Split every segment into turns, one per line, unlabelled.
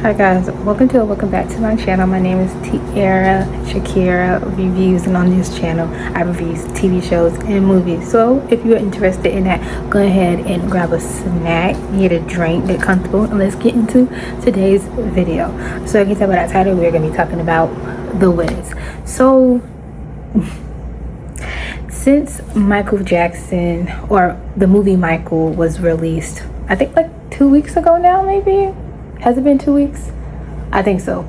Hi guys, welcome back to my channel. My name is Tiara Shakira Reviews, and on this channel I review TV shows and movies. So if you're interested in that, go ahead and grab a snack, get a drink, get comfortable, and let's get into today's video. So you can tell by that title, we're going to be talking about The Wiz. So since Michael Jackson, or the movie Michael, was released, I think like 2 weeks ago now, maybe. Has it been 2 weeks? I think so.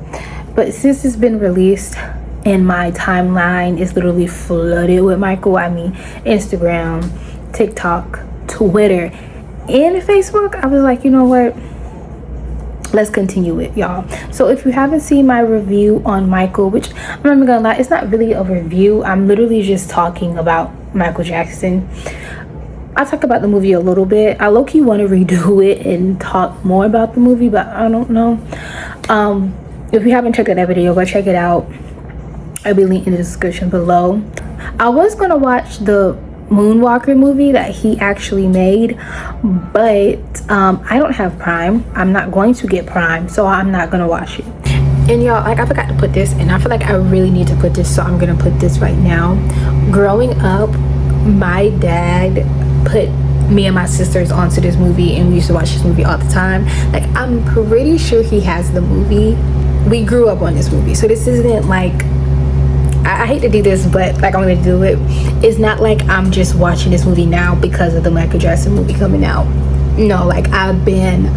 But since it's been released and my timeline is literally flooded with Michael, I mean Instagram, TikTok, Twitter, and Facebook, I was like, you know what? Let's continue it, y'all. So if you haven't seen my review on Michael, which I'm not even gonna lie, it's not really a review. I'm literally just talking about Michael Jackson. I talked about the movie a little bit. I low-key want to redo it and talk more about the movie, but I don't know. If you haven't checked out that video, go check it out. I'll be linked in the description below. I was gonna watch the Moonwalker movie that he actually made, but I don't have Prime. I'm not going to get Prime, so I'm not gonna watch it. And y'all, like, I forgot to put this, and I feel like I really need to put this, so I'm gonna put this right now. Growing up, my dad put me and my sisters onto this movie, and we used to watch this movie all the time. Like, I'm pretty sure he has the movie. We grew up on this movie, so this isn't like, I hate to do this, but like, I'm gonna do it. It's not like I'm just watching this movie now because of the Michael Jackson movie coming out. No, like, I've been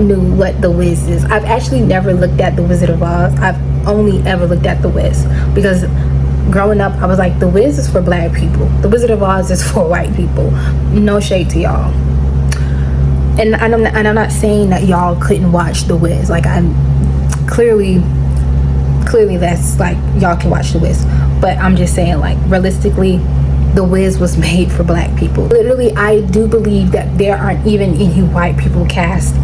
knew what The Wiz is. I've actually never looked at The Wizard of Oz. I've only ever looked at The Wiz because growing up, I was like, The Wiz is for black people. The Wizard of Oz is for white people. No shade to y'all. And I'm not saying that y'all couldn't watch The Wiz. Like, I'm clearly that's like, y'all can watch The Wiz. But I'm just saying, like, realistically, The Wiz was made for black people. Literally, I do believe that there aren't even any white people cast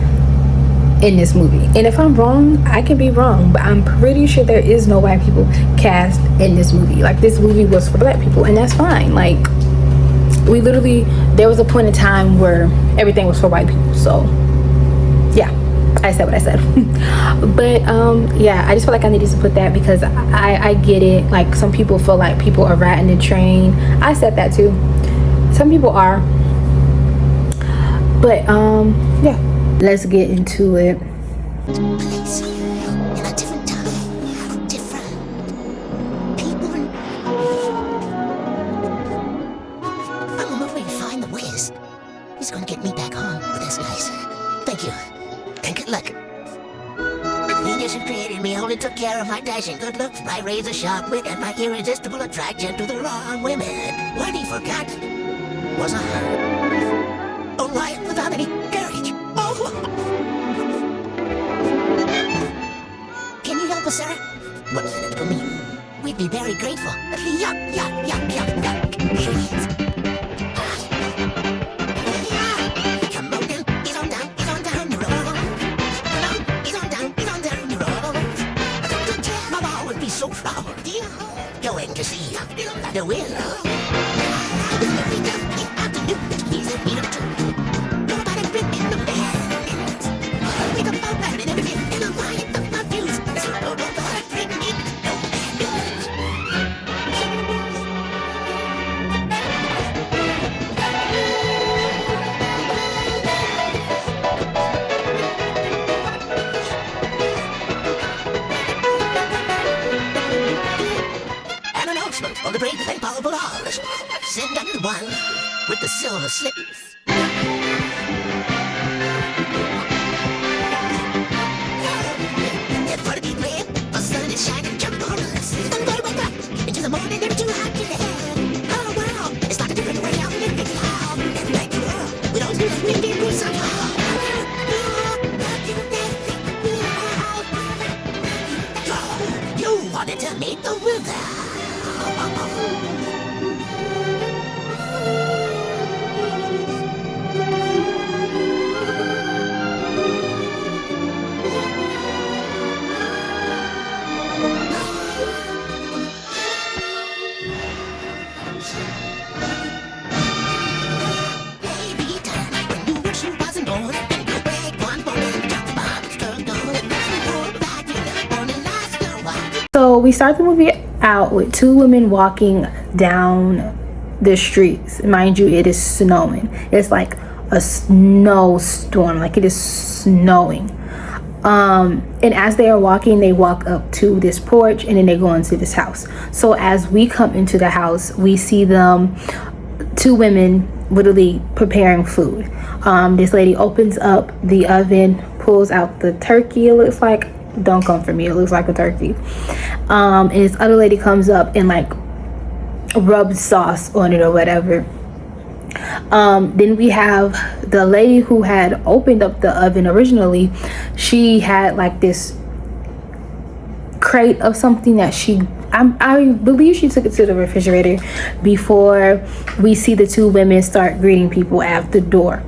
in this movie, and if I'm wrong, I can be wrong, but I'm pretty sure there is no white people cast in this movie. Like, this movie was for black people, and that's fine. Like, we literally, there was a point in time where everything was for white people. So yeah, I said what I said. But yeah, I just feel like I needed to put that because I get it. Like, some people feel like people are riding the train. I said that too. Some people are, but yeah, let's get into it.
Place in a different time, different people. I'm on my way to find the Wiz. He's gonna get me back home. But that's nice. Thank you. And good luck. He just created me, only took care of my dashing good looks, my razor sharp wit, and my irresistible attraction to the wrong women. What he forgot was a lion without any courage. Oh! Can you help us, Sarah? What's in it for me? We'd be very grateful. Yuck, yuck, yuck, yuck, yuck. Come on down, get on down the road. Get on down the road. My mom would be so proud. Going to see the Wiz. Every afternoon, he's a meal too. Nobody bring in the band. We can both ride in everything in a line of my views. So nobody bring in no band. An announcement for the brave and powerful Oz. Send up the one with the silver slips. Everybody be brave, the sun is shining, jump on us. One go to back into the morning, never too hot to the oh wow, it's like a different way out in the cloud. And like the world, we don't do it, we can do somehow. You wanted to meet the wizard.
we start the movie out with two women walking down the streets. Mind you, it is snowing. It's like a snowstorm, like it is snowing. And as they are walking, they walk up to this porch and then they go into this house. So as we come into the house, we see them, two women literally preparing food. This lady opens up the oven, pulls out the turkey. It looks like, don't come for me, it looks like a turkey. And this other lady comes up and like rubs sauce on it or whatever. Then we have the lady who had opened up the oven originally. She had like this crate of something that I believe she took it to the refrigerator before we see the two women start greeting people at the door.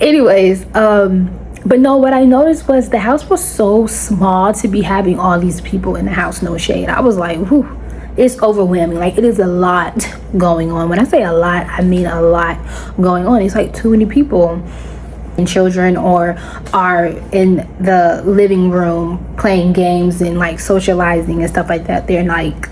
Anyways, but no, what I noticed was the house was so small to be having all these people in the house. No shade. I was like, whew. It's overwhelming. Like, it is a lot going on. When I say a lot, I mean a lot going on. It's like too many people and children or are in the living room playing games and like socializing and stuff like that. They're like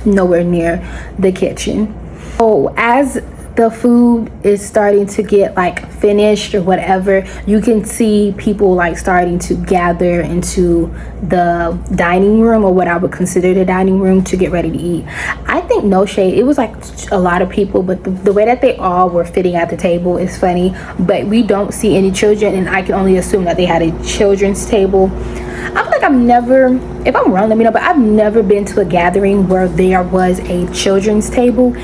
nowhere near the kitchen. So as the food is starting to get like finished or whatever, you can see people like starting to gather into the dining room, or what I would consider the dining room, to get ready to eat. I think, no shade, it was like a lot of people, but the way that they all were fitting at the table is funny. But we don't see any children, and I can only assume that they had a children's table. I feel like I've never, if I'm wrong let me know, but I've never been to a gathering where there was a children's table.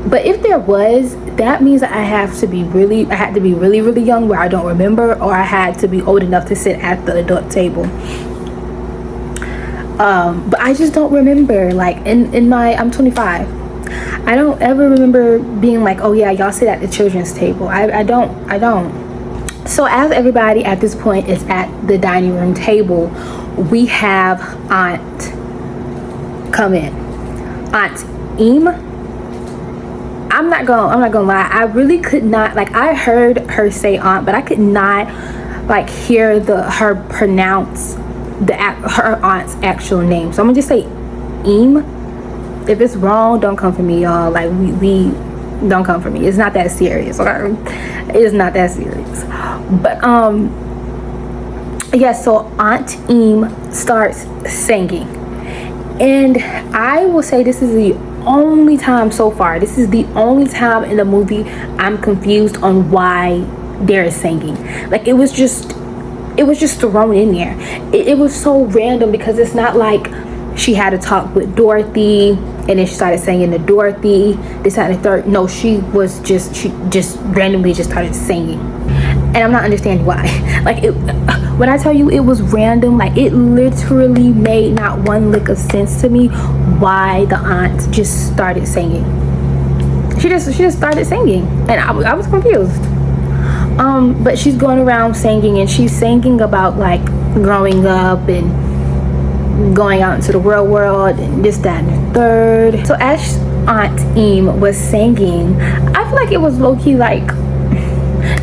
But if there was, that means that I had to be really, really young where I don't remember, or I had to be old enough to sit at the adult table. But I just don't remember, like I'm 25. I don't ever remember being like, oh yeah, y'all sit at the children's table. I don't. So as everybody at this point is at the dining room table, we have Aunt come in. Aunt Eam. I'm not gonna lie, I really could not, like, I heard her say aunt, but I could not like hear her pronounce her aunt's actual name. So I'm gonna just say Eam. If it's wrong, don't come for me, y'all. Like, we don't come for me. It's not that serious, okay? It's not that serious. But yeah, so Aunt Eam starts singing, and I will say this is the only time so far, this is the only time in the movie I'm confused on why they're singing. Like, it was just thrown in there. It was so random, because it's not like she had a talk with Dorothy and then she started singing to Dorothy, this, that, and the third. No, she just randomly just started singing, and I'm not understanding why. Like, when I tell you it was random, like, it literally made not one lick of sense to me why the aunt just started singing. She just started singing, and I was confused. But she's going around singing, and she's singing about like growing up and going out into the real world and this, that, and the third. So as Aunt Eam was singing, I feel like it was low-key, like,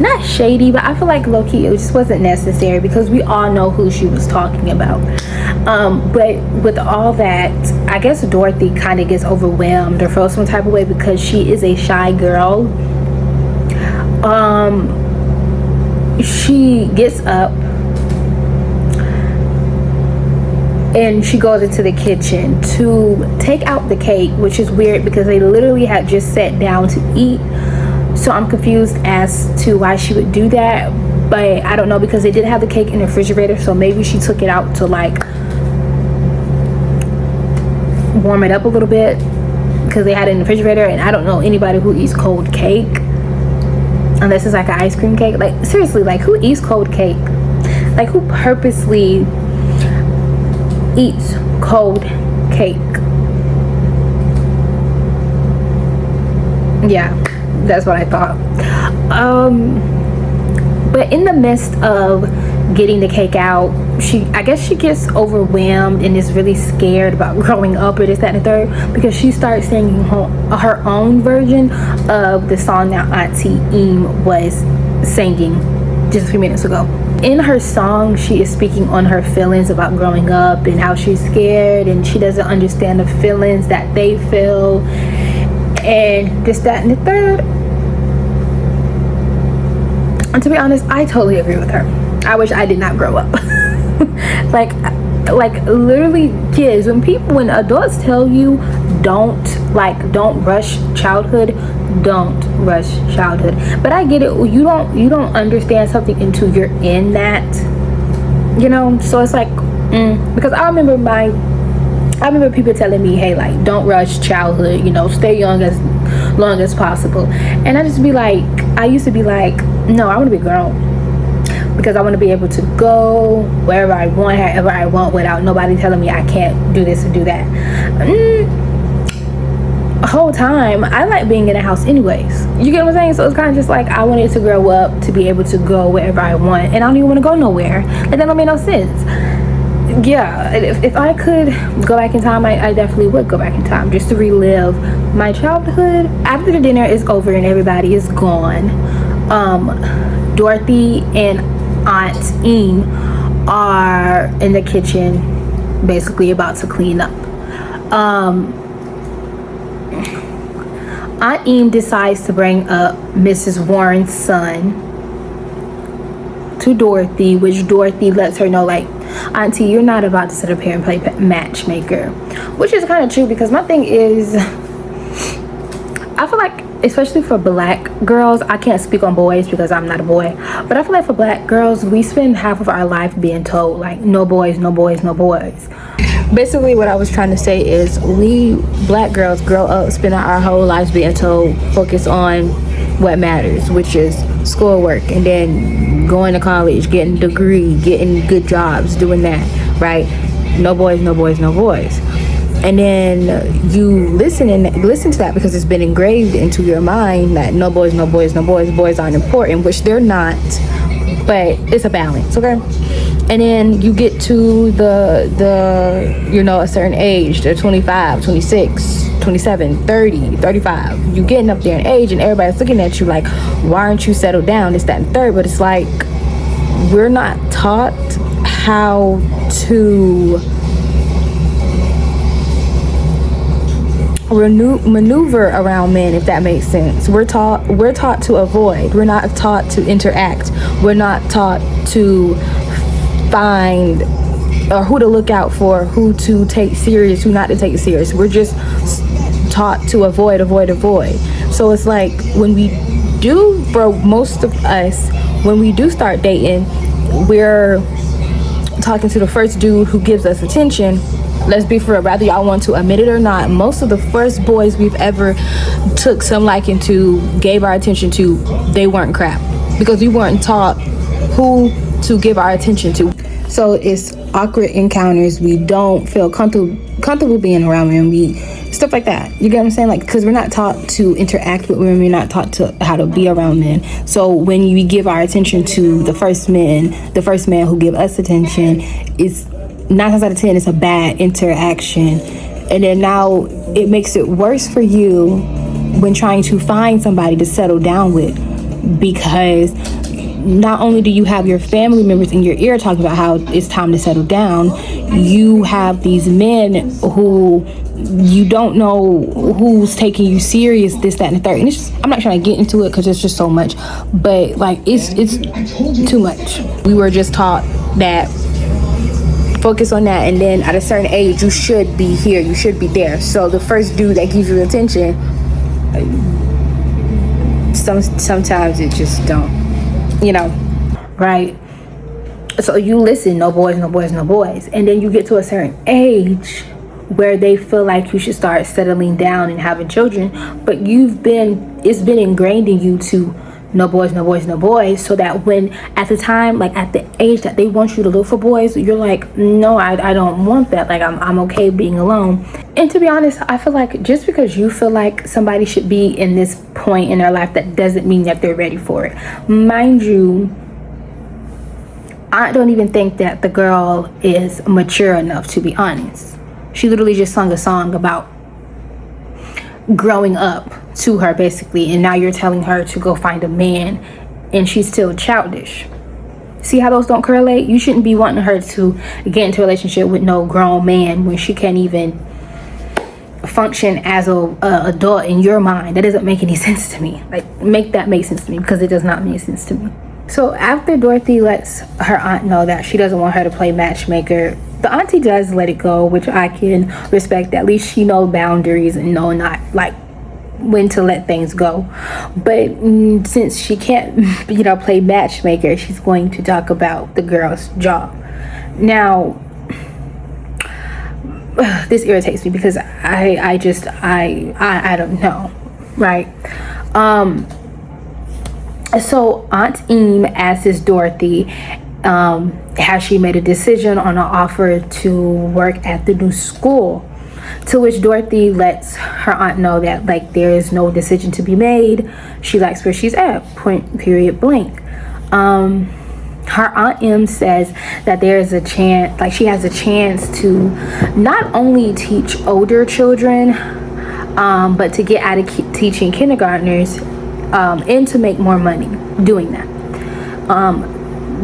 not shady, but I feel like low-key it just wasn't necessary, because we all know who she was talking about. But with all that, I guess Dorothy kind of gets overwhelmed or feels some type of way, because she is a shy girl. She gets up and she goes into the kitchen to take out the cake, which is weird because they literally had just sat down to eat. So I'm confused as to why she would do that, but I don't know, because they did have the cake in the refrigerator, so maybe she took it out to like warm it up a little bit, because they had it in the refrigerator. And I don't know anybody who eats cold cake unless it's like an ice cream cake. Like, seriously, like, who eats cold cake? Like, who purposely eats cold cake? Yeah, that's what I thought. But in the midst of getting the cake out, I guess she gets overwhelmed and is really scared about growing up or this, that, and the third, because she starts singing her own version of the song that Auntie Eam was singing just a few minutes ago. in her song, she is speaking on her feelings about growing up and how she's scared and she doesn't understand the feelings that they feel and this, that, and the third. And to be honest, I totally agree with her. I wish I did not grow up. like literally, kids, when adults tell you don't rush childhood, don't rush childhood. But I get it, you don't understand something until you're in that, you know. So it's like because I remember people telling me, hey, like, don't rush childhood, you know, stay young as long as possible. And I used to be like, no, I want to be grown, because I want to be able to go wherever I want, however I want, without nobody telling me I can't do this or do that. The whole time, I like being in a house anyways. You get what I'm saying? So it's kind of just like, I wanted to grow up to be able to go wherever I want, and I don't even want to go nowhere. Like, that don't make no sense. Yeah, if I could go back in time, I definitely would go back in time just to relive my childhood. After the dinner is over and everybody is gone, Dorothy and Aunt Eam are in the kitchen basically about to clean up. Aunt Eam decides to bring up Mrs. Warren's son to Dorothy, which Dorothy lets her know, like, Auntie, you're not about to sit up here and play matchmaker. Which is kind of true, because my thing is, I feel like, especially for black girls, I can't speak on boys because I'm not a boy, but I feel like for black girls, we spend half of our life being told, like, no boys, no boys, no boys. Basically, what I was trying to say is, we black girls grow up spending our whole lives being told, focus on what matters, which is schoolwork, and then going to college, getting a degree, getting good jobs, doing that, right? No boys, no boys, no boys. And then you listen to that because it's been engraved into your mind that no boys, no boys, no boys, boys aren't important, which they're not, but it's a balance, okay? And then you get to the you know, a certain age, they're 25, 26, 27, 30, 35. You getting up there in age and everybody's looking at you like, why aren't you settled down, this, that, and third? But it's like, we're not taught how to maneuver around men, if that makes sense. We're taught to avoid. We're not taught to interact. We're not taught to find or who to look out for, who to take serious, who not to take serious. We're just taught to avoid. So it's like, when we do, for most of us, when we do start dating, we're talking to the first dude who gives us attention. Let's be for real, whether y'all want to admit it or not, most of the first boys we've ever took some liking to, gave our attention to, they weren't crap, because we weren't taught who to give our attention to. So it's awkward encounters. We don't feel comfortable being around women. Stuff like that. You get what I'm saying? Like, because we're not taught to interact with women. We're not taught to how to be around men. So when we give our attention to the first man who give us attention, it's 9 times out of 10, it's a bad interaction. And then now it makes it worse for you when trying to find somebody to settle down with, because not only do you have your family members in your ear talking about how it's time to settle down, you have these men who you don't know who's taking you serious, this, that, and the third. And it's just, I'm not trying to get into it because it's just so much, but like, it's too much. We were just taught that focus on that, and then at a certain age, you should be here, you should be there. So the first dude that gives you attention, sometimes it just don't, you know, right? So you listen, no boys, no boys, no boys, and then you get to a certain age where they feel like you should start settling down and having children, but it's been ingrained in you to no boys, no boys, no boys, so that when at the time, like at the age that they want you to look for boys, you're like, no, I don't want that. Like, I'm okay being alone. And to be honest, I feel like just because you feel like somebody should be in this point in their life, that doesn't mean that they're ready for it. Mind you, I don't even think that the girl is mature enough, to be honest. She literally just sung a song about growing up to her, basically, and now you're telling her to go find a man, and she's still childish. See how those don't correlate? You shouldn't be wanting her to get into a relationship with no grown man when she can't even function as a adult in your mind. That doesn't make any sense to me. Like, make that make sense to me, because it does not make sense to me. So after Dorothy lets her aunt know that she doesn't want her to play matchmaker, the auntie does let it go, which I can respect. At least she knows boundaries and know not like when to let things go. But since she can't play matchmaker, she's going to talk about the girl's job. Now this irritates me because I don't know, right? So Aunt Em asks Dorothy has she made a decision on an offer to work at the new school, to which Dorothy lets her aunt know that like there is no decision to be made. She likes where she's at, point period blank. Her aunt Em says that there is a chance, like she has a chance to not only teach older children, but to get out of teaching kindergartners and to make more money doing that.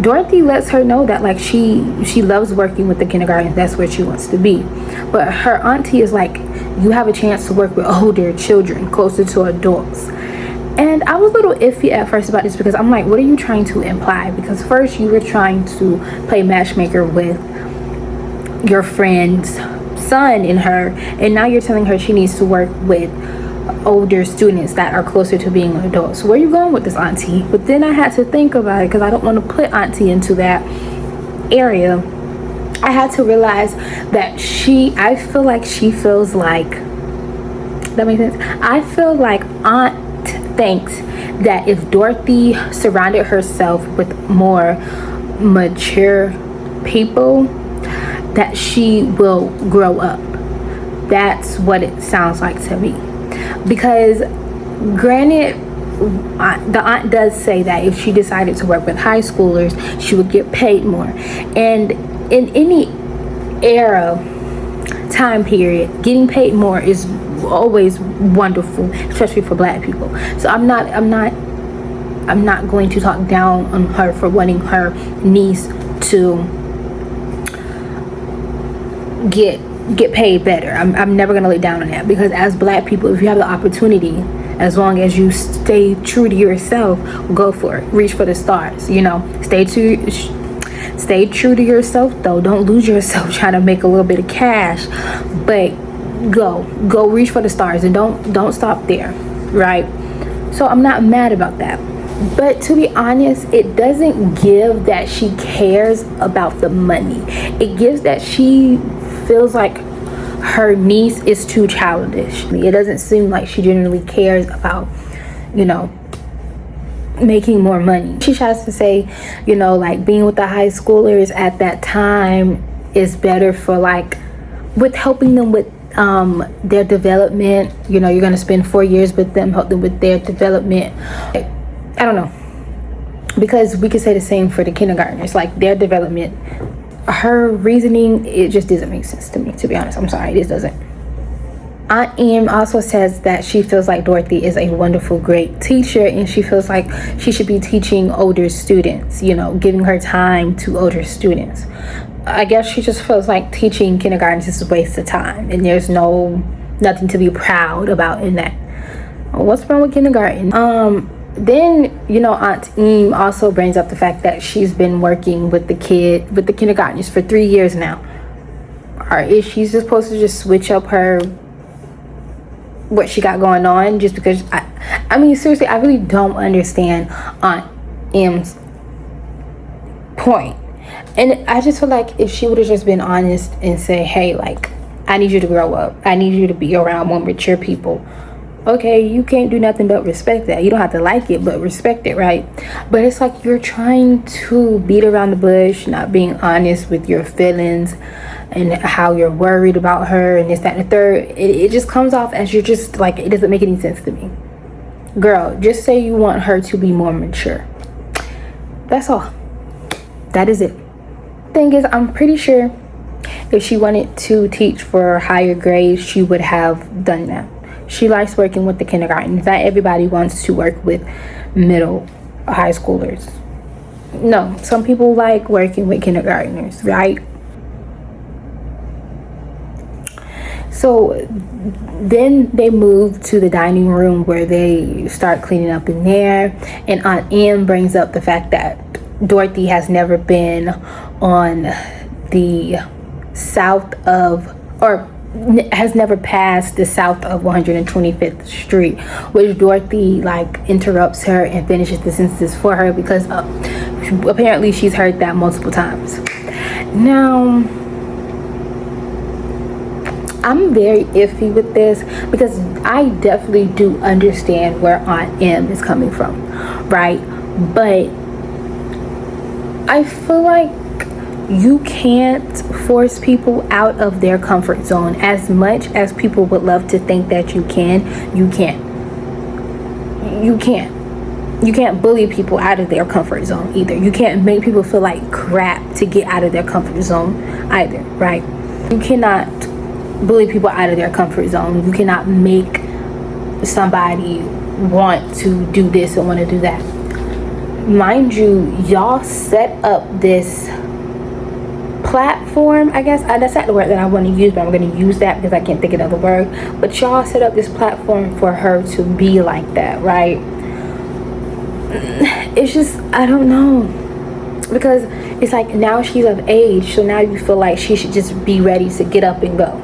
Dorothy lets her know that like she loves working with the kindergarten. That's where she wants to be. But her auntie is like, you have a chance to work with older children, closer to adults. And I was a little iffy at first about this because I'm like, what are you trying to imply? Because first you were trying to play matchmaker with your friend's son and her, and now you're telling her she needs to work with older students that are closer to being adults. Where are you going with this, auntie? But then I had to think about it because I don't want to put auntie into that area. I had to realize that I feel like she feels like, that makes sense? I feel like Aunt thinks that if Dorothy surrounded herself with more mature people, that she will grow up. That's what it sounds like to me. Because granted, the aunt does say that if she decided to work with high schoolers, she would get paid more. And in any time period, getting paid more is always wonderful, especially for Black people. So I'm not going to talk down on her for wanting her niece to get paid better. I'm never gonna lay down on that, because as Black people, if you have the opportunity, as long as you stay true to yourself, go for it. Reach for the stars. Stay true to yourself though. Don't lose yourself trying to make a little bit of cash, but go reach for the stars and don't stop there, right? So I'm not mad about that. But to be honest, it doesn't give that she cares about the money. It gives that she feels like her niece is too childish. It doesn't seem like she genuinely cares about, making more money. She tries to say, like being with the high schoolers at that time is better for like with helping them with their development. You're going to spend 4 years with them, help them with their development. I don't know, because we could say the same for the kindergartners, like their development. Her reasoning, it just doesn't make sense to me, to be honest. I'm sorry, it just doesn't. Aunt Em also says that she feels like Dorothy is a wonderful, great teacher, and she feels like she should be teaching older students, giving her time to older students. I guess she just feels like teaching kindergartens is a waste of time, and there's nothing to be proud about in that. What's wrong with kindergarten? Then Aunt Em also brings up the fact that she's been working with the kindergartners for 3 years now. Or is she supposed to just switch up what she got going on just because? I mean, seriously, I really don't understand Aunt Em's point. And I just feel like if she would have just been honest and say, hey, like, I need you to grow up, I need you to be around more mature people. Okay, you can't do nothing but respect that. You don't have to like it, but respect it, right? But it's like you're trying to beat around the bush, not being honest with your feelings and how you're worried about her and this, that, and the third. It just comes off as you're just like, it doesn't make any sense to me. Girl, just say you want her to be more mature. That's all. That is it. Thing is, I'm pretty sure if she wanted to teach for higher grades, she would have done that. She likes working with the kindergarten. Not everybody wants to work with high schoolers. No, some people like working with kindergartners, right? So then they move to the dining room where they start cleaning up in there, and Aunt Em brings up the fact that Dorothy has never been on the south of, or has never passed the south of 125th Street, which Dorothy like interrupts her and finishes the sentence for her because apparently she's heard that multiple times. Now, I'm very iffy with this because I definitely do understand where Aunt Em is coming from, right? But I feel like you can't force people out of their comfort zone. As much as people would love to think that you can, you can't. You can't bully people out of their comfort zone either. You can't make people feel like crap to get out of their comfort zone either, right? You cannot bully people out of their comfort zone. You cannot make somebody want to do this and want to do that. Mind you, y'all set up this platform, I guess that's not the word that I want to use, but I'm going to use that because I can't think of another word. But y'all set up this platform for her to be like that, right? It's just, I don't know, because it's like now she's of age, so now you feel like she should just be ready to get up and go.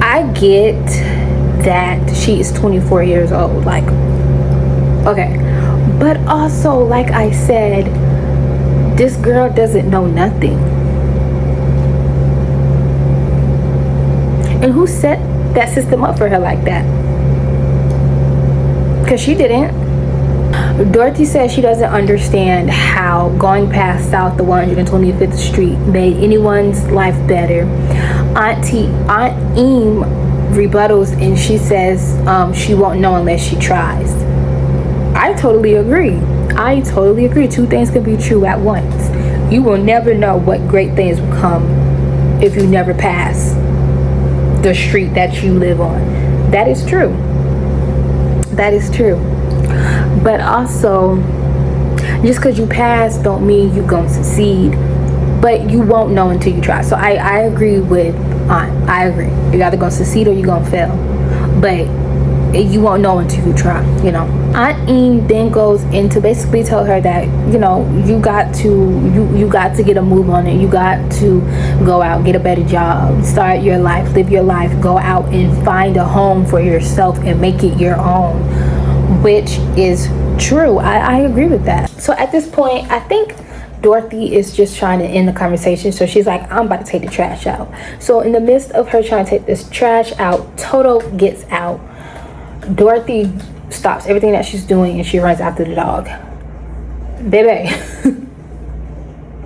I get that she is 24 years old, like, okay, but also, like I said, this girl doesn't know nothing. And who set that system up for her like that? Because she didn't. Dorothy says she doesn't understand how going past south of 125th Street made anyone's life better. Aunt Em rebuttals and she says she won't know unless she tries. I totally agree. Two things can be true at once. You will never know what great things will come if you never pass the street that you live on. That is true. But also, just because you pass don't mean you're going to succeed, but you won't know until you try. So I agree with Aunt. I agree. You're either going to succeed or you're going to fail, but you won't know until you try, you know. Aunt Em then goes into basically tell her that, you know, you got to get a move on it. You got to go out, get a better job, start your life, live your life, go out and find a home for yourself and make it your own, which is true. I agree with that. So at this point, I think Dorothy is just trying to end the conversation. So she's like, I'm about to take the trash out. So in the midst of her trying to take this trash out, Toto gets out. Dorothy stops everything that she's doing and she runs after the dog. Baby.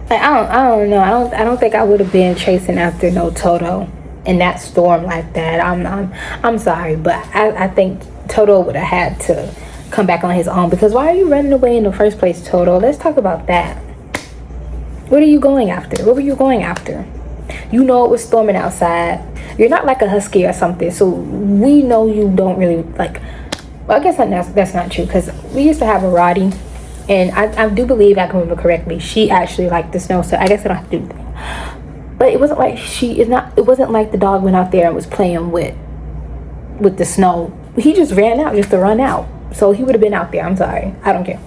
Like, I don't know. I don't think I would have been chasing after no Toto in that storm like that. I'm sorry, but I think Toto would have had to come back on his own, because why are you running away in the first place, Toto? Let's talk about that. What are you going after? What were you going after? You know it was storming outside. You're not like a husky or something, so we know you don't really like. Well, I guess that's not true, because we used to have a Roddy, and I do believe, I can remember correctly, she actually liked the snow, so I guess I don't have to do that. But it wasn't like it wasn't like the dog went out there and was playing with the snow. He just ran out just to run out. So he would have been out there. I'm sorry. I don't care.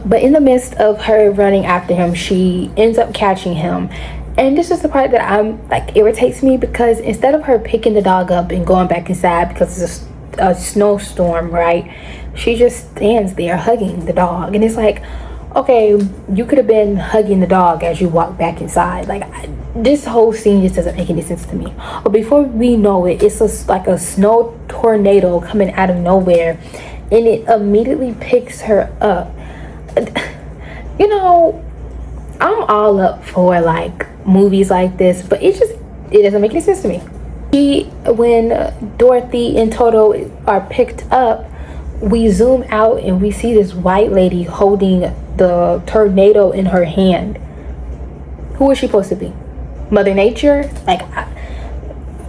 But in the midst of her running after him, she ends up catching him. And this is the part that irritates me, because instead of her picking the dog up and going back inside because it's a snowstorm, right? She just stands there hugging the dog. And it's like, okay, you could have been hugging the dog as you walk back inside. Like, this whole scene just doesn't make any sense to me. But before we know it, it's like a snow tornado coming out of nowhere, and it immediately picks her up. You know, I'm all up for like movies like this, but it doesn't make any sense to me. When Dorothy and Toto are picked up, we zoom out and we see this white lady holding the tornado in her hand. Who is she supposed to be? Mother Nature? Like,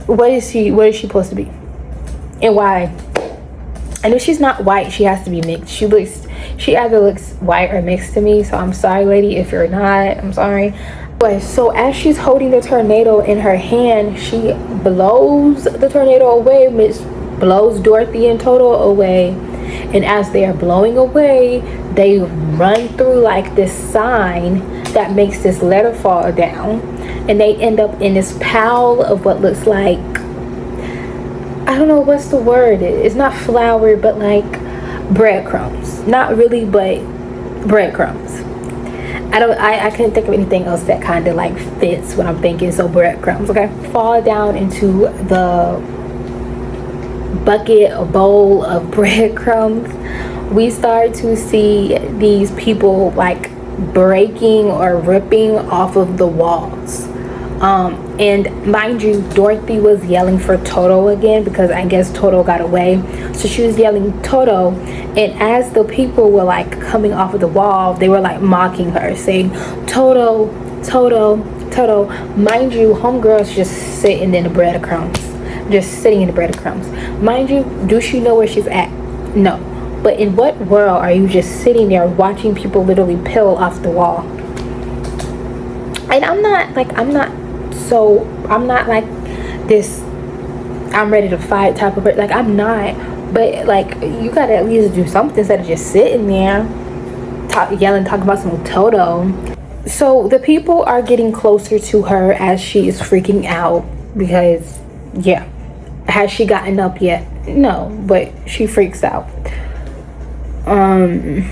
what is she supposed to be? And why? And if she's not white, she has to be mixed. She either looks white or mixed to me. So I'm sorry, lady, if you're not. I'm sorry. But so as she's holding the tornado in her hand, she blows the tornado away, which blows Dorothy and Toto away. And as they are blowing away, they run through like this sign that makes this letter fall down. And they end up in this pile of what looks like, I don't know what's the word. It's not flour, but like breadcrumbs. Not really, but breadcrumbs. I couldn't think of anything else that kind of like fits what I'm thinking. So breadcrumbs, okay? Fall down into the bucket or bowl of breadcrumbs. We start to see these people like breaking or ripping off of the walls. And mind you, Dorothy was yelling for Toto again because I guess Toto got away. So she was yelling Toto, and as the people were like coming off of the wall, they were like mocking her, saying Toto, Toto, Toto. Mind you, homegirl's just sitting in the breadcrumbs. Just sitting in the breadcrumbs. Mind you, do she know where she's at? No. But in what world are you just sitting there watching people literally peel off the wall? And I'm not like this I'm ready to fight type of person. Like, I'm not. But like, you gotta at least do something instead of just sitting there yelling, talking about some Toto. So the people are getting closer to her as she is freaking out because, yeah. Has she gotten up yet? No, but she freaks out. And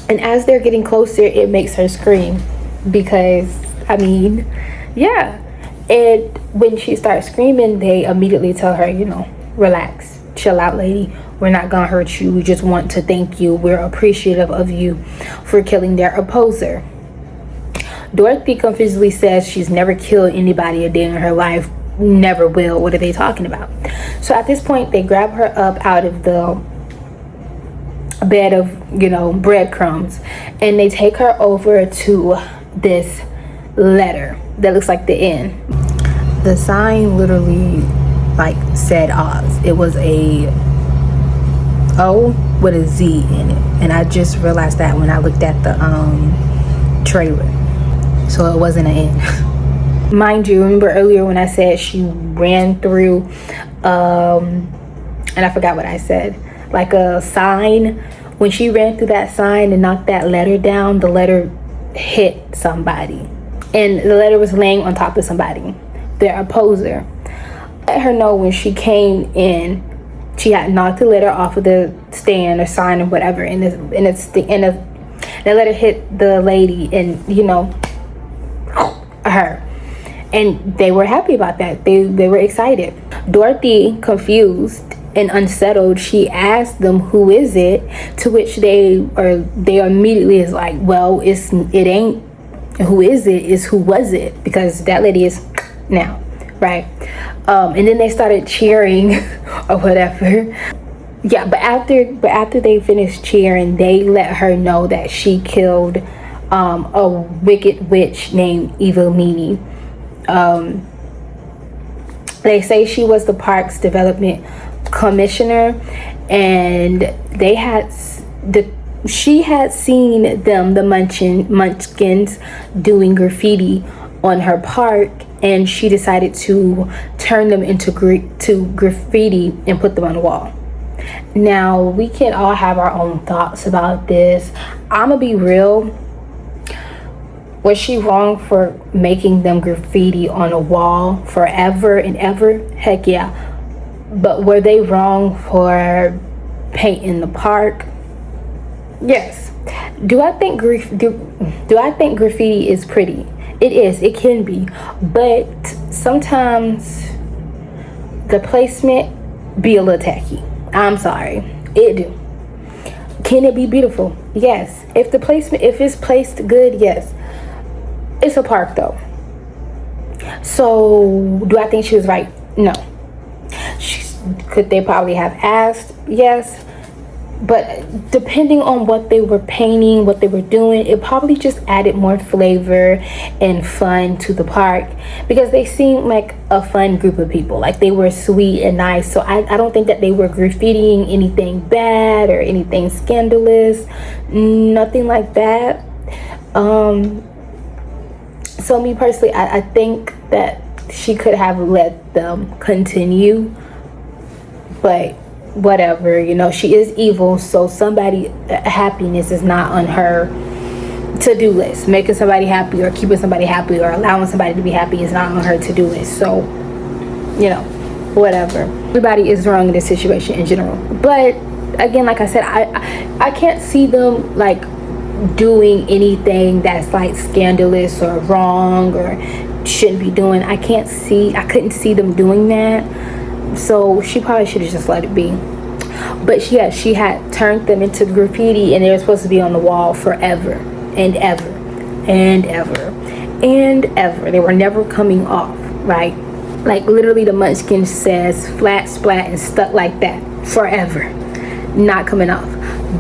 as they're getting closer, it makes her scream because, I mean, yeah. And when she starts screaming, they immediately tell her, you know, relax, chill out, lady. We're not gonna hurt you. We just want to thank you. We're appreciative of you for killing their opposer. Dorothy confusedly says she's never killed anybody a day in her life. Never will. What are they talking about? So at this point, they grab her up out of the bed of, you know, breadcrumbs, and they take her over to this letter that looks like the N. The sign literally like said Oz. It was a O with a Z in it, and I just realized that when I looked at the trailer. So it wasn't an N. Mind you, remember earlier when I said she ran through and I forgot what I said, like a sign. When she ran through that sign and knocked that letter down, the letter hit somebody, and the letter was laying on top of somebody, their opposer. Let her know when she came in, she had knocked the letter off of the stand or sign or whatever, and the letter hit the lady, and you know, her. And they were happy about that. They were excited. Dorothy, confused and unsettled, she asked them, who is it? To which they immediately is like, well, it ain't who is it, it's who was it, because that lady is now, right? And then they started cheering or whatever. Yeah, but after they finished cheering, they let her know that she killed a wicked witch named Evil Meanie. They say she was the park's development commissioner, and she had seen them, the Munchkins, doing graffiti on her park, and she decided to turn them into graffiti and put them on the wall. Now, we can all have our own thoughts about this. I'm gonna be real. Was she wrong for making them graffiti on a wall forever and ever? Heck yeah. But were they wrong for painting the park? Yes. Do I think graffiti is pretty? It is. It can be. But sometimes the placement be a little tacky. I'm sorry. It do. Can it be beautiful? Yes. If it's placed good, yes. It's a park though. So do I think she was right? No. Could they probably have asked? Yes. but depending on what they were painting, what they were doing, it probably just added more flavor and fun to the park, because they seemed like a fun group of people. Like, they were sweet and nice. So I don't think that they were graffitiing anything bad or anything scandalous, nothing like that. So me personally, I think that she could have let them continue, but whatever, you know, she is evil, so somebody happiness is not on her to-do list. Making somebody happy or keeping somebody happy or allowing somebody to be happy is not on her to-do list. So, you know, whatever. Everybody is wrong in this situation in general, but again, like I said, I can't see them like doing anything that's like scandalous or wrong or shouldn't be doing. I couldn't see them doing that. So she probably should have just let it be. But she had turned them into graffiti, and they were supposed to be on the wall forever and ever and ever and ever. They were never coming off, right? Like, literally the munchkin says flat, splat, and stuck like that forever, not coming off.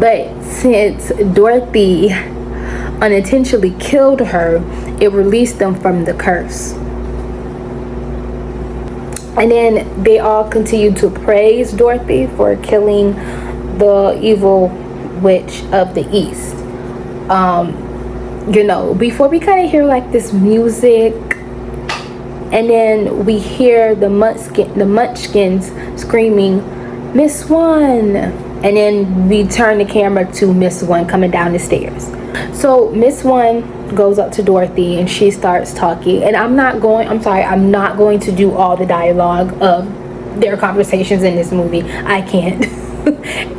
But since Dorothy unintentionally killed her, it released them from the curse. And then they all continued to praise Dorothy for killing the evil witch of the East. You know, before we kind of hear like this music, and then we hear the munchkins screaming, "Miss One!" And then we turn the camera to Miss One coming down the stairs. So Miss One goes up to Dorothy and she starts talking, and I'm not going to do all the dialogue of their conversations in this movie. I can't.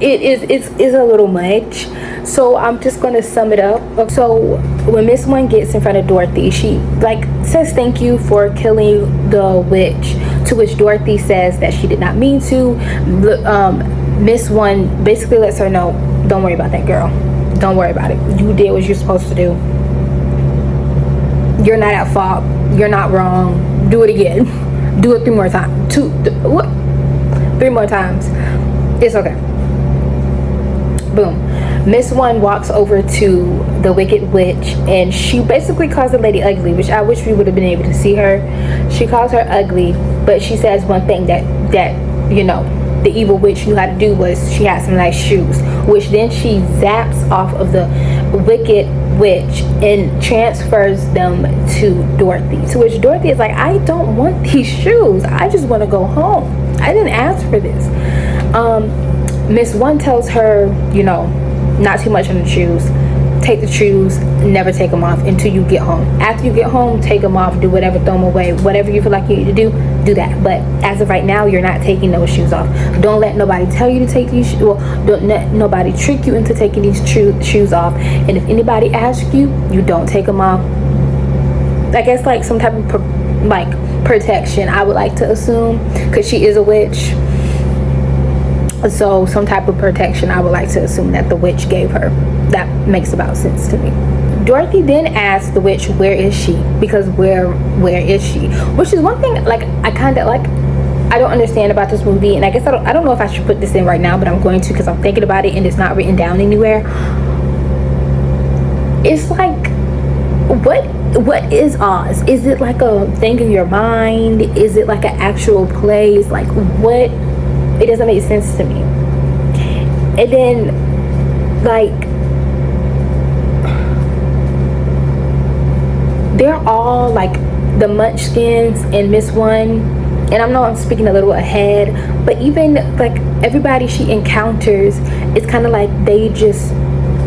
it's a little much, so I'm just going to sum it up. So when Miss One gets in front of Dorothy, she like says thank you for killing the witch, to which Dorothy says that she did not mean to. Miss One basically lets her know, don't worry about that, girl. Don't worry about it. You did what you're supposed to do. You're not at fault. You're not wrong. Do it again. Do it 3 more times. 3 more times. It's okay. Boom. Miss One walks over to the Wicked Witch, and she basically calls the lady ugly, which I wish we would have been able to see her. She calls her ugly, but she says one thing that you know, the evil witch knew how to do was she had some nice shoes, which then she zaps off of the Wicked Witch and transfers them to Dorothy, to which Dorothy is like, I don't want these shoes, I just want to go home, I didn't ask for this. Miss One tells her, you know, not too much on the shoes. Take the shoes, never take them off until you get home. After you get home, take them off, do whatever, throw them away, whatever you feel like you need to do that. But as of right now, you're not taking those shoes off. Don't let nobody tell you to take these shoes. Well, don't let nobody trick you into taking these shoes off. And if anybody asks you, you don't take them off. I guess like some type of protection, I would like to assume, because she is a witch. So some type of protection I would like to assume that the witch gave her. That makes about sense to me. Dorothy then asks the witch, where is she? Because where is she? Which is one thing like I kind of like, I don't understand about this movie, and I guess I don't know if I should put this in right now, but I'm going to, because I'm thinking about it and it's not written down anywhere. It's like, what is Oz? Is it like a thing in your mind? Is it like an actual place? Like what? It doesn't make sense to me. And then like, they're all like the Munchkins and Miss One, and I know I'm speaking a little ahead, but even like everybody she encounters, it's kind of like they just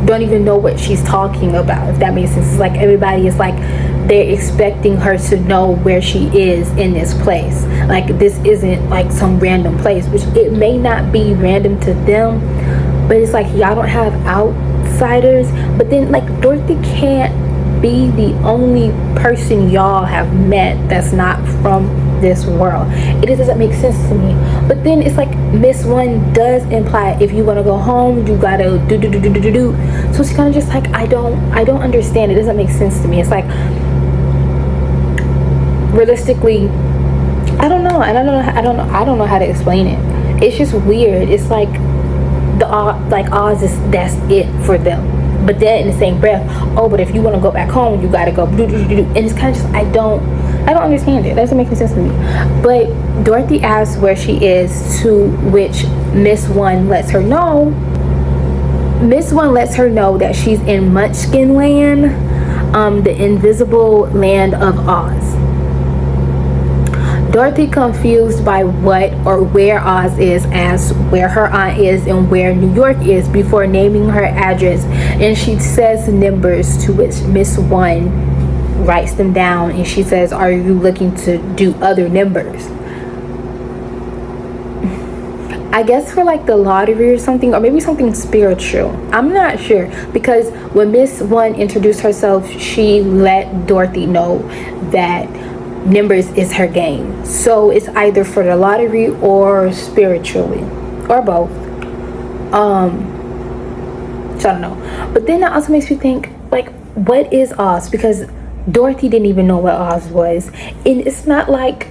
don't even know what she's talking about, if that makes sense. It's like everybody is like, they're expecting her to know where she is in this place. Like this isn't like some random place, which it may not be random to them, but it's like y'all don't have outsiders. But then like Dorothy can't be the only person y'all have met that's not from this world. It doesn't make sense to me. But then it's like Miss One does imply if you want to go home, you gotta do. So it's kind of just like I don't understand. It doesn't make sense to me. It's like realistically, I don't know how to explain it. It's just weird. It's like like Oz is, that's it for them. But then in the same breath, oh, but if you want to go back home, you gotta go do. And it's kind of just, I don't understand it. It doesn't make any sense to me. But Dorothy asks where she is, to which Miss One lets her know. Miss One lets her know that she's in Munchkin Land, the invisible land of Oz. Dorothy, confused by what or where Oz is, asks where her aunt is and where New York is before naming her address, and she says numbers, to which Miss One writes them down, and she says, are you looking to do other numbers? I guess for like the lottery or something, or maybe something spiritual. I'm not sure, because when Miss One introduced herself, she let Dorothy know that numbers is her game. So it's either for the lottery or spiritually, or both. So I don't know. But then that also makes me think, like, what is Oz? Because Dorothy didn't even know what Oz was. And it's not like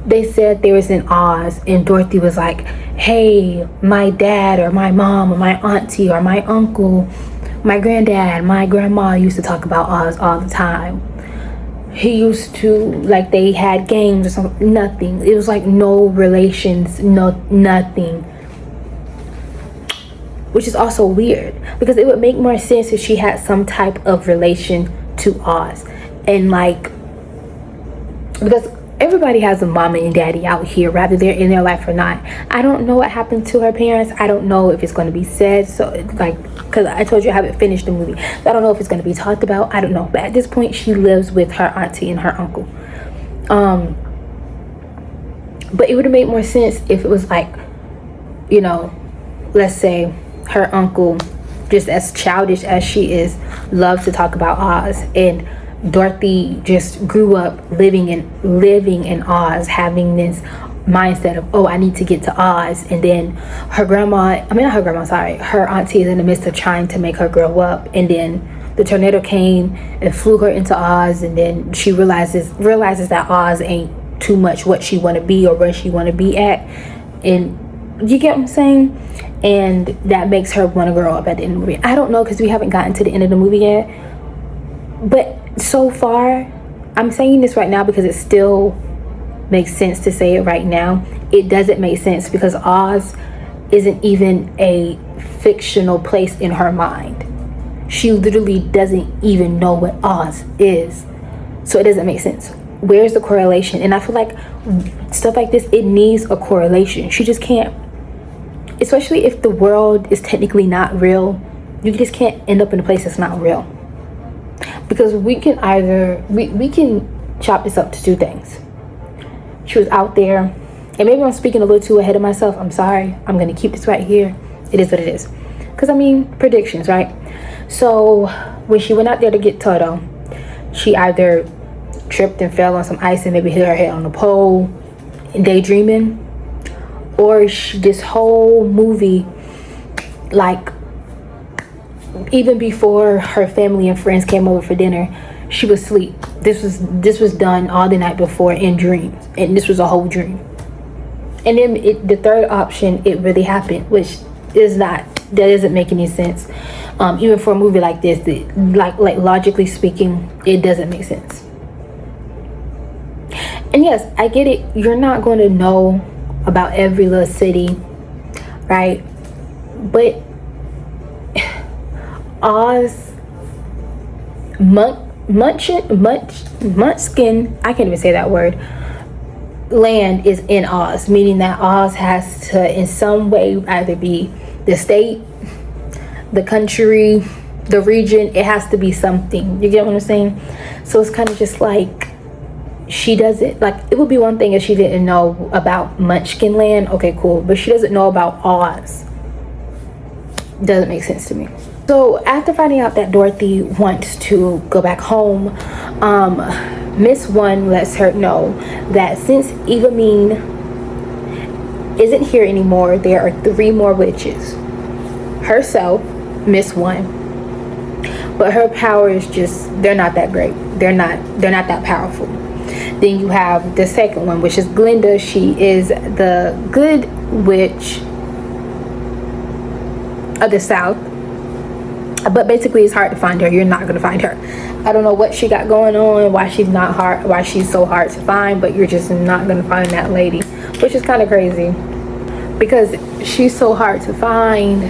they said there was an Oz and Dorothy was like, hey, my dad or my mom or my auntie or my uncle, my granddad, my grandma used to talk about Oz all the time. He used to, like, they had games or something. Nothing. It was like no relations, nothing. Which is also weird, because it would make more sense if she had some type of relation to Oz. And like, because everybody has a mama and daddy out here, whether they're in their life or not. I don't know what happened to her parents. I don't know if it's going to be said. So like, because I told you I haven't finished the movie, so I don't know if it's going to be talked about. I don't know. But at this point, she lives with her auntie and her uncle. But it would have made more sense if it was like, you know, let's say her uncle, just as childish as she is, loves to talk about Oz, and Dorothy just grew up living in Oz, having this mindset of, oh, I need to get to Oz. And then her auntie is in the midst of trying to make her grow up, and then the tornado came and flew her into Oz, and then she realizes that Oz ain't too much what she want to be or where she want to be at. And you get what I'm saying? And that makes her want to grow up at the end of the movie. I don't know, because we haven't gotten to the end of the movie yet. But so far, I'm saying this right now because it still makes sense to say it right now. It doesn't make sense because Oz isn't even a fictional place in her mind. She literally doesn't even know what Oz is. So it doesn't make sense. Where's the correlation? And I feel like stuff like this, it needs a correlation. She just can't, especially if the world is technically not real, you just can't end up in a place that's not real. Because we can either, we can chop this up to two things. She was out there, and maybe I'm speaking a little too ahead of myself. I'm sorry. I'm going to keep this right here. It is what it is. Because, I mean, predictions, right? So, when she went out there to get Toto, she either tripped and fell on some ice and maybe hit her head on a pole, daydreaming. Or this whole movie, like, even before her family and friends came over for dinner, she was asleep. This was done all the night before in dreams, and this was a whole dream. And then the third option, it really happened, which is not, that doesn't make any sense. Even for a movie like this, like logically speaking, it doesn't make sense. And yes, I get it. You're not going to know about every little city, right? But Oz, Munchkin, I can't even say that word, land is in Oz, meaning that Oz has to in some way either be the state, the country, the region. It has to be something. You get what I'm saying? So it's kind of just like, she doesn't, like, it would be one thing if she didn't know about Munchkin Land. Okay, cool. But she doesn't know about Oz. Doesn't make sense to me. So after finding out that Dorothy wants to go back home, Miss One lets her know that since Eva Mean isn't here anymore, there are 3 more witches. Herself, Miss One, but her power is just, they're not that great. They're not that powerful. Then you have the second one, which is Glinda. She is the good witch. of the South. But basically, it's hard to find her. You're not gonna find her. I don't know what she got going on, why she's so hard to find, but you're just not gonna find that lady, which is kind of crazy because she's so hard to find.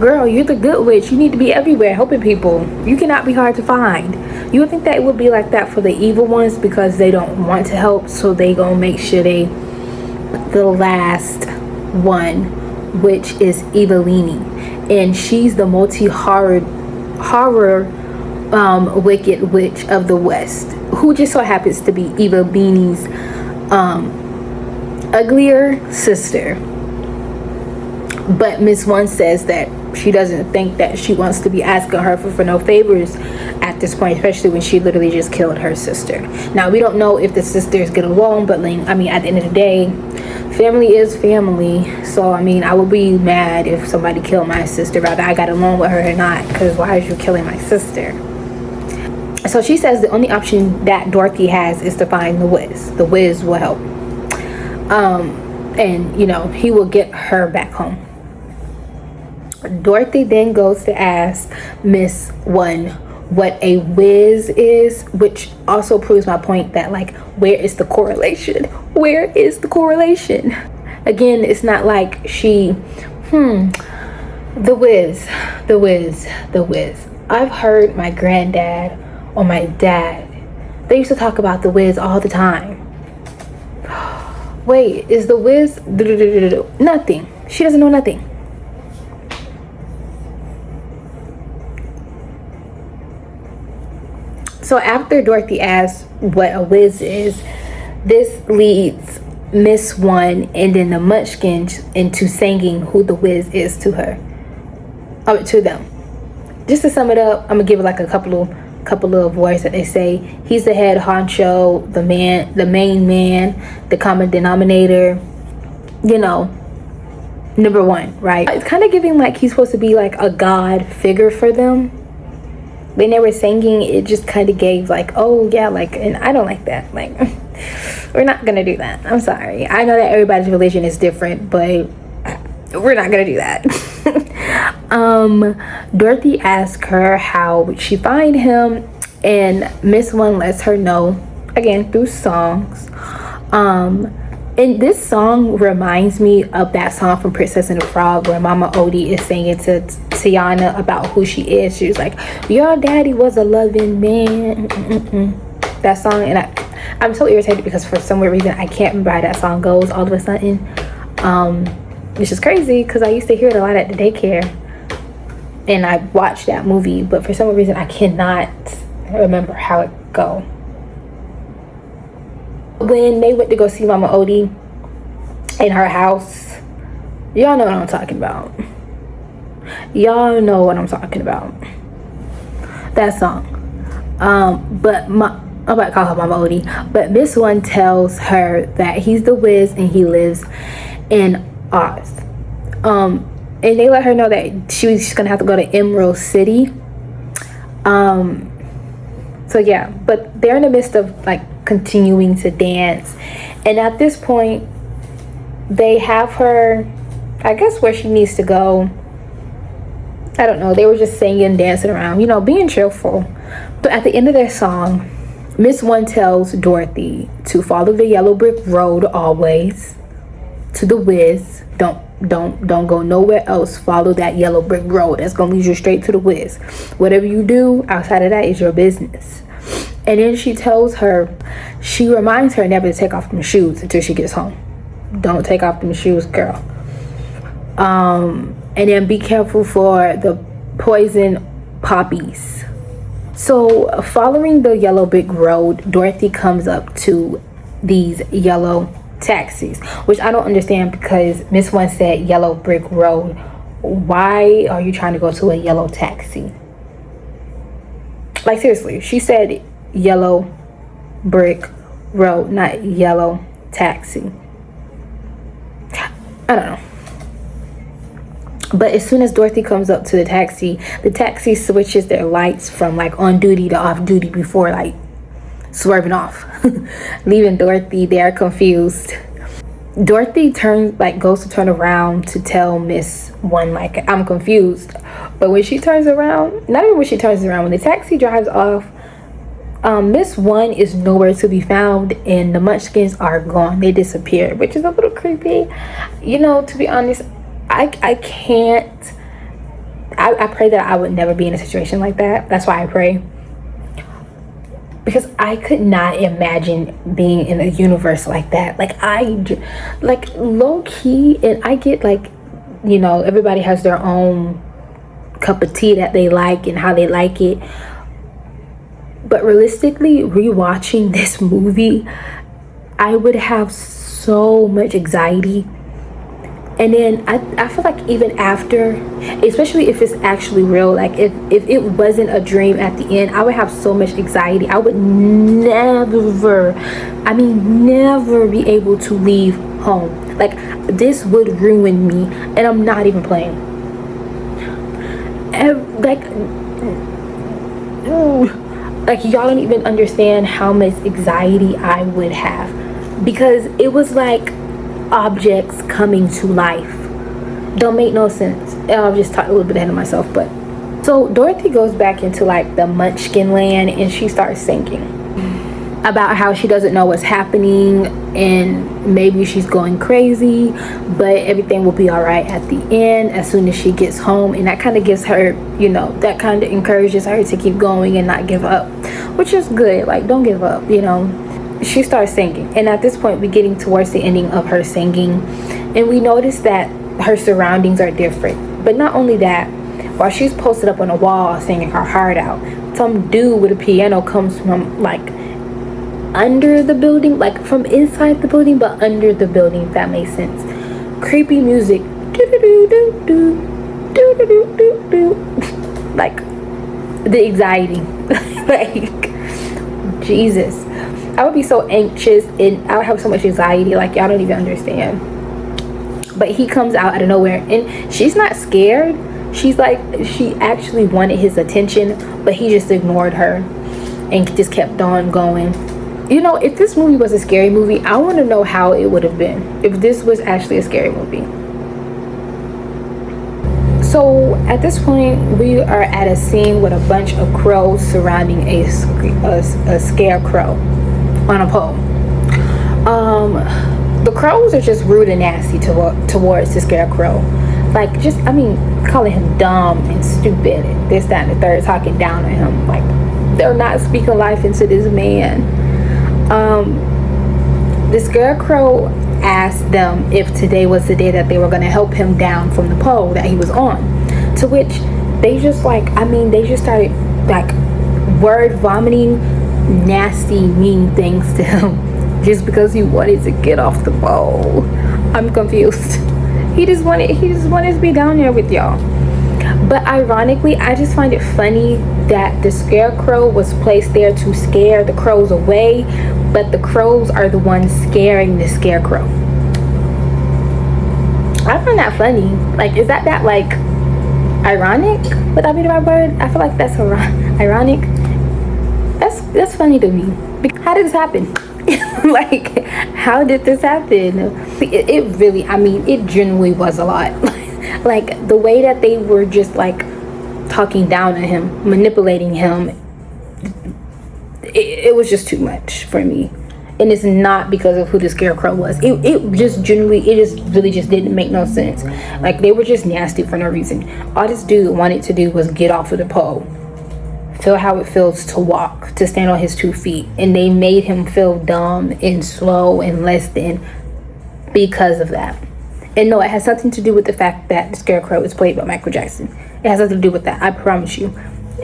Girl, you're the good witch. You need to be everywhere helping people. You cannot be hard to find. You would think that it would be like that for the evil ones because they don't want to help, so they gonna make sure they the last one, which is Evelini, and she's the horror wicked witch of the West, who just so happens to be Evelini's uglier sister. But Miss One says that she doesn't think that she wants to be asking her for no favors at this point, especially when she literally just killed her sister. Now, we don't know if the sisters get along, but like, I mean, at the end of the day, family is family. So, I mean, I would be mad if somebody killed my sister, whether I got along with her or not, because why is you killing my sister? So she says the only option that Dorothy has is to find the Wiz. The Wiz will help. And, you know, he will get her back home. Dorothy then goes to ask Miss One what a whiz is, which also proves my point that, like, where is the correlation? Where is the correlation? Again, it's not like she, the whiz. I've heard my granddad or my dad, they used to talk about the whiz all the time. Wait, is the whiz nothing? She doesn't know nothing. So after Dorothy asks what a whiz is, this leads Miss One and then the Munchkins into singing who the whiz is to her, to them. Just to sum it up, I'm gonna give it like a couple of words that they say. He's the head honcho, the main man, the common denominator, you know, number one, right? It's kind of giving like he's supposed to be like a god figure for them. When they were singing, it just kind of gave like, oh yeah, like, and I don't like that. Like, we're not gonna do that. I'm sorry. I know that everybody's religion is different, but we're not gonna do that. Dorothy asks her how would she find him, and Miss One lets her know, again through songs. And this song reminds me of that song from Princess and the Frog where Mama Odie is singing to Tiana about who she is. She was like, your daddy was a loving man. That song, and I'm so irritated because for some weird reason I can't remember how that song goes all of a sudden, which is crazy because I used to hear it a lot at the daycare and I watched that movie, but for some reason I cannot remember how it go. When they went to go see Mama Odie in her house, y'all know what I'm talking about. Y'all know what I'm talking about. That song. But I'm about to call her Mama Odie. But Miss One tells her that he's the Wiz and he lives in Oz. And they let her know that she's gonna have to go to Emerald City. So yeah, but they're in the midst of like continuing to dance, and at this point they have her, I guess, where she needs to go. I don't know, they were just singing, dancing around, you know, being cheerful. But at the end of their song, Miss One tells Dorothy to follow the yellow brick road always to the Wiz. Don't go nowhere else. Follow that yellow brick road. That's gonna lead you straight to the Wiz. Whatever you do outside of that is your business. And then she reminds her never to take off them shoes until she gets home. Don't take off them shoes, girl. And then be careful for the poison poppies. So following the yellow brick road, Dorothy comes up to these yellow taxis, which I don't understand because Miss One said yellow brick road. Why are you trying to go to a yellow taxi? Like, seriously, she said yellow brick road, not yellow taxi. I don't know. But as soon as Dorothy comes up to the taxi switches their lights from like on duty to off duty before like swerving off, leaving Dorothy there confused. Dorothy goes to turn around to tell Miss One, like, I'm confused. But when she turns around, not even when she turns around, when the taxi drives off, Miss One is nowhere to be found, and the Munchkins are gone. They disappeared, which is a little creepy. You know, to be honest, I can't. I pray that I would never be in a situation like that. That's why I pray. Because I could not imagine being in a universe like that. Like low key, and I get, like, you know, everybody has their own cup of tea that they like and how they like it. But realistically, rewatching this movie, I would have so much anxiety. And then I feel like even after, especially if it's actually real, like if it wasn't a dream at the end, I would have so much anxiety. I would never be able to leave home. Like, this would ruin me, and I'm not even playing. Like, y'all don't even understand how much anxiety I would have, because it was like objects coming to life. Don't make no sense. I'll just talk a little bit ahead of myself. But so Dorothy goes back into, like, the Munchkin land, and she starts singing about how she doesn't know what's happening, and maybe she's going crazy, but everything will be all right at the end as soon as she gets home. And that kind of gives her, you know, that kind of encourages her to keep going and not give up, which is good. Like, don't give up, you know. She starts singing, and at this point we're getting towards the ending of her singing, and we notice that her surroundings are different. But not only that, while she's posted up on a wall singing her heart out, some dude with a piano comes from, like, under the building, like from inside the building but under the building, if that makes sense. Creepy music, like the anxiety. Like, Jesus, I would be so anxious, and I would have so much anxiety, like, y'all don't even understand. But he comes out of nowhere, and she's not scared. She's like, she actually wanted his attention, but he just ignored her and just kept on going. You know, if this movie was a scary movie, I want to know how it would have been if this was actually a scary movie. So at this point, we are at a scene with a bunch of crows surrounding a scarecrow on a pole. The crows are just rude and nasty towards the scarecrow. Like, just, I mean, calling him dumb and stupid and this, that, and the third, talking down on him. Like, they're not speaking life into this man. The scarecrow asked them if today was the day that they were going to help him down from the pole that he was on, to which they just, like, I mean, they just started, like, word vomiting nasty, mean things to him just because he wanted to get off the pole. I'm confused. He just wanted to be down there with y'all. But ironically, I just find it funny that the scarecrow was placed there to scare the crows away, but the crows are the ones scaring the scarecrow. I find that funny. Like, is that like ironic? Would that be the right word? I feel like that's ironic. That's funny to me. How did this happen? Like, how did this happen? It really, I mean, it genuinely was a lot. Like, the way that they were just, like, talking down on him, manipulating him, it was just too much for me. And it's not because of who the scarecrow was. It just really just didn't make no sense. Like, they were just nasty for no reason. All this dude wanted to do was get off of the pole, feel how it feels to walk, to stand on his 2 feet, and they made him feel dumb and slow and less than because of that. And no, it has nothing to do with the fact that the scarecrow is played by Michael Jackson. It has nothing to do with that, I promise you.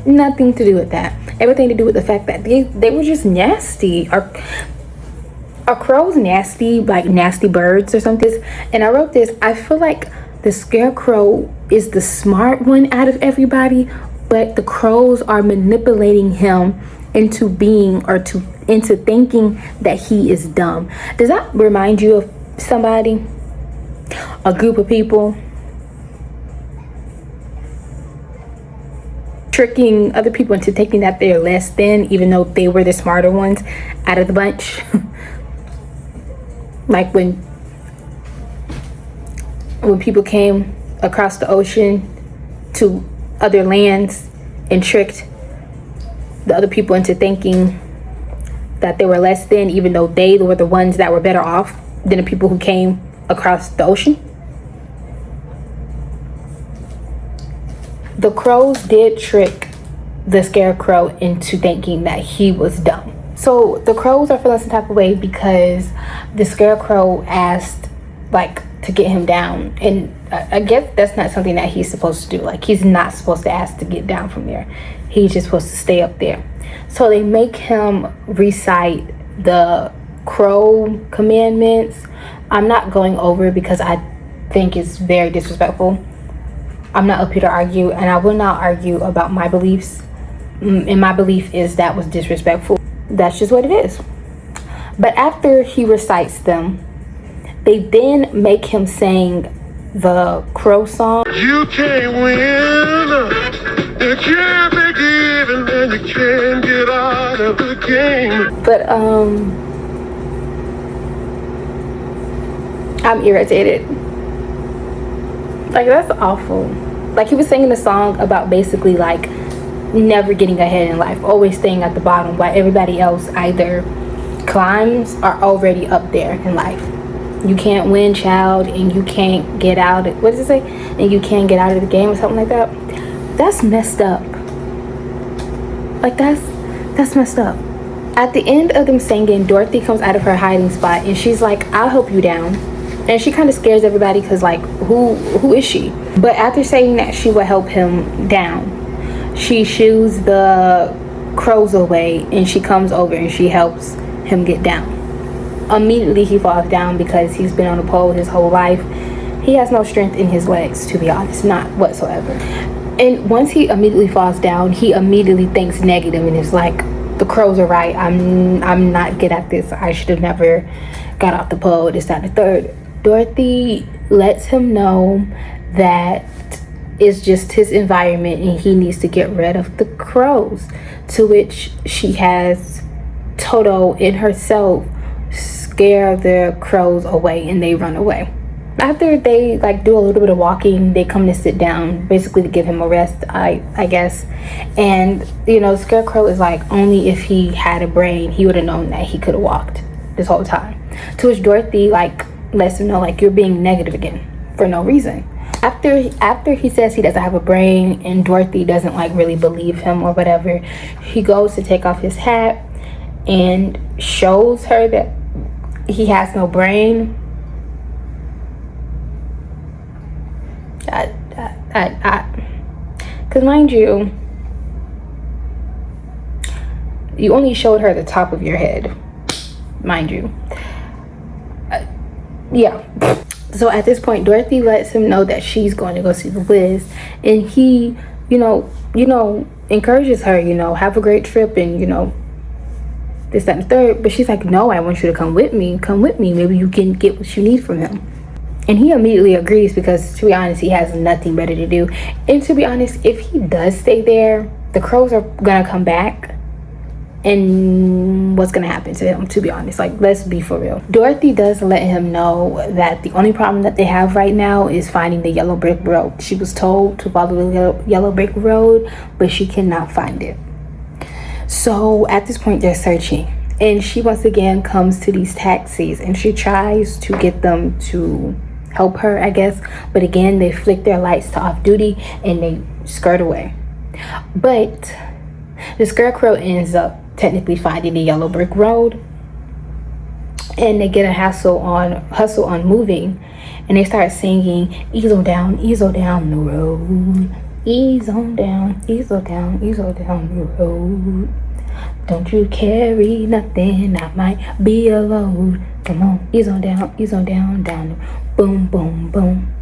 Nothing to do with that. Everything to do with the fact that they were just nasty. Are crows nasty, like nasty birds or something? And I wrote this, I feel like the scarecrow is the smart one out of everybody, but the crows are manipulating him into into thinking that he is dumb. Does that remind you of somebody? A group of people tricking other people into thinking that they're less than, even though they were the smarter ones out of the bunch. Like when when people came across the ocean to other lands and tricked the other people into thinking that they were less than, even though they were the ones that were better off than the people who came across the ocean. The crows did trick the scarecrow into thinking that he was dumb. So the crows are feeling some type of way because the scarecrow asked, like, to get him down, and I guess that's not something that he's supposed to do. Like, he's not supposed to ask to get down from there. He's just supposed to stay up there. So they make him recite the crow commandments. I'm not going over it because I think it's very disrespectful. I'm not up here to argue, and I will not argue about my beliefs. And my belief is that was disrespectful. That's just what it is. But after he recites them, they then make him sing the crow song.
You can't win, you can't be given, and you can't get out of the game.
But I'm irritated. Like, that's awful. Like, he was singing a song about basically like never getting ahead in life, always staying at the bottom, while everybody else either climbs or already up there in life. You can't win, child, and you can't get out of, what does it say? And you can't get out of the game or something like that. That's messed up. Like, that's messed up. At the end of them singing, Dorothy comes out of her hiding spot and she's like, I'll help you down. And she kind of scares everybody because, like, who is she? But after saying that she will help him down, she shoos the crows away and she comes over and she helps him get down. Immediately he falls down because he's been on a pole his whole life. He has no strength in his legs, to be honest, not whatsoever. And once he immediately falls down, he immediately thinks negative and is like, the crows are right. I'm not good at this. I should have never got off the pole, this, that, and the third. Dorothy lets him know that it's just his environment and he needs to get rid of the crows, to which she has Toto in herself scare the crows away and they run away. After they like do a little bit of walking, they come to sit down, basically to give him a rest, I guess. And you know, Scarecrow is like, only if he had a brain he would have known that he could have walked this whole time. To which Dorothy like lets him know, like, you're being negative again for no reason. After he says he doesn't have a brain and Dorothy doesn't like really believe him or whatever, he goes to take off his hat and shows her that he has no brain. Because mind you, you only showed her the top of your head, mind you. Yeah. So at this point, Dorothy lets him know that she's going to go see the Wiz, and he, you know, encourages her, have a great trip, and this, that, and the third. But she's like, no, I want you to come with me. Maybe you can get what you need from him. And he immediately agrees because, to be honest, he has nothing better to do. And to be honest, if he does stay there, the crows are gonna come back. And what's gonna happen to him, to be honest? Like, let's be for real. Dorothy does let him know that the only problem that they have right now is finding the yellow brick road. She was told to follow the yellow brick road, but she cannot find it. So at this point, they're searching. And she once again comes to these taxis and she tries to get them to help her, I guess. But again, they flick their lights to off duty and they skirt away. But the Scarecrow ends up technically finding the yellow brick road, and they get a hustle on moving, and they start singing, ease on down the road, ease on down the road, don't you carry nothing, I might be a load, come on, ease on down the boom boom boom.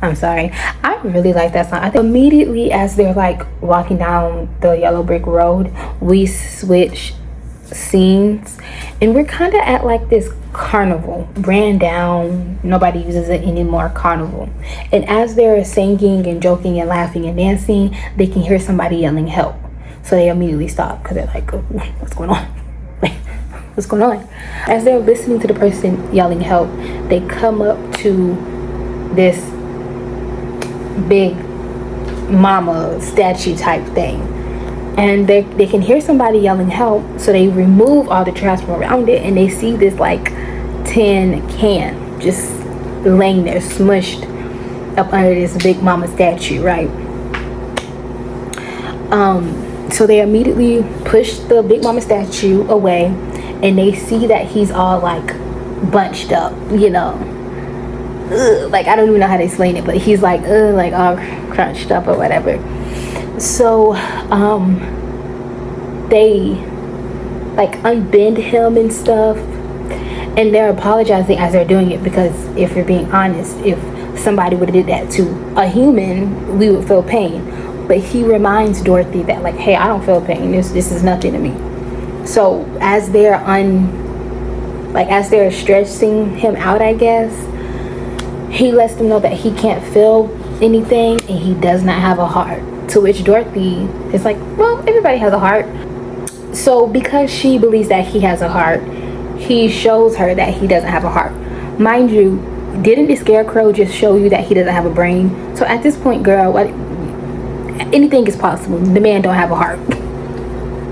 I'm sorry. I really like that song. I think immediately as they're like walking down the yellow brick road, we switch scenes and we're kind of at like this carnival, ran down, nobody uses it anymore, carnival. And as they're singing and joking and laughing and dancing, they can hear somebody yelling help. So they immediately stop because they're like, oh, what's going on? What's going on? As they're listening to the person yelling help, they come up to this big mama statue type thing, and they can hear somebody yelling help, so they remove all the trash from around it, and they see this like tin can just laying there smushed up under this big mama statue, right? So they immediately push the big mama statue away, and they see that he's all like bunched up, you know. Ugh, like I don't even know how to explain it, but he's like all crunched up or whatever. So they like unbend him and stuff, and they're apologizing as they're doing it, because if you're being honest, if somebody would have did that to a human, we would feel pain. But he reminds Dorothy that like, hey, I don't feel pain, this is nothing to me. So as they're as they're stretching him out, I guess, he lets them know that he can't feel anything and he does not have a heart. To which Dorothy is like, well, everybody has a heart. So because she believes that he has a heart, he shows her that he doesn't have a heart. Mind you, didn't the Scarecrow just show you that he doesn't have a brain? So at this point, girl, anything is possible. The man don't have a heart.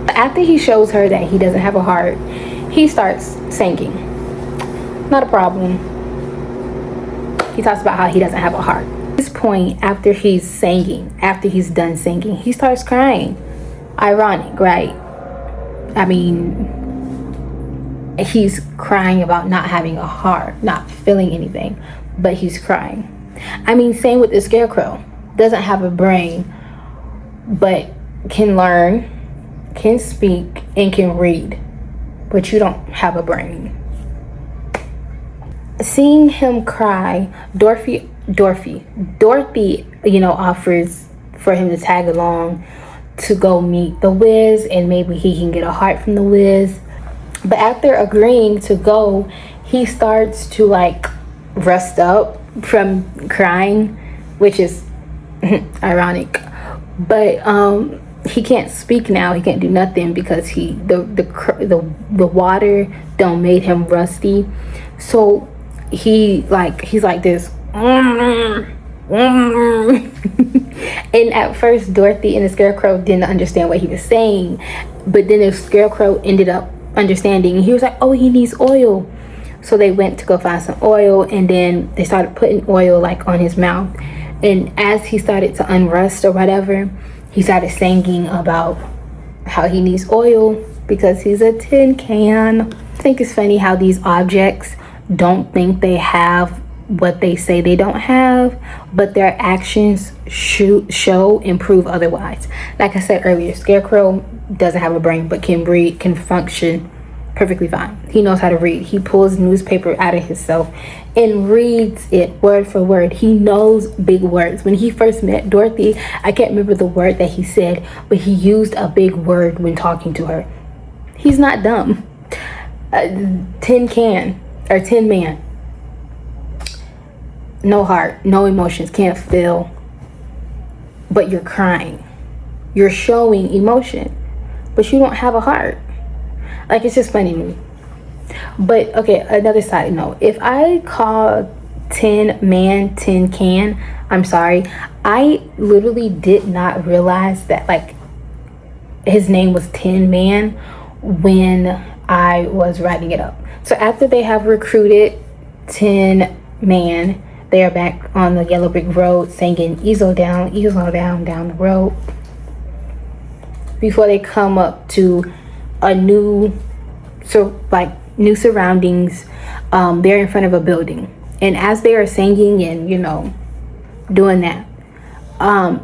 After he shows her that he doesn't have a heart, he starts singing. Not a problem. He talks about how he doesn't have a heart. At this point, after he's done singing, he starts crying. Ironic, right? I mean, he's crying about not having a heart, not feeling anything, but he's crying. I mean, same with the Scarecrow. Doesn't have a brain, but can learn, can speak, and can read, but you don't have a brain. Seeing him cry, Dorothy, you know, offers for him to tag along to go meet the Wiz, and maybe he can get a heart from the Wiz. But after agreeing to go, he starts to like rust up from crying, which is ironic. But he can't speak now. He can't do nothing because the water done made him rusty. So he's like this. And at first Dorothy and the Scarecrow didn't understand what he was saying, but then the Scarecrow ended up understanding. He was like, oh, he needs oil. So they went to go find some oil, and then they started putting oil like on his mouth, and as he started to unrust or whatever, he started singing about how he needs oil because he's a tin can. I think it's funny how these objects don't think they have what they say they don't have, but their actions show and prove otherwise. Like I said earlier, Scarecrow doesn't have a brain but can read, can function perfectly fine. He knows how to read. He pulls newspaper out of himself and reads it word for word. He knows big words. When he first met Dorothy, I can't remember the word that he said, but he used a big word when talking to her. He's not dumb. Tin man. No heart, no emotions, can't feel, but you're crying. You're showing emotion, but you don't have a heart. Like, it's just funny to me. But okay, another side note, if I call tin man tin can, I'm sorry, I literally did not realize that like his name was Tin Man when I was writing it up. So after they have recruited Tin Man, they are back on the yellow brick road singing easel down the road, before they come up to a new surroundings. They're in front of a building, and as they are singing and, you know, doing that,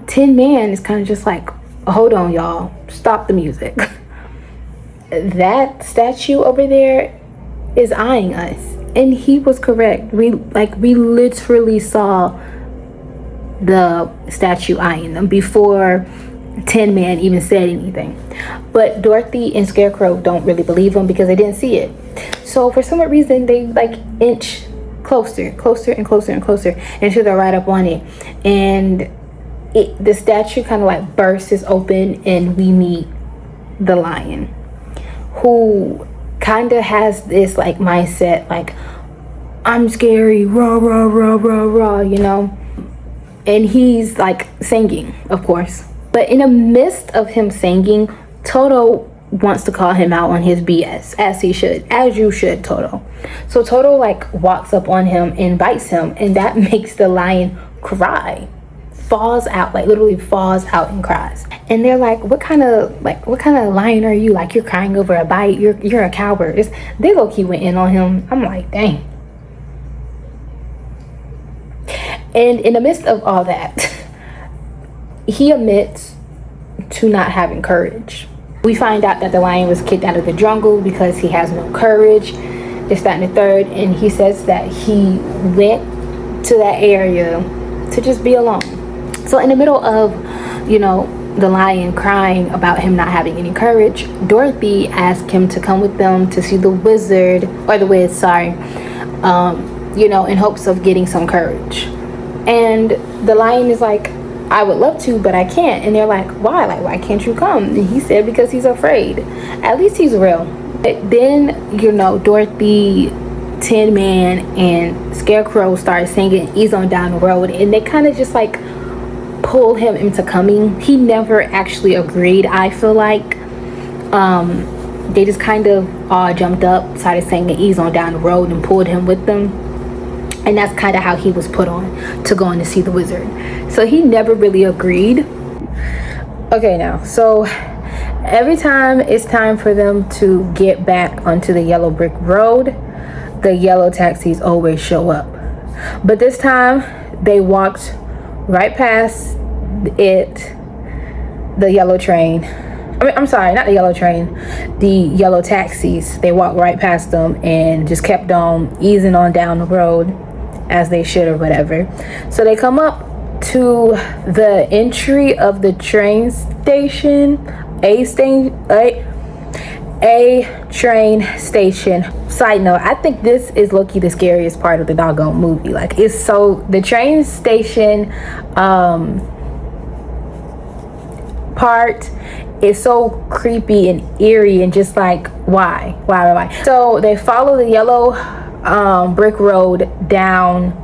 Tin Man is kind of just like, hold on, y'all, stop the music. That statue over there is eyeing us, and he was correct. We literally saw the statue eyeing them before Tin Man even said anything. But Dorothy and Scarecrow don't really believe him because they didn't see it. So for some reason they like inch closer and closer until they're right up on it, and the statue kind of like bursts open, and we meet the lion, who kind of has this like mindset like, I'm scary, rah, rah, rah, rah, rah, you know? And he's like singing, of course. But in the midst of him singing, Toto wants to call him out on his BS, as he should, as you should, Toto. So Toto like walks up on him and bites him, and that makes the lion cry, falls out, like literally falls out and cries. And they're like, what kind of lion are you? Like, you're crying over a bite, you're a coward. They low-key went in on him. I'm like, dang. And in the midst of all that, he admits to not having courage. We find out that the lion was kicked out of the jungle because he has no courage, this, that, and the third. And he says that he went to that area to just be alone. So in the middle of, you know, the lion crying about him not having any courage, Dorothy asked him to come with them to see the wizard, or the wiz, sorry, you know, in hopes of getting some courage. And the lion is like, I would love to, but I can't. And they're like, why? Like, why can't you come? And he said, because he's afraid. At least he's real. But then, you know, Dorothy, Tin Man, and Scarecrow started singing Ease on Down the Road. And they kind of just like pulled him into coming. He never actually agreed, I feel like. They just kind of all jumped up, started singing Ease on Down the Road, and pulled him with them. And that's kind of how he was put on to going to see the wizard. So he never really agreed. Okay, now, so every time it's time for them to get back onto the yellow brick road, the yellow taxis always show up. But this time they walked right past it, the yellow train. I'm sorry, not the yellow train, the yellow taxis. They walked right past them and just kept on easing on down the road, as they should, or whatever. So they come up to the entry of the train station, a train station. Side note, I think this is low-key the scariest part of the doggone movie. Like, it's so, the train station part is so creepy and eerie, and just like, why? So they follow the yellow brick road down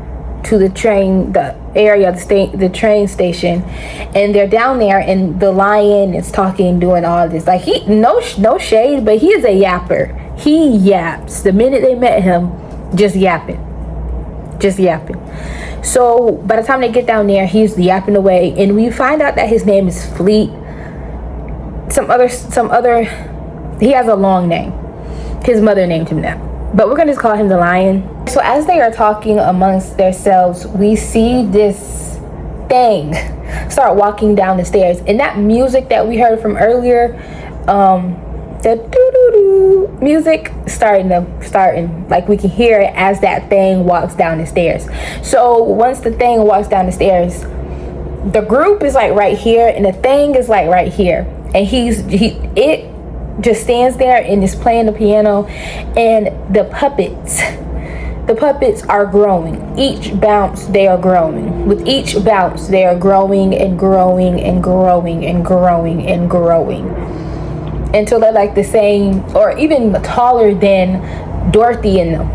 to the train, the area, the train station, and they're down there, and the lion is talking, doing all this. Like, he no shade, but he is a yapper. He yaps. The minute they met him, just yapping. So by the time they get down there, he's yapping away, and we find out that his name is Fleet. Some other. He has a long name. His mother named him that. But we're gonna just call him the lion. So as they are talking amongst themselves, we see this thing start walking down the stairs. And that music that we heard from earlier, the doo-doo-doo music starting, like we can hear it as that thing walks down the stairs. So once the thing walks down the stairs, the group is like right here, and the thing is like right here. And it just stands there and is playing the piano, and the puppets are growing. Each bounce they are growing. With each bounce they are growing and growing and growing and growing and growing until they're like the same or even taller than Dorothy and them.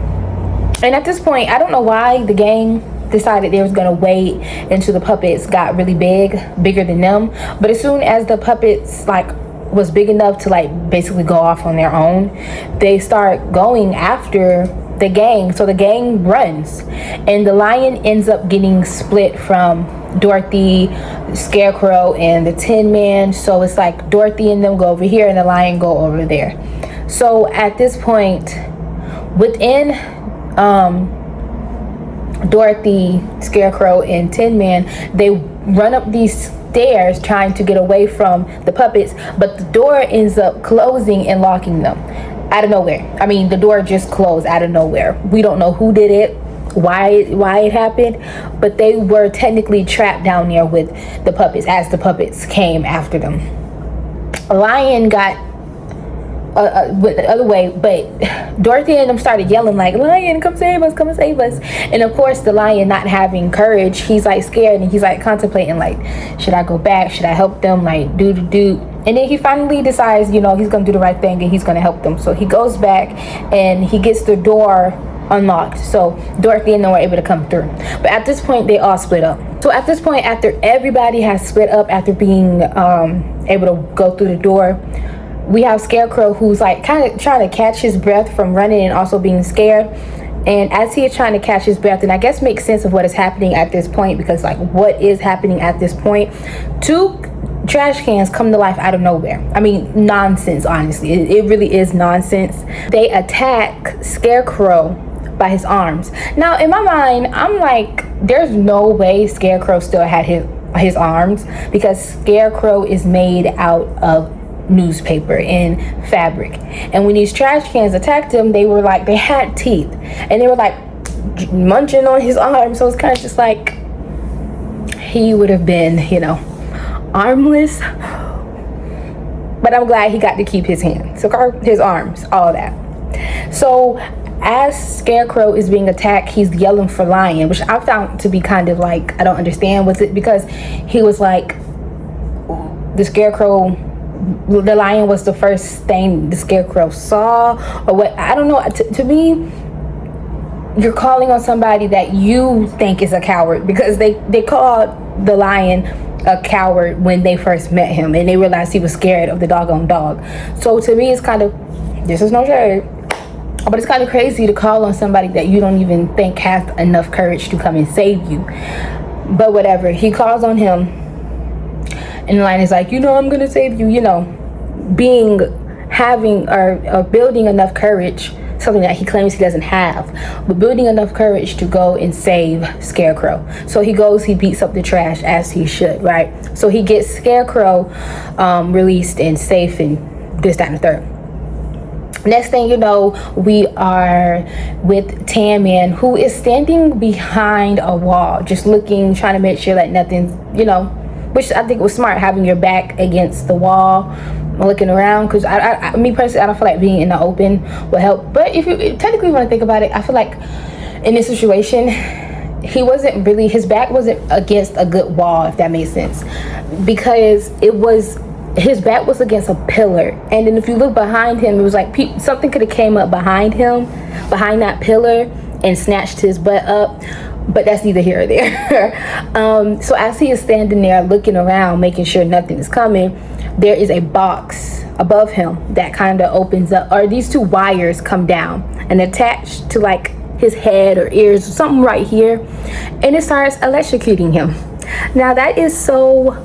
And at this point, I don't know why the gang decided they was gonna wait until the puppets got really bigger than them. But as soon as the puppets was big enough to basically go off on their own, they start going after the gang. So the gang runs, and the lion ends up getting split from Dorothy, Scarecrow, and the Tin Man. So it's like Dorothy and them go over here, and the lion go over there. So at this point, within Dorothy, Scarecrow, and Tin Man, they run up these stairs trying to get away from the puppets, but the door ends up closing and locking them out of nowhere. I mean, the door just closed out of nowhere. We don't know who did it, why it happened, but they were technically trapped down there with the puppets as the puppets came after them. Lion got went the other way, but Dorothy and them started yelling like, "Lion, come save us, come save us." And of course, the lion, not having courage, he's scared, and he's contemplating should I go back, should I help them, do. And then he finally decides, he's gonna do the right thing and he's gonna help them. So he goes back and he gets the door unlocked, so Dorothy and them were able to come through. But at this point, they all split up. So at this point, after everybody has split up, after being able to go through the door, we have Scarecrow, who's like kind of trying to catch his breath from running and also being scared. And as he is trying to catch his breath, and I guess make sense of what is happening at this point, because like what is happening at this point, 2 trash cans come to life out of nowhere. I mean, nonsense, honestly. It really is nonsense. They attack Scarecrow by his arms. Now, in my mind, I'm like, there's no way Scarecrow still had his arms, because Scarecrow is made out of newspaper and fabric. And when these trash cans attacked him, they were like, they had teeth, and they were like munching on his arm. So it's kind of just like he would have been, you know, armless. But I'm glad he got to keep his hands, so his arms, all that. So as Scarecrow is being attacked, he's yelling for Lion, which I found to be kind of like, I don't understand. Was it because he was like, the Lion was the first thing the Scarecrow saw, or what? I don't know. To me, you're calling on somebody that you think is a coward, because they called the Lion a coward when they first met him, and they realized he was scared of the doggone dog. So to me, it's kind of, this is no shade, but it's kind of crazy to call on somebody that you don't even think has enough courage to come and save you. But whatever, he calls on him, and the Lion is like, you know, I'm gonna save you. You know, having or building enough courage, something that he claims he doesn't have, but building enough courage to go and save Scarecrow. So he goes, he beats up the trash as he should, right? So he gets Scarecrow released and safe, and this, that, and the third. Next thing you know, we are with Tan Man, who is standing behind a wall, just looking, trying to make sure that nothing's, you know, which I think was smart, having your back against the wall, looking around, because me personally, I don't feel like being in the open will help. But if you technically want to think about it, I feel like in this situation, his back wasn't against a good wall, if that makes sense, because his back was against a pillar. And then if you look behind him, it was like something could have came up behind him, behind that pillar, and snatched his butt up. But that's neither here or there. So as he is standing there looking around, making sure nothing is coming, there is a box above him that kind of opens up, or these 2 wires come down and attach to like his head or ears, something right here, and it starts electrocuting him. Now that is so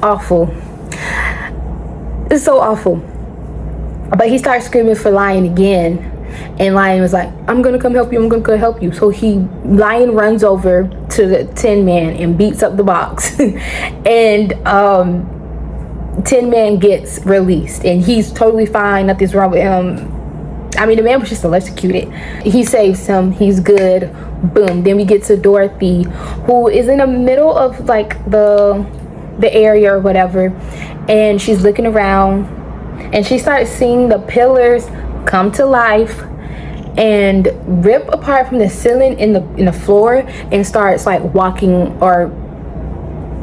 awful. It's so awful. But he starts screaming for Lion again, and Lion was like, I'm gonna come help you, I'm gonna come help you. So Lion runs over to the Tin Man and beats up the box. And Tin Man gets released, and he's totally fine, nothing's wrong with him. I mean, the man was just electrocuted. He saves him, he's good. Boom. Then we get to Dorothy, who is in the middle of like the area or whatever, and she's looking around, and she starts seeing the pillars come to life and rip apart from the ceiling in the floor, and starts like walking or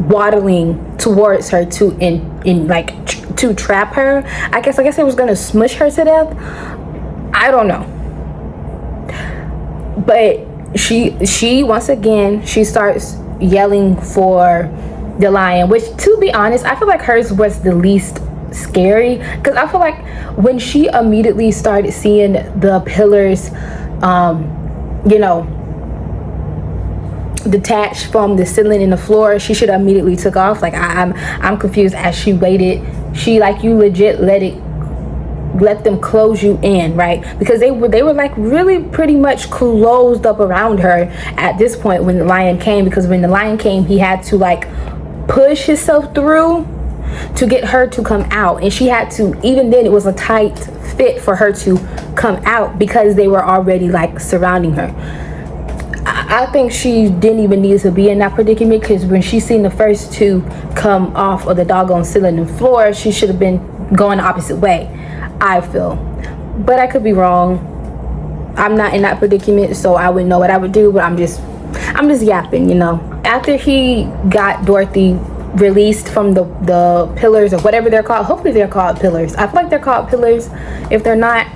waddling towards her to trap her. I guess it was gonna smush her to death. I don't know. But she once again, she starts yelling for the Lion, which, to be honest, I feel like hers was the least scary, because I feel like when she immediately started seeing the pillars you know, detached from the ceiling and the floor, she should have immediately took off. Like I'm confused as she waited. She, like, you legit let them close you in, right? Because they were like really pretty much closed up around her at this point when the Lion came, because when the Lion came, he had to like push himself through to get her to come out, and she had to, even then it was a tight fit for her to come out because they were already like surrounding her. I think she didn't even need to be in that predicament, because when she seen the first 2 come off of the doggone ceiling and floor, she should have been going the opposite way, I feel. But I could be wrong. I'm not in that predicament, so I wouldn't know what I would do, but I'm just yapping, you know. After he got Dorothy released from the pillars or whatever they're called. Hopefully they're called pillars. I feel like they're called pillars. If they're not,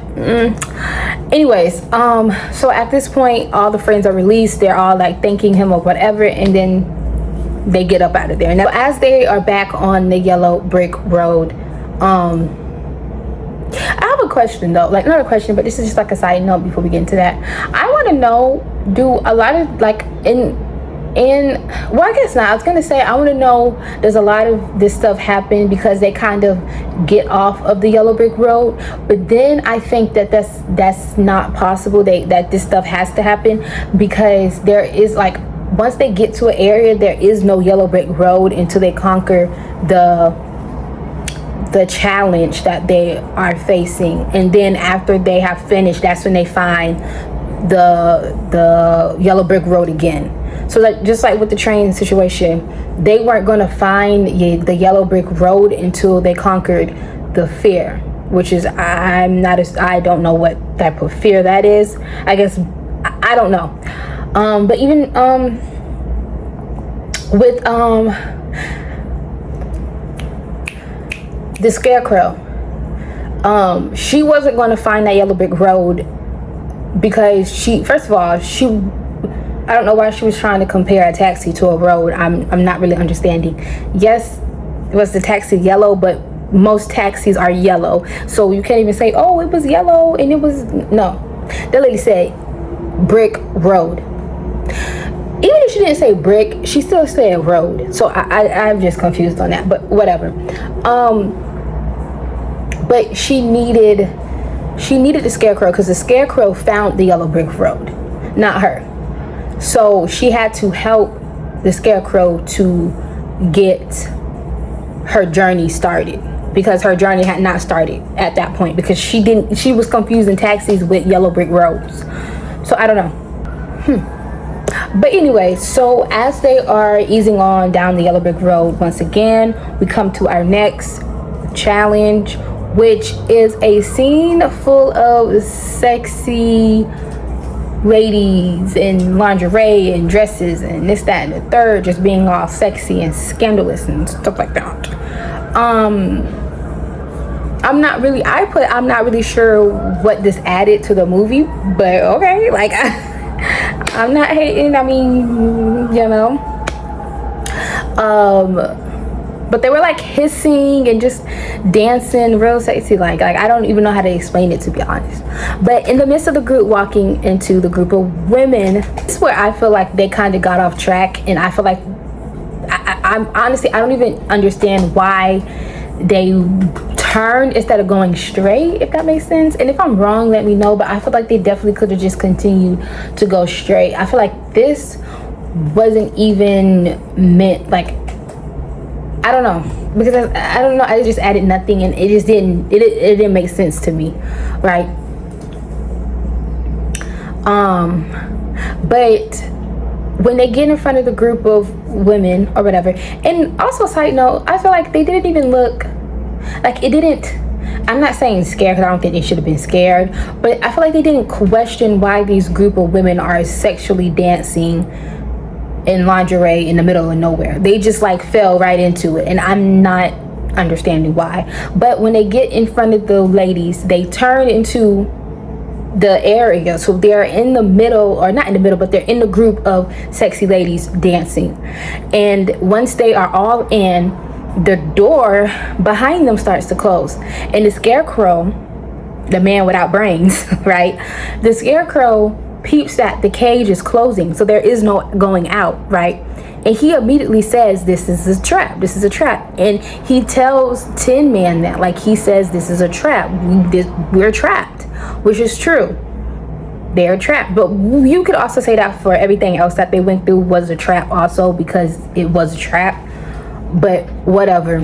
anyways, so at this point all the friends are released. They're all like thanking him or whatever, and then they get up out of there. Now as they are back on the yellow brick road, I have a question though, like not a question, but this is just like a side note before we get into that. I want to know, do a lot of like well, I guess not. I was gonna say, I want to know, does a lot of this stuff happen because they kind of get off of the yellow brick road? But then I think that that's not possible. That this stuff has to happen because there is like, once they get to an area, there is no yellow brick road until they conquer the challenge that they are facing. And then after they have finished, that's when they find the yellow brick road again. So like, just like with the train situation, they weren't going to find the yellow brick road until they conquered the fear, which is, I don't know what type of fear that is. I guess I don't know. But even with the Scarecrow, she wasn't going to find that yellow brick road because first of all, I don't know why she was trying to compare a taxi to a road. I'm not really understanding. Yes, it was the taxi yellow, but most taxis are yellow, so you can't even say, oh, it was yellow and it was, no. That lady said brick road. Even if she didn't say brick, she still said road. So I'm just confused on that, but whatever. But she needed the Scarecrow because the Scarecrow found the yellow brick road, not her. So she had to help the Scarecrow to get her journey started, because her journey had not started at that point, because she was confusing taxis with yellow brick roads. So I don't know. But anyway, so as they are easing on down the yellow brick road, once again, we come to our next challenge, which is a scene full of sexy ladies in lingerie and dresses and this, that, and the third, just being all sexy and scandalous and stuff like that. I'm not really sure what this added to the movie, but okay, like I'm not hating. I mean, you know, but they were like hissing and just dancing real sexy, like I don't even know how to explain it, to be honest. But in the midst of the group walking into the group of women, this is where I feel like they kind of got off track, and I feel like I'm honestly, I don't even understand why they turned instead of going straight, if that makes sense. And if I'm wrong, let me know, but I feel like they definitely could have just continued to go straight. I feel like this wasn't even meant, like, I don't know, because I don't know, I just added nothing, and it just didn't make sense to me, right? But when they get in front of the group of women or whatever, and also side note, I feel like they didn't even look like, it didn't, I'm not saying scared because I don't think they should have been scared, but I feel like they didn't question why these group of women are sexually dancing in lingerie in the middle of nowhere. They just like fell right into it, and I'm not understanding why. But when they get in front of the ladies, they turn into the area, so they're in the middle, or not in the middle, but they're in the group of sexy ladies dancing. And once they are all in, the door behind them starts to close, and the Scarecrow, the man without brains, right, the Scarecrow peeps that the cage is closing, so there is no going out, right? And he immediately says, this is a trap, this is a trap. And he tells Tin Man that, like, he says, this is a trap, we're trapped, which is true, they're trapped. But you could also say that for everything else that they went through was a trap also, because it was a trap. But whatever.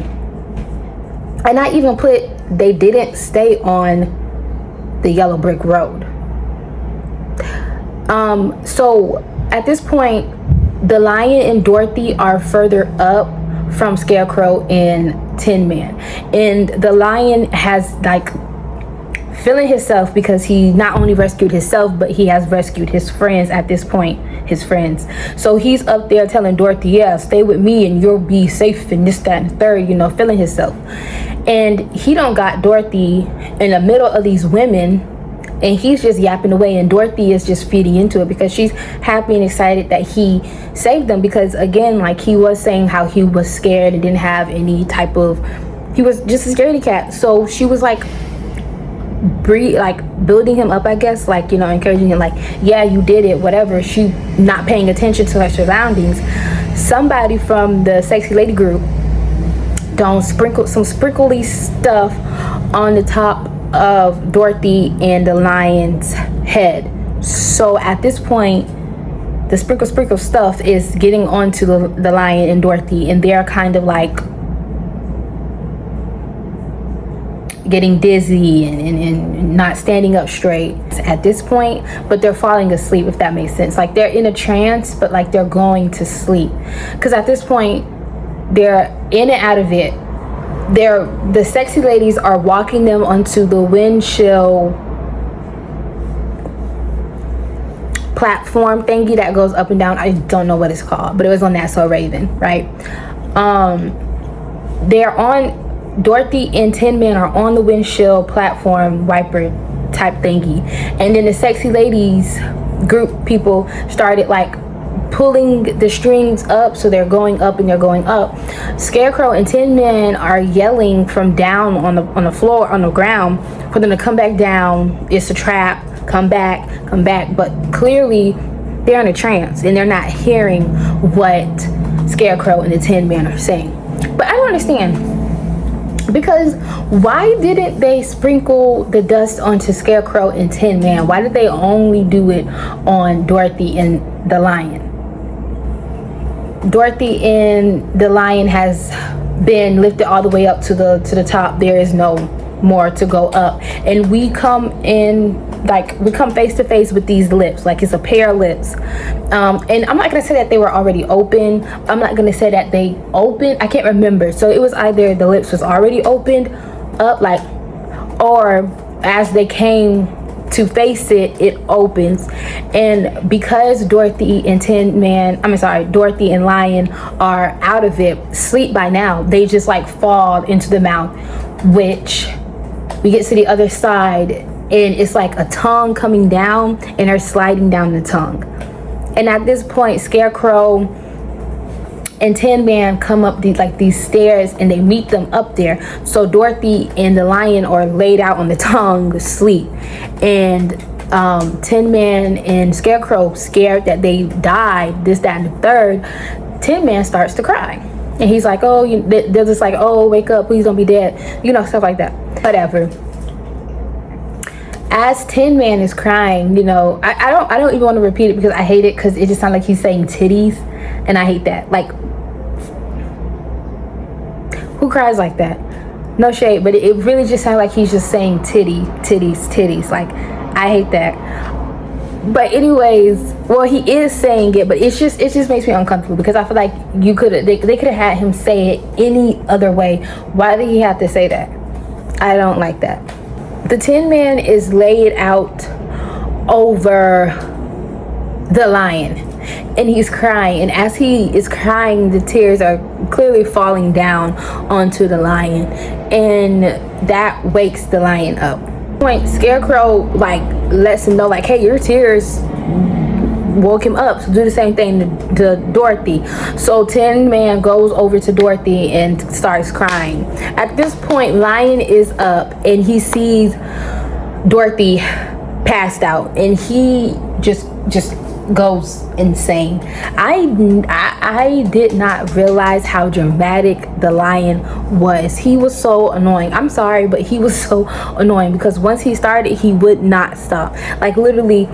And I even put, they didn't stay on the yellow brick road. So at this point, the Lion and Dorothy are further up from Scarecrow and Tin Man, and the Lion has like feeling himself because he not only rescued himself, but he has rescued his friends at this point, his friends. So he's up there telling Dorothy, yeah, stay with me and you'll be safe and this, that, and the third, you know, feeling himself. And he don't got Dorothy in the middle of these women, and he's just yapping away, and Dorothy is just feeding into it because she's happy and excited that he saved them, because again, like he was saying how he was scared and didn't have any type of, he was just a scaredy cat. So she was like building him up, I guess, like, you know, encouraging him, like, yeah, you did it, whatever. She not paying attention to her surroundings. Somebody from the sexy lady group don't sprinkle some sprinkly stuff on the top of Dorothy and the lion's head. So at this point, the sprinkle stuff is getting onto the lion and Dorothy, and they're kind of like getting dizzy and not standing up straight at this point, but they're falling asleep, if that makes sense. Like they're in a trance, but like they're going to sleep, because at this point they're in and out of it. The sexy ladies are walking them onto the windshield platform thingy that goes up and down. I don't know what it's called, but it was on That's So Raven, right? They're on, Dorothy and Tin Man are on the windshield platform wiper type thingy, and then the sexy ladies group people started like pulling the strings up, so they're going up and they're going up. Scarecrow and Tin Man are yelling from down on the floor, on the ground, for them to come back down. It's a trap. Come back. But clearly they're in a trance and they're not hearing what Scarecrow and the Tin Man are saying. But I don't understand, because why didn't they sprinkle the dust onto Scarecrow and Tin Man? Why did they only do it on Dorothy and the lion? Dorothy and the lion has been lifted all the way up to the top. There is no more to go up, and we come face to face with these lips, like it's a pair of lips. And I'm not gonna say that they were already open. I'm not gonna say that they opened. I can't remember. So it was either the lips was already opened up, like, or as they came to face it, it opens. And because Dorothy and Dorothy and Lion are out of it, sleep by now, they just like fall into the mouth, which we get to the other side, and it's like a tongue coming down, and they're sliding down the tongue. And at this point, Scarecrow and Tin Man come up these stairs, and they meet them up there. So Dorothy and the lion are laid out on the tongue asleep, and Tin Man and Scarecrow, scared that they died, this, that, and the third. Tin Man starts to cry, and he's like, oh, they're just like, oh, wake up, please don't be dead, you know, stuff like that, whatever. As Tin Man is crying, you know, I don't even want to repeat it because I hate it, because it just sounds like he's saying titties, and I hate that. Like, who cries like that? No shade, but it really just sounds like he's just saying titties. Like, I hate that. But anyways, well, he is saying it, but it just makes me uncomfortable, because I feel like they could have had him say it any other way. Why did he have to say that? I don't like that. The Tin Man is laid out over the lion, and he's crying, and as he is crying, the tears are clearly falling down onto the lion, and that wakes the lion up. Scarecrow like lets him know, like, hey, your tears woke him up, so do the same thing to Dorothy. So Tin Man goes over to Dorothy and starts crying. At this point, Lion is up, and he sees Dorothy passed out, and he just goes insane. I did not realize how dramatic the lion was. He was so annoying. I'm sorry, but he was so annoying, because once he started, he would not stop. Like literally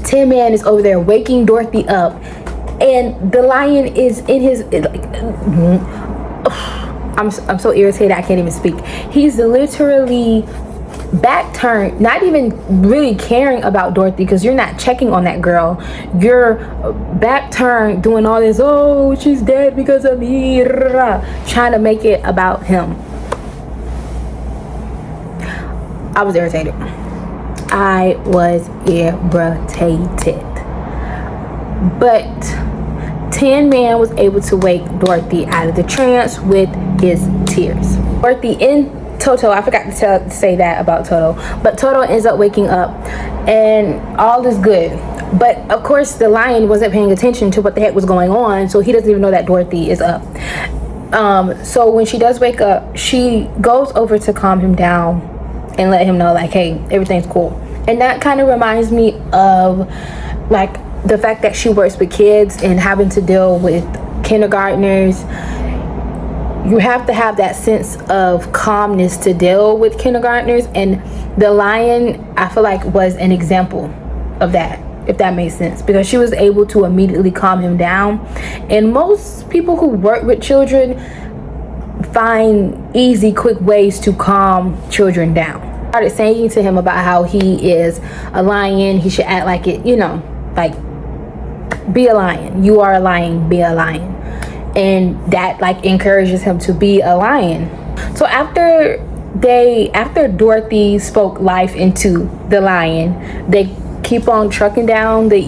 Tin Man is over there waking Dorothy up, and the lion is in his I'm so irritated I can't even speak. He's literally back turned, not even really caring about Dorothy, because you're not checking on that girl. You're back turned doing all this, oh, she's dead because of me, trying to make it about him. I was irritated. I was irritated. But Tin Man was able to wake Dorothy out of the trance with his tears. Dorothy and Toto, I forgot to say that about Toto, but Toto ends up waking up and all is good. But of course the lion wasn't paying attention to what the heck was going on, so he doesn't even know that Dorothy is up. So when she does wake up, she goes over to calm him down and let him know, like, hey, everything's cool. And that kind of reminds me of like the fact that she works with kids and having to deal with kindergartners. You have to have that sense of calmness to deal with kindergartners, and the lion, I feel like, was an example of that, if that makes sense, because she was able to immediately calm him down. And most people who work with children find easy, quick ways to calm children down. I started saying to him about how he is a lion, he should act like it, you know, like, be a lion. You are a lion, be a lion. And that like encourages him to be a lion. So after Dorothy spoke life into the lion, they keep on trucking down the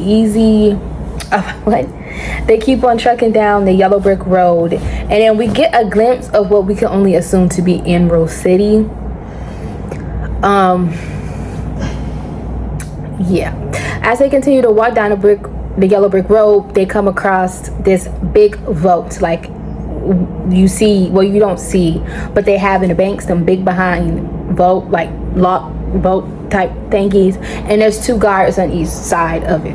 They keep on trucking down the yellow brick road, and then we get a glimpse of what we can only assume to be Emerald City. Yeah. As they continue to walk down the yellow brick road, they come across this big vault, like you see, well, you don't see, but they have in the banks some big behind vault, like lock vault type thingies, and there's 2 guards on each side of it.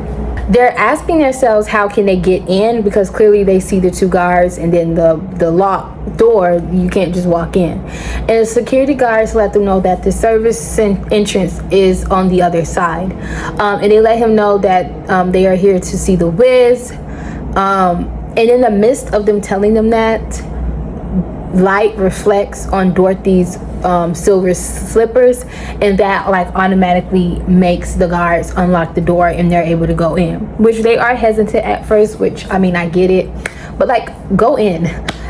They're asking themselves how can they get in, because clearly they see the 2 guards, and then the locked door, you can't just walk in. And the security guards let them know that the service entrance is on the other side, and they let him know that they are here to see the Wiz. And in the midst of them telling them that, light reflects on Dorothy's silver slippers, and that like automatically makes the guards unlock the door and they're able to go in, which they are hesitant at first, which I mean, I get it, but like, go in,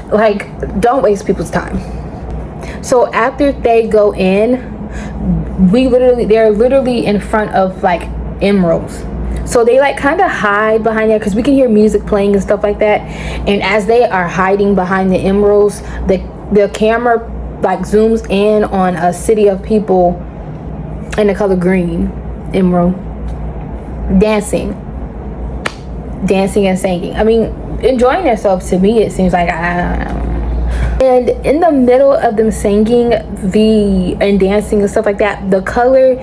like, don't waste people's time. So after they go in, they're literally in front of like emeralds. So they like kind of hide behind there, because we can hear music playing and stuff like that. And as they are hiding behind the emeralds, the camera like zooms in on a city of people in the color green, emerald, dancing and singing. I mean, enjoying themselves. To me, it seems like, and in the middle of them singing and dancing and stuff like that, the color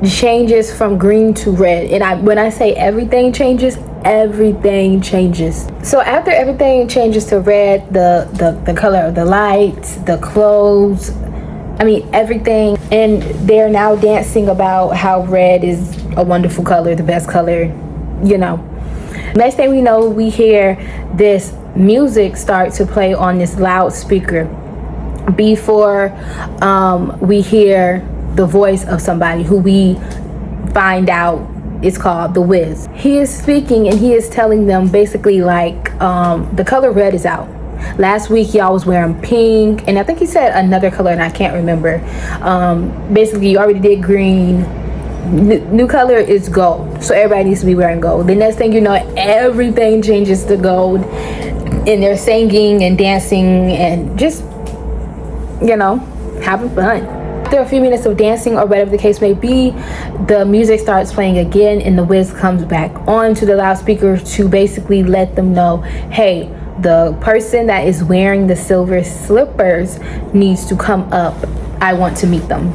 changes from green to red. And when I say everything changes, everything changes. So after everything changes to red, the color of the lights, the clothes, I mean everything, and they're now dancing about how red is a wonderful color, the best color, you know. Next thing we know, we hear this music start to play on this loudspeaker before we hear the voice of somebody who we find out is called the Wiz. He is speaking and he is telling them basically like, the color red is out. Last week y'all was wearing pink, and I think he said another color and I can't remember. Basically you already did green. New color is gold, so everybody needs to be wearing gold. The next thing you know, everything changes to gold, and they're singing and dancing and just, you know, having fun. After a few minutes of dancing or whatever the case may be, the music starts playing again, and the Wiz comes back onto the loudspeaker to basically let them know, hey, the person that is wearing the silver slippers needs to come up. I want to meet them.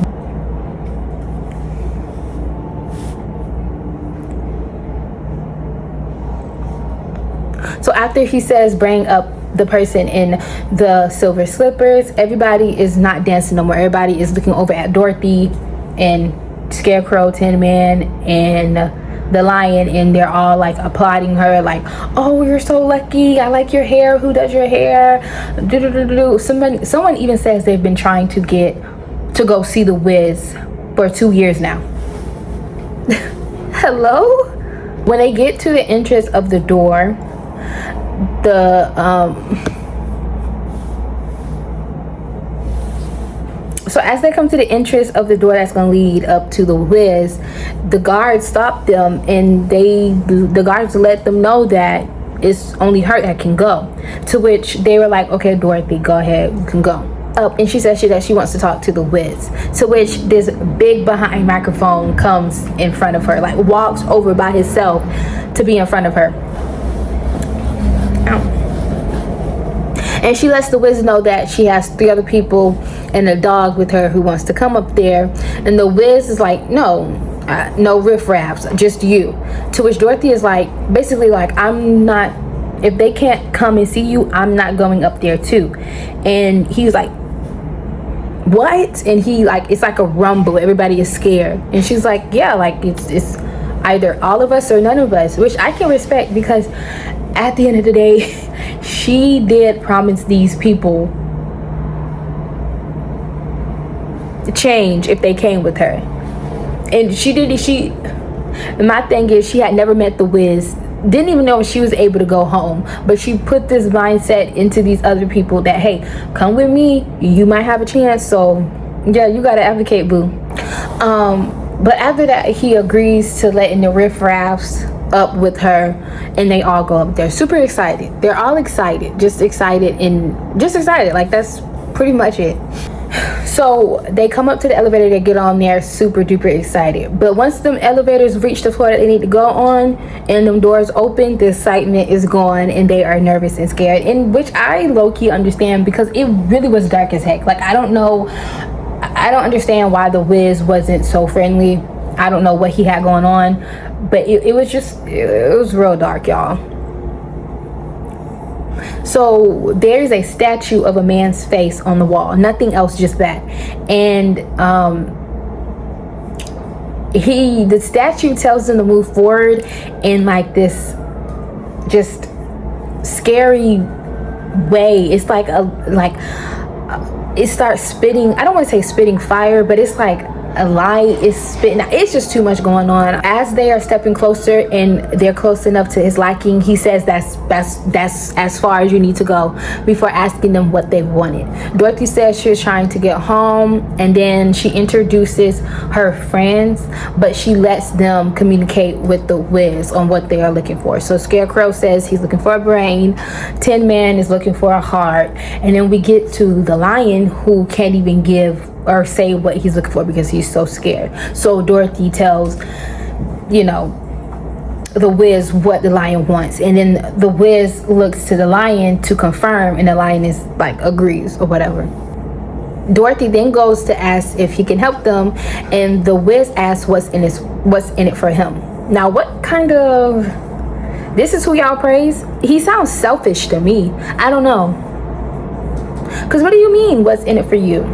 So after he says bring up the person in the silver slippers, everybody is not dancing no more. Everybody is looking over at Dorothy and Scarecrow, Tin Man, and the lion, and they're all like applauding her, like, oh, you're so lucky, I like your hair, who does your hair, someone even says they've been trying to get to go see the Wiz for 2 years now. Hello? When they get to the entrance of the door, So as they come to the entrance of the door that's going to lead up to the Wiz, the guards stop them, and the guards let them know that it's only her that can go. To which they were like, okay, Dorothy, go ahead, you can go. Up, and she says that she wants to talk to the Wiz. To which this big behind microphone comes in front of her, like walks over by himself to be in front of her. And she lets the Wiz know that she has 3 other people and a dog with her who wants to come up there. And the Wiz is like, no riffraffs, just you. To which Dorothy is like, basically like, I'm not, if they can't come and see you, I'm not going up there too. And he's like, what? And he like, it's like a rumble, everybody is scared. And she's like, yeah, like it's either all of us or none of us, which I can respect, because at the end of the day, she did promise these people change if they came with her. And my thing is, she had never met the Wiz, didn't even know if she was able to go home, but she put this mindset into these other people that, hey, come with me, you might have a chance. So yeah, you gotta advocate, boo. But after that, he agrees to letting the riffraffs up with her, and they all go up there super excited. They're all excited, just excited, like that's pretty much it. So they come up to the elevator, they get on there super duper excited. But once them elevators reach the floor that they need to go on and them doors open, the excitement is gone and they are nervous and scared, and which I low-key understand, because it really was dark as heck. Like I don't understand why the Wiz wasn't so friendly. I don't know what he had going on, but it was real dark, y'all. So there's a statue of a man's face on the wall, nothing else, just that. And the statue tells them to move forward in like this just scary way. It's like it starts spitting, I don't want to say spitting fire, but it's like a light is spitting. It's just too much going on. As they are stepping closer and they're close enough to his liking, he says that's as far as you need to go, before asking them what they wanted. Dorothy says she was trying to get home, and then she introduces her friends, but she lets them communicate with the Wiz on what they are looking for. So Scarecrow says he's looking for a brain, Tin Man is looking for a heart, and then we get to the Lion, who can't even give or say what he's looking for because he's so scared. So Dorothy tells, the Wiz what the Lion wants, and then the Wiz looks to the Lion to confirm, and the Lion is like agrees or whatever. Dorothy then goes to ask if he can help them, and the Wiz asks what's in it for him. Now, what kind of, this is who y'all praise? He sounds selfish to me. I don't know, because what do you mean what's in it for you?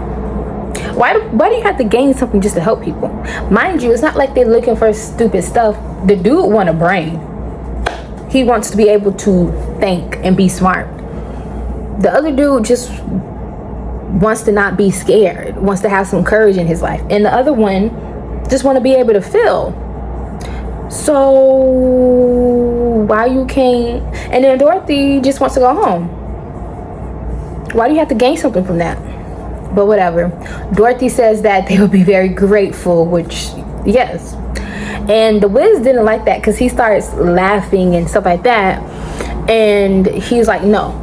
Why do you have to gain something just to help people? Mind you, it's not like they're looking for stupid stuff. The dude want a brain. He wants to be able to think and be smart. The other dude just wants to not be scared, wants to have some courage in his life. And the other one just want to be able to feel. So why you can't? And then Dorothy just wants to go home. Why do you have to gain something from that? But whatever. Dorothy says that they would be very grateful, which, yes. And the Wiz didn't like that, because he starts laughing and stuff like that. And he's like, no.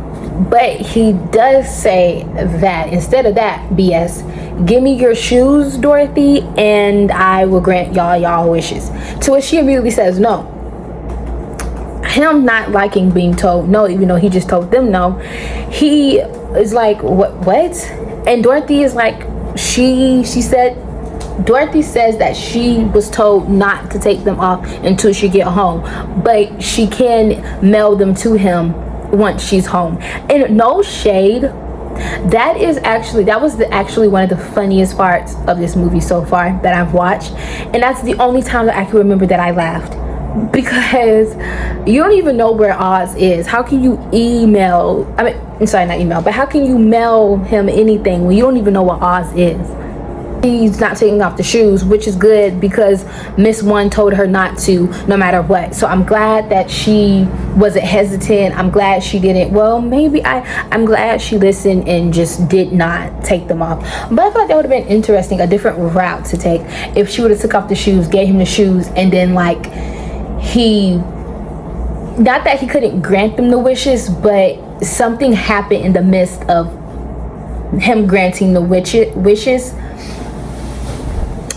But he does say that instead of that BS, give me your shoes, Dorothy, and I will grant y'all wishes. To which she immediately says no. Him not liking being told no, even though he just told them no, he is like, what? And Dorothy is like, Dorothy says that she was told not to take them off until she get home, but she can mail them to him once she's home. And no shade, that was actually one of the funniest parts of this movie so far that I've watched, and that's the only time that I can remember that I laughed, because you don't even know where Oz is. How can you how can you mail him anything when you don't even know what Oz is? She's not taking off the shoes, which is good because Miss One told her not to no matter what. So I'm glad that she wasn't hesitant. I'm glad she didn't. Well, maybe I'm glad she listened and just did not take them off. But I feel like that would have been interesting, a different route to take if she would have took off the shoes, gave him the shoes, and then like not that he couldn't grant them the wishes, but something happened in the midst of him granting the wishes,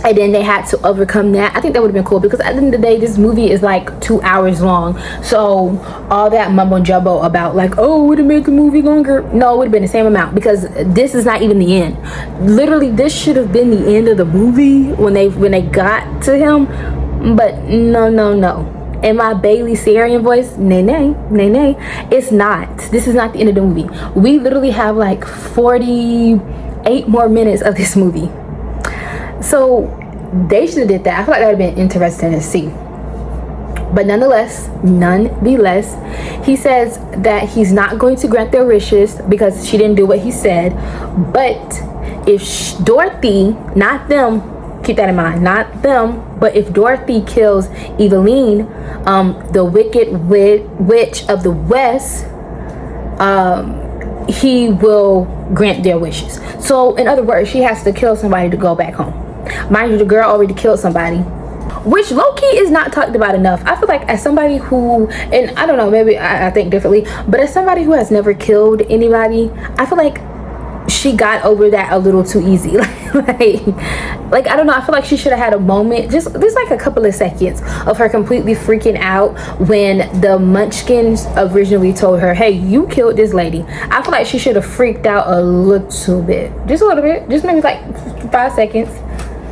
and then they had to overcome that. I think that would have been cool because at the end of the day, this movie is like 2 hours long. So all that mumbo jumbo about like, oh, would it make the movie longer? No, it would have been the same amount because this is not even the end. Literally, this should have been the end of the movie when they got to him. But no. In my Bailey Sarian voice, nay, it's not. This is not the end of the movie. We literally have like 48 more minutes of this movie. So they should have did that. I feel like that would have been interesting to see. But nonetheless, he says that he's not going to grant their wishes because she didn't do what he said. But if Dorothy, not them, keep that in mind, not them, but if Dorothy kills Eveline, the wicked witch of the West, he will grant their wishes. So in other words, she has to kill somebody to go back home. Mind you, the girl already killed somebody, which low-key is not talked about enough. I feel like as somebody who, and I don't know, maybe I think differently, but as somebody who has never killed anybody, I feel like she got over that a little too easy. like I don't know, I feel like she should have had a moment, just like a couple of seconds of her completely freaking out when the Munchkins originally told her, hey, you killed this lady. I feel like she should have freaked out a little bit, just a little bit, just maybe like 5 seconds.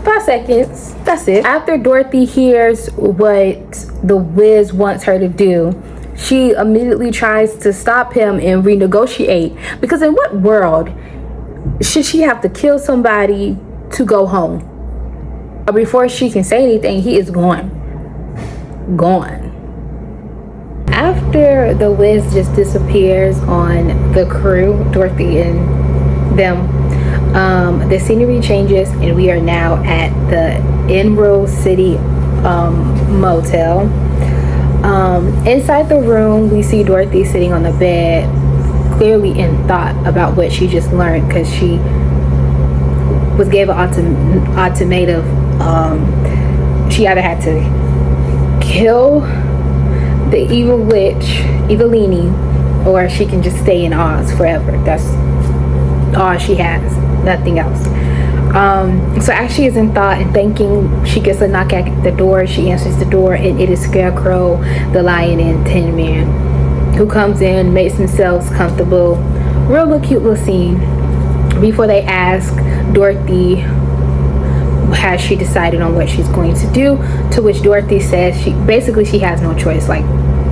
That's it. After Dorothy hears what the Wiz wants her to do, she immediately tries to stop him and renegotiate, because in what world should she have to kill somebody to go home? Before she can say anything, he is gone. After the Wiz just disappears on the crew, Dorothy and them, the scenery changes and we are now at the Emerald City motel. Inside the room, we see Dorothy sitting on the bed, clearly in thought about what she just learned, because she was given an ultimatum. She either had to kill the evil witch, Eveline, or she can just stay in Oz forever. That's all she has, nothing else. So as she is in thought and thinking, she gets a knock at the door. She answers the door, and it is Scarecrow, the Lion, and Tin Man, who comes in, makes themselves comfortable. Real cute little scene. Before they ask Dorothy, has she decided on what she's going to do? To which Dorothy says she has no choice. Like,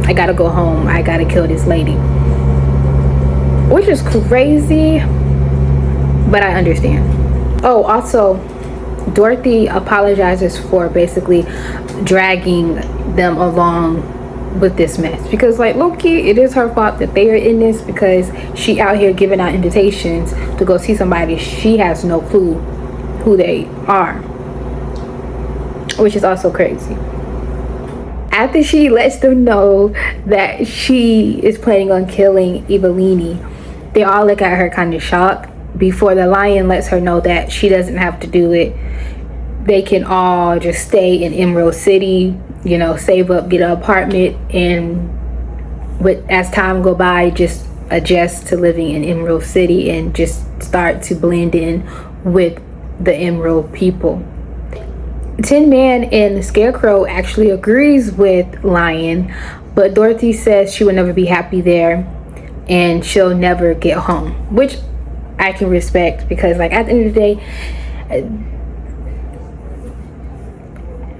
I gotta go home. I gotta kill this lady. Which is crazy, but I understand. Oh, also, Dorothy apologizes for basically dragging them along with this mess, because like low-key it is her fault that they are in this, because she out here giving out invitations to go see somebody she has no clue who they are, which is also crazy. After she lets them know that she is planning on killing Eveline, they all look at her kind of shocked, before the Lion lets her know that she doesn't have to do it. They can all just stay in Emerald City, you know, save up, get an apartment, and as time go by, just adjust to living in Emerald City and just start to blend in with the Emerald people. Tin Man and the Scarecrow actually agrees with Lion, but Dorothy says she will never be happy there and she'll never get home, which I can respect, because like at the end of the day,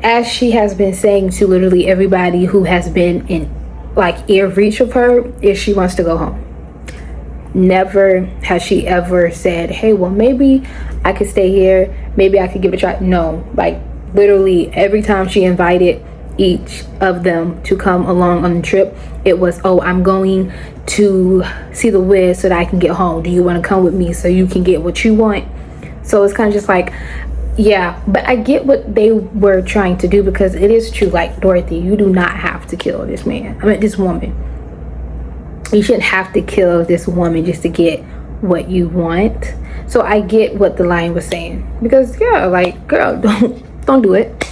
as she has been saying to literally everybody who has been in like ear reach of her, is she wants to go home. Never has she ever said, hey, well, maybe I could stay here, maybe I could give it a try. No, like literally every time she invited each of them to come along on the trip, it was, oh, I'm going to see the Wiz so that I can get home. Do you want to come with me so you can get what you want? So it's kind of just like, Yeah, but I get what they were trying to do, because it is true, like, Dorothy, you do not have to kill this man. I mean, this woman. You shouldn't have to kill this woman just to get what you want. So I get what the lion was saying, because yeah, like, girl, don't do it.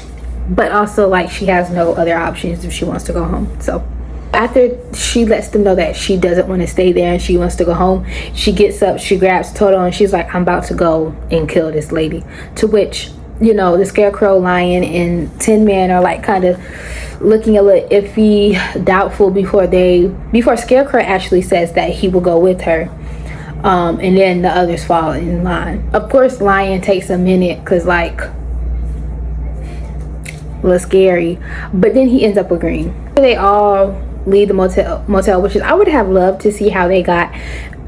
But also, like, she has no other options if she wants to go home. So after she lets them know that she doesn't want to stay there and she wants to go home, she gets up, she grabs Toto, and she's like, I'm about to go and kill this lady. To which, you know, the Scarecrow, Lion, and Tin Man are like kind of looking a little iffy, doubtful before Scarecrow actually says that he will go with her. And then the others fall in line. Of course, Lion takes a minute, because, like, a little scary, but then he ends up agreeing. They all leave the motel, which is, I would have loved to see how they got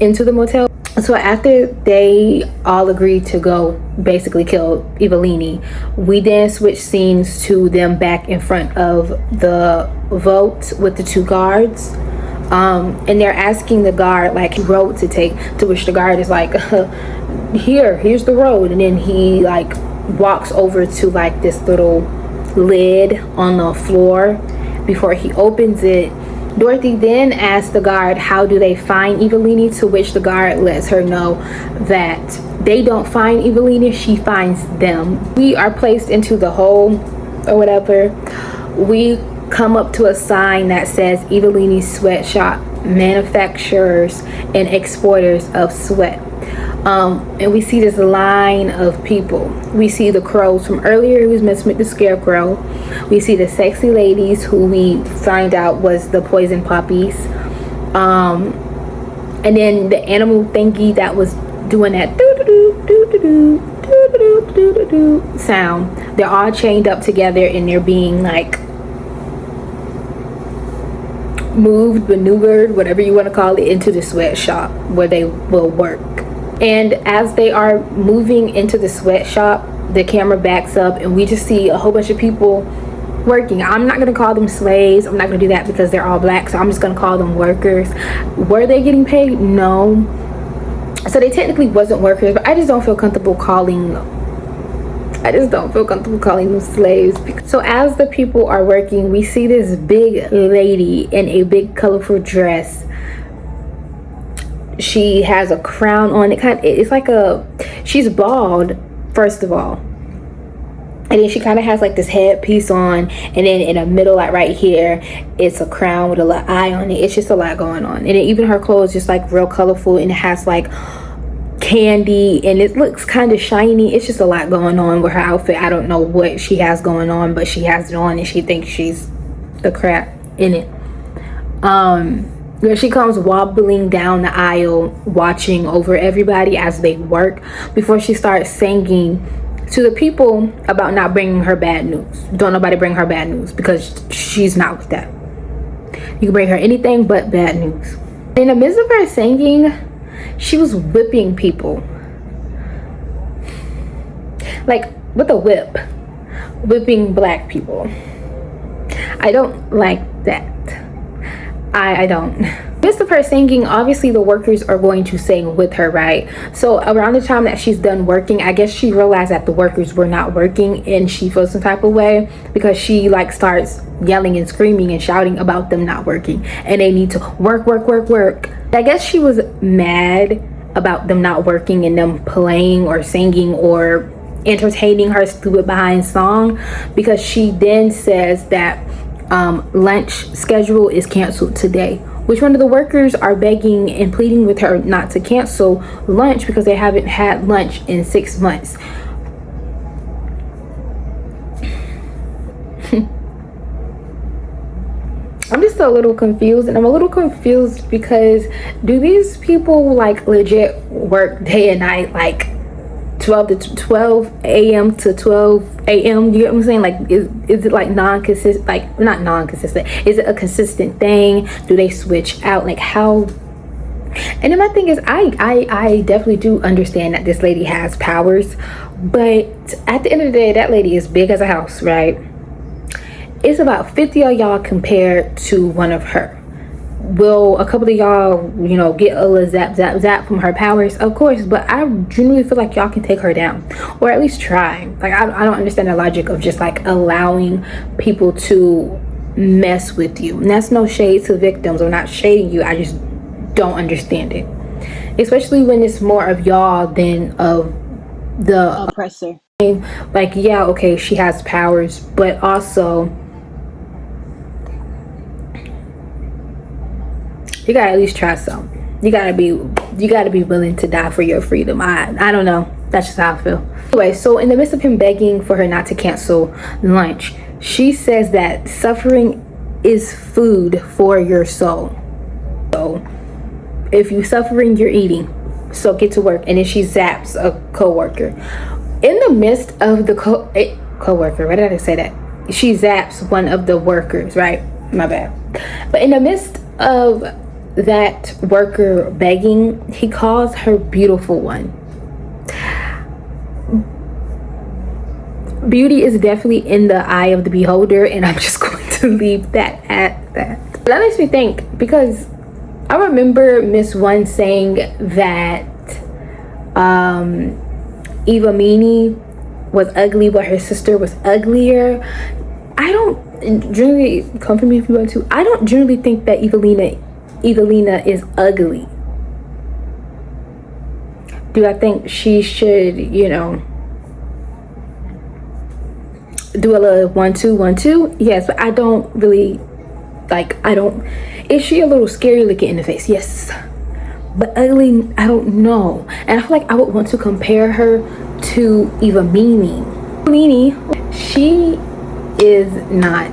into the motel. So after they all agreed to go basically kill Evelini, we then switch scenes to them back in front of the vote with the 2 guards. And they're asking the guard, like, road to take, to which the guard is like, here's the road. And then he, like, walks over to, like, this little lid on the floor. Before he opens it, Dorothy then asks the guard, how do they find Evelini? To which the guard lets her know that they don't find Evelini, she finds them. We are placed into the hole or whatever. We come up to a sign that says Evelini Sweatshop, manufacturers and exporters of sweat. And we see this line of people. We see the crows from earlier, who's Miss the Scarecrow. We see the sexy ladies, who we find out was the poison puppies. And then the animal thingy that was doing that doo-doo-doo sound. They're all chained up together, and they're being, like, moved, maneuvered, whatever you want to call it, into the sweatshop where they will work. And as they are moving into the sweatshop, the camera backs up and we just see a whole bunch of people working. I'm not going to call them slaves. I'm not going to do that because they're all black. So I'm just going to call them workers. Were they getting paid? No. So they technically wasn't workers, but I just don't feel comfortable calling them slaves. So as the people are working, we see this big lady in a big colorful dress. She has a crown on. It's like she's bald, first of all, and then she kind of has like this headpiece on, and then in the middle, like right here, it's a crown with a little eye on it. It's just a lot going on. And then even her clothes just like real colorful, and it has like candy, and it looks kind of shiny. It's just a lot going on with her outfit. I don't know what she has going on, but she has it on and she thinks she's the crap in it. She comes wobbling down the aisle, watching over everybody as they work, before she starts singing to the people about not bringing her bad news. Don't nobody bring her bad news, because she's not with that. You can bring her anything but bad news. In the midst of her singing, she was whipping people, like with a whip, whipping black people. I don't like that. I don't. Midst of her singing, obviously the workers are going to sing with her, right? So around the time that she's done working, I guess she realized that the workers were not working, and she feels some type of way, because she like starts yelling and screaming and shouting about them not working, and they need to work. I guess she was mad about them not working and them playing or singing or entertaining her stupid behind song, because she then says that lunch schedule is canceled today, which one of the workers are begging and pleading with her not to cancel lunch because they haven't had lunch in 6 months. I'm just a little confused, and I'm a little confused because do these people like legit work day and night, like 12 a.m. to 12 a.m. You get what I'm saying? Like, is it like non-consistent? Like, not non-consistent. Is it a consistent thing? Do they switch out? Like, how? And then my thing is, I definitely do understand that this lady has powers, but at the end of the day, that lady is big as a house, right? It's about 50 of y'all compared to one of her. will a couple of y'all, you know, get a little zap zap zap from her powers? Of course, but I genuinely feel like y'all can take her down, or at least try. Like I don't understand the logic of just like allowing people to mess with you. And that's no shade to victims. I'm not shading you. I just don't understand it, especially when it's more of y'all than of the
Oppressor.
like, yeah, okay, she has powers, but also you gotta at least try something. You gotta be willing to die for your freedom. I don't know, that's just how I feel. Anyway, so in the midst of him begging for her not to cancel lunch, she says that suffering is food for your soul. So if you're suffering, you're eating, so get to work. And then she zaps a co-worker in the midst of the co-worker. Why did I say that? She zaps one of the workers, right? My bad. But in the midst of that worker begging, he calls her beautiful one. Beauty is definitely in the eye of the beholder, and I'm just going to leave that at that. That makes me think, because I remember Miss One saying that Eva Meany was ugly, but her sister was uglier. I don't generally, come for me if you want to, I don't generally think that Evelina is ugly. Do I think she should, you know, do a little 1-2 1-2? Yes, but I don't really like, is she a little scary looking in the face? Yes, but ugly, I don't know. And I feel like I would want to compare her to Eva Meany. She is not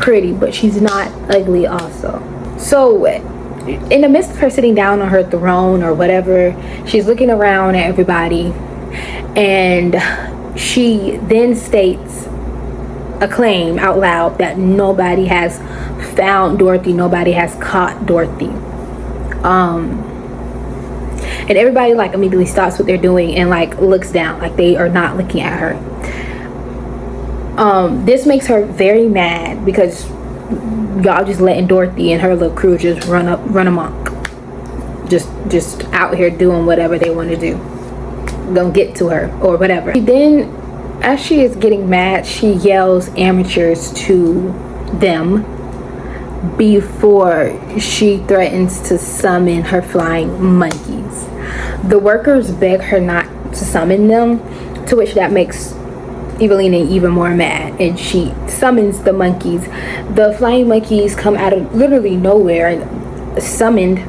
pretty, but she's not ugly also. So in the midst of her sitting down on her throne or whatever, she's looking around at everybody, and she then states a claim out loud that nobody has found Dorothy, nobody has caught Dorothy. And everybody like immediately stops what they're doing and like looks down, like they are not looking at her. This makes her very mad, because y'all just letting Dorothy and her little crew just run amok, just out here doing whatever they want to do. Gonna get to her or whatever. Then as she is getting mad, she yells amateurs to them before she threatens to summon her flying monkeys. The workers beg her not to summon them, to which that makes Evelina even more mad, and she summons the monkeys. The flying monkeys come out of literally nowhere, summoned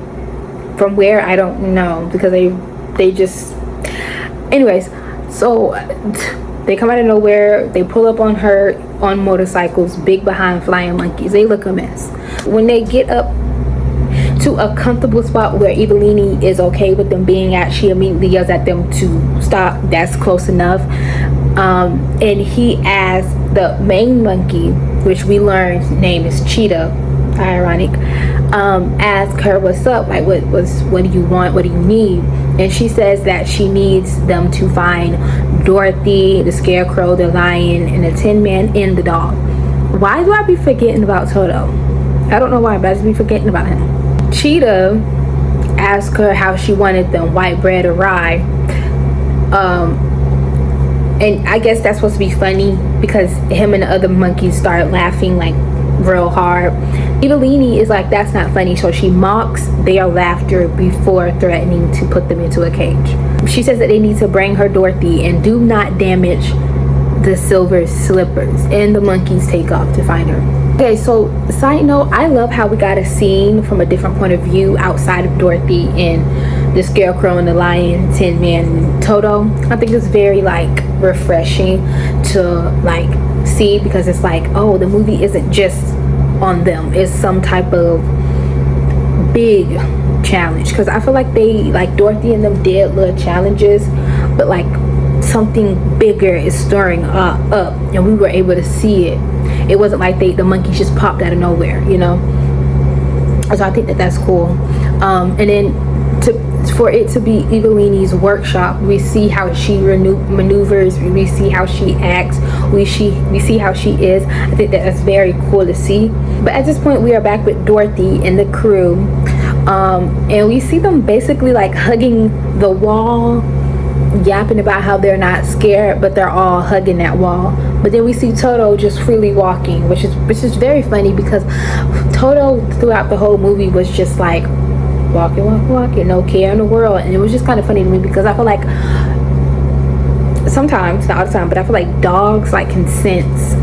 from where, I don't know, because they just, anyways, so they come out of nowhere. They pull up on her on motorcycles, big behind flying monkeys. They look a mess. When they get up to a comfortable spot where Evelini is okay with them being at, she immediately yells at them to stop. That's close enough. And he asks the main monkey, which we learned name is Cheetah, ironic, ask her what's up, like what do you want, what do you need? And she says that she needs them to find Dorothy, the Scarecrow, the Lion, and the Tin Man, and the dog. Why do I be forgetting about Toto? I don't know why, but I just be forgetting about him. Cheetah asked her how she wanted them, white bread or rye. And I guess that's supposed to be funny, because him and the other monkeys start laughing like real hard. Evelini is like, that's not funny, so she mocks their laughter before threatening to put them into a cage. She says that they need to bring her Dorothy and do not damage the silver slippers, and the monkeys take off to find her. Okay, so side note, I love how we got a scene from a different point of view outside of Dorothy and the Scarecrow and the Lion, Tin Man, and Toto. I think it's very like refreshing to like see, because it's like, oh, the movie isn't just on them, it's some type of big challenge. Because I feel like they, like Dorothy and them did little challenges, but like something bigger is stirring up, and we were able to see it. It wasn't like the monkeys just popped out of nowhere, you know. So I think that that's cool. And then for it to be Evelini's workshop. We see how she maneuvers, we see how she acts, we see how she is. I think that's very cool to see. But at this point, we are back with Dorothy and the crew, and we see them basically like hugging the wall, yapping about how they're not scared, but they're all hugging that wall. But then we see Toto just freely walking, which is very funny, because Toto throughout the whole movie was just like walking, no care in the world. And it was just kind of funny to me, because I feel like sometimes, not all the time, but I feel like dogs like can sense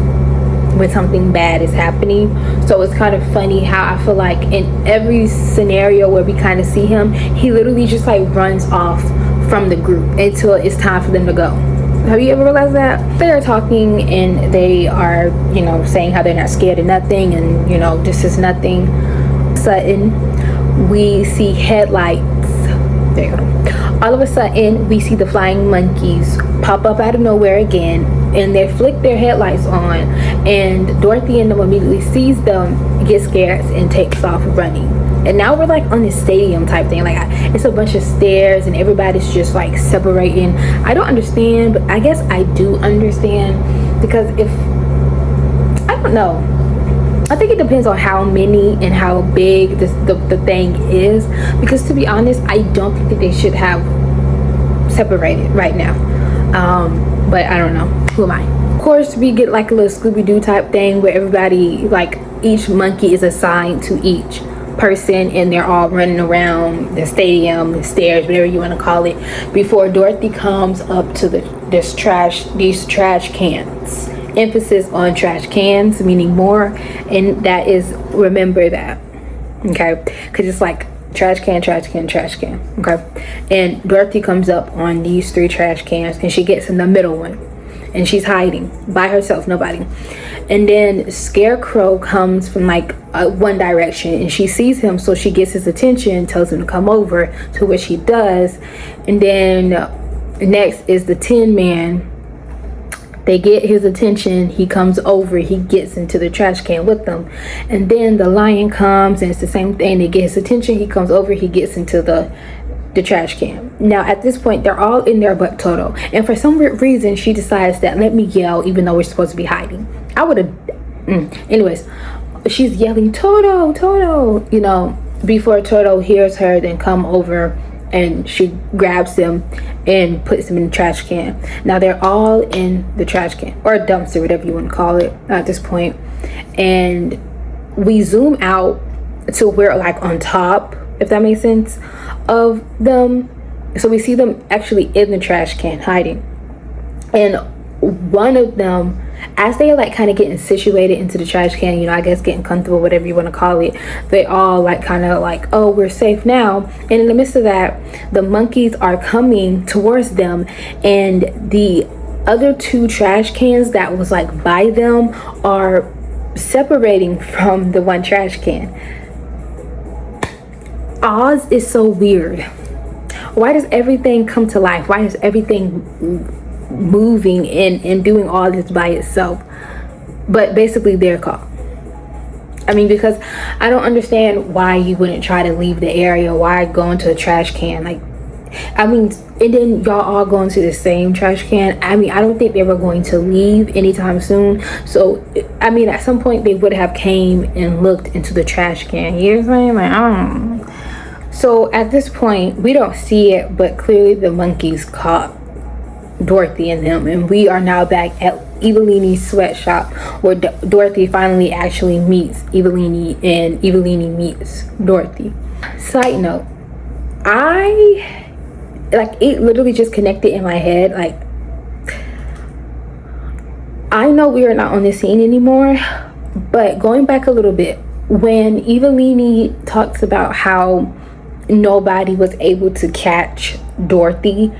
when something bad is happening. So it's kind of funny how I feel like in every scenario where we kind of see him, he literally just like runs off from the group until it's time for them to go. Have you ever realized that? They are talking and they are, you know, saying how they're not scared of nothing, and you know, this is nothing. Sudden, we see headlights. There you go. All of a sudden, we see the flying monkeys pop up out of nowhere again, and they flick their headlights on, and Dorothy and them immediately sees them, get scared, and takes off running. And now we're like on this stadium type thing, like it's a bunch of stairs and everybody's just like separating. I don't understand, but I guess I do understand, because if, I don't know, I think it depends on how many and how big the thing is, because to be honest, I don't think that they should have separated right now. But I don't know, who am I? Of course, we get like a little Scooby-Doo type thing where everybody, like each monkey is assigned to each person, and they're all running around the stadium, the stairs, whatever you want to call it, before Dorothy comes up to these trash cans. Emphasis on trash cans, meaning more, and that is, remember that, okay? Because it's like trash can, okay? And Dorothy comes up on these 3 trash cans, and she gets in the middle one, and she's hiding by herself, nobody. And then Scarecrow comes from like one direction, and she sees him, so she gets his attention, tells him to come over, to which he does. And then next is the Tin Man. They get his attention, he comes over, he gets into the trash can with them. And then the Lion comes, and it's the same thing. They get his attention, he comes over, he gets into the trash can. Now at this point, they're all in there but Toto, and for some weird reason she decides that, let me yell even though we're supposed to be hiding. I would have anyways, she's yelling Toto, you know, before Toto hears her then come over, and she grabs him and puts him in the trash can. Now they're all in the trash can, or a dumpster, whatever you want to call it at this point. And we zoom out to where like on top, if that makes sense, of them. So we see them actually in the trash can hiding. And one of them, as they are like kind of getting situated into the trash can, you know, I guess getting comfortable, whatever you want to call it, they all like kind of like, oh, we're safe now. And in the midst of that, the monkeys are coming towards them, and the other 2 trash cans that was like by them are separating from the one trash can. Oz is so weird. Why does everything come to life? Why is everything moving and doing all this by itself? But basically they're caught. I mean, because I don't understand why you wouldn't try to leave the area. Why go into a trash can? Like, I mean, and then y'all all go into the same trash can. I mean, I don't think they were going to leave anytime soon. So, I mean, at some point they would have came and looked into the trash can. You know what I'm saying? Like, I don't know. So at this point, we don't see it, but clearly the monkeys caught Dorothy and them, and we are now back at Evelini's sweatshop, where Dorothy finally actually meets Evelini, and Evelini meets Dorothy. Side note, it literally just connected in my head. Like, I know we are not on this scene anymore, but going back a little bit, when Evelini talks about how nobody was able to catch Dorothy,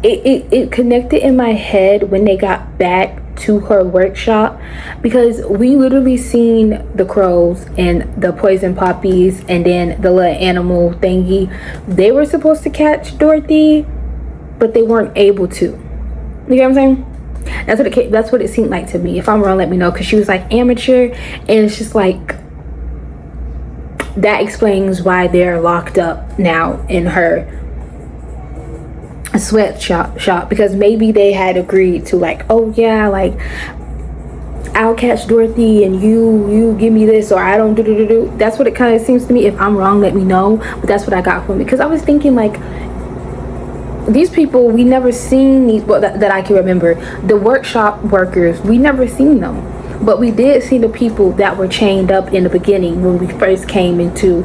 it connected in my head when they got back to her workshop, because we literally seen the crows and the poison poppies and then the little animal thingy. They were supposed to catch Dorothy, but they weren't able to. You know what I'm saying? That's what it seemed like to me. If I'm wrong, let me know, because she was like amateur, and it's just like that explains why they're locked up now in her sweatshop, because maybe they had agreed to like, oh yeah, like I'll catch Dorothy and you give me this, or I don't do. That's what it kind of seems to me. If I'm wrong, let me know, but that's what I got from it, because I was thinking like, these people, we never seen these, well, that I can remember, the workshop workers, we never seen them, but we did see the people that were chained up in the beginning when we first came into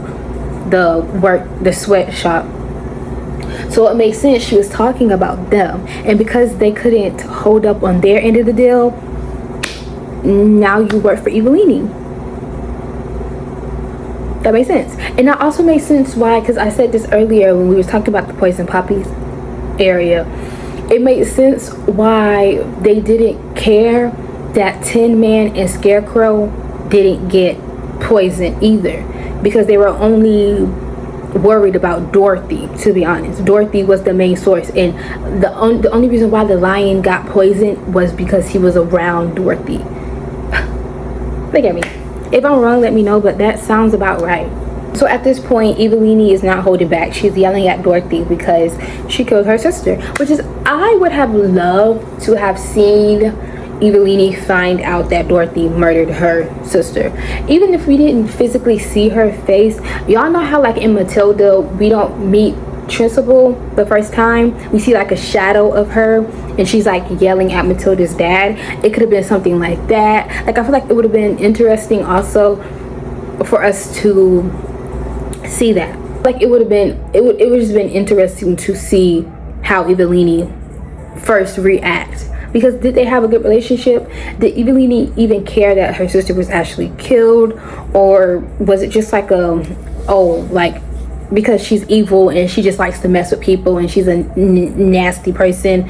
the sweatshop. So it makes sense she was talking about them, and because they couldn't hold up on their end of the deal, now you work for Evelini. That makes sense. And that also makes sense why, because I said this earlier when we were talking about the poison poppies area, it makes sense why they didn't care that Tin Man and Scarecrow didn't get poisoned either, because they were only worried about Dorothy. To be honest, Dorothy was the main source, and the only reason why the lion got poisoned was because he was around Dorothy. Look at me. If I'm wrong, let me know, but that sounds about right. So at this point, Evelini is not holding back. She's yelling at Dorothy because she killed her sister, which is, I would have loved to have seen Evelini find out that Dorothy murdered her sister. Even if we didn't physically see her face, y'all know how like in Matilda, we don't meet Trunchbull the first time. We see like a shadow of her and she's like yelling at Matilda's dad. It could have been something like that. Like I feel like it would have been interesting also for us to see that. Like it would have been interesting to see how Evelini first react. Because did they have a good relationship? Did Evelini even care that her sister was actually killed? Or was it just like like because she's evil and she just likes to mess with people and she's a nasty person,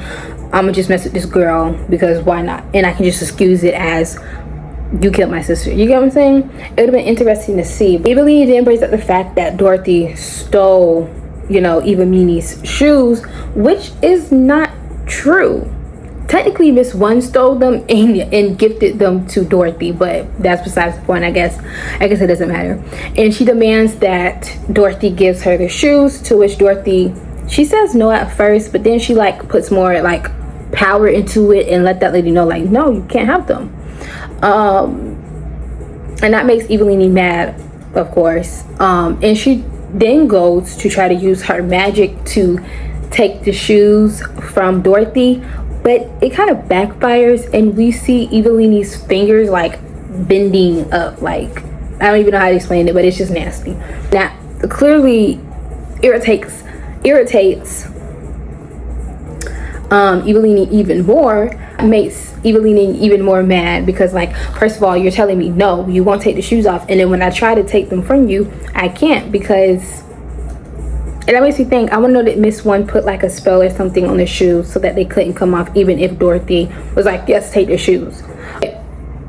I'm gonna just mess with this girl because why not? And I can just excuse it as you killed my sister. You get what I'm saying? It would have been interesting to see. Evelini didn't brace up the fact that Dorothy stole, Evelini's shoes, which is not true. Technically, Miss One stole them and gifted them to Dorothy, but that's besides the point, I guess. I guess it doesn't matter. And she demands that Dorothy gives her the shoes, to which Dorothy, she says no at first, but then she like puts more like power into it and let that lady know like, no, you can't have them. And that makes Evelini mad, of course. And she then goes to try to use her magic to take the shoes from Dorothy, but it kind of backfires and we see Evelini's fingers like bending up. Like, I don't even know how to explain it, but it's just nasty. That clearly irritates Evelini even more, makes Evelini even more mad, because like, first of all, you're telling me no, you won't take the shoes off, and then when I try to take them from you, I can't, because, and that makes me think, I want to know that Miss One put like a spell or something on the shoes so that they couldn't come off, even if Dorothy was like, yes, take the shoes.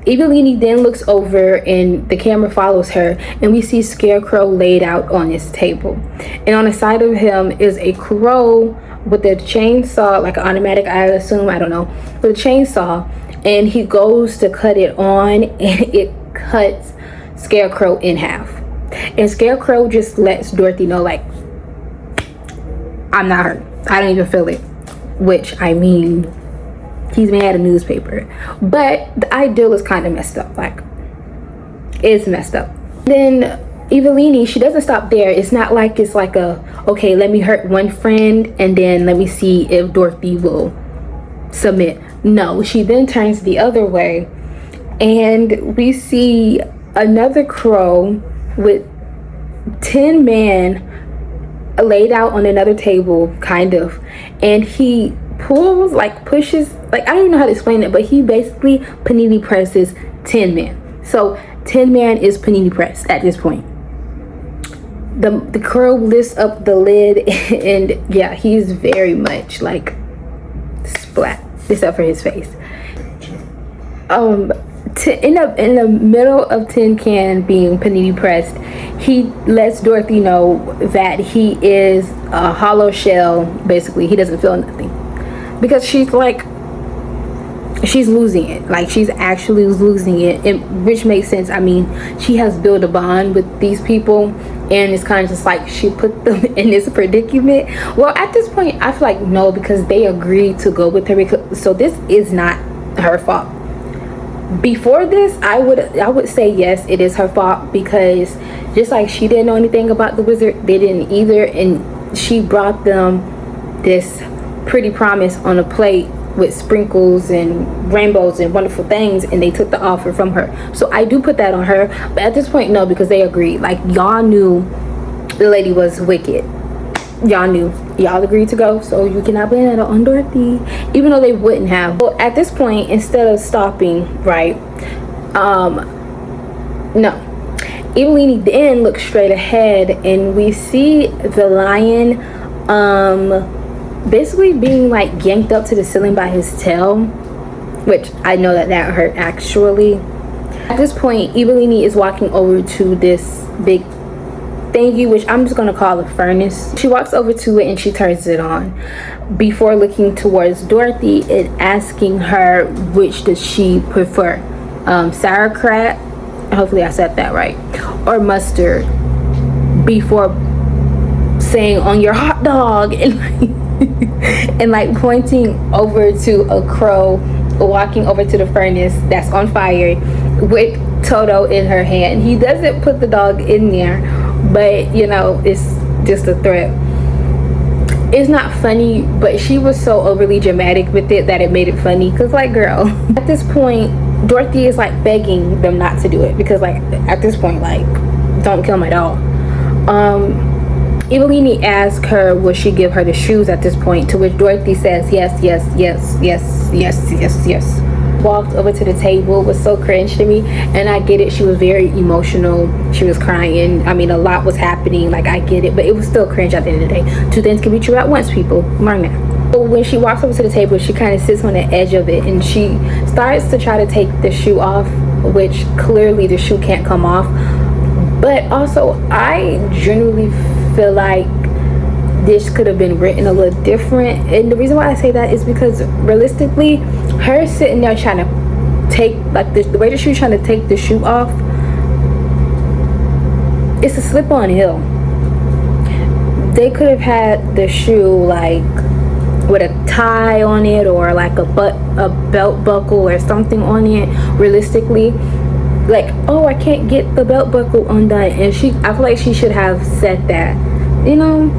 Evelini then looks over and the camera follows her, and we see Scarecrow laid out on his table, and on the side of him is a crow with a chainsaw, like an automatic, I assume, I don't know, with a chainsaw, and he goes to cut it on and it cuts Scarecrow in half, and Scarecrow just lets Dorothy know like, I'm not hurt, I don't even feel it, which, I mean, he's made a newspaper, but the ideal is kind of messed up. Like, it's messed up. Then Evelini, she doesn't stop there. It's not like it's like okay, let me hurt one friend and then let me see if Dorothy will submit. No, she then turns the other way and we see another crow with Tin Man laid out on another table, kind of, and he pushes, like, I don't even know how to explain it, but he basically panini presses Tin Man. So Tin Man is panini pressed at this point. The crow lifts up the lid and yeah, he's very much like splat, except for his face. In the middle of Tin Can being panini pressed, he lets Dorothy know that he is a hollow shell. Basically, he doesn't feel nothing, because she's like, she's losing it. Like, she's actually losing it, which makes sense. I mean, she has built a bond with these people, and it's kind of just like she put them in this predicament. Well, at this point, I feel like no, because they agreed to go with her. So this is not her fault. Before this, I would say yes, it is her fault, because just like she didn't know anything about the wizard, they didn't either, and she brought them this pretty promise on a plate with sprinkles and rainbows and wonderful things, and they took the offer from her. So I do put that on her, but at this point, no, because they agreed. Like, y'all knew the lady was wicked. Y'all knew. Y'all agreed to go, so you cannot blame that on Dorothy, even though they wouldn't have. Well, at this point, instead of stopping, right, no, Evelini then looks straight ahead, and we see the lion basically being like yanked up to the ceiling by his tail, which I know that hurt actually. At this point, Evelini is walking over to this big thingy, which I'm just gonna call a furnace. She walks over to it and she turns it on before looking towards Dorothy and asking her which does she prefer, sauerkraut, hopefully I said that right, or mustard, before saying on your hot dog, and like pointing over to a crow walking over to the furnace that's on fire with Toto in her hand. He doesn't put the dog in there, but you know, it's just a threat. It's not funny, but she was so overly dramatic with it that it made it funny, because like, girl, at this point Dorothy is like begging them not to do it, because like at this point, like, don't kill my dog. Evelini asks her will she give her the shoes at this point, to which Dorothy says yes, yes, yes, yes, yes, yes, yes. Walked over to the table. It was so cringe to me, and I get it, she was very emotional, she was crying, I mean a lot was happening, like I get it, but it was still cringe at the end of the day. Two things can be true at once, people, learn that. But when she walks over to the table, she kind of sits on the edge of it, and she starts to try to take the shoe off, which clearly the shoe can't come off. But also, I genuinely feel like this could have been written a little different, and the reason why I say that is because realistically, her sitting there trying to take, like, the way that she was trying to take the shoe off, it's a slip-on hill. They could have had the shoe like with a tie on it, or like a belt buckle or something on it. Realistically, like, oh, I can't get the belt buckle undone, and I feel like she should have said that, you know,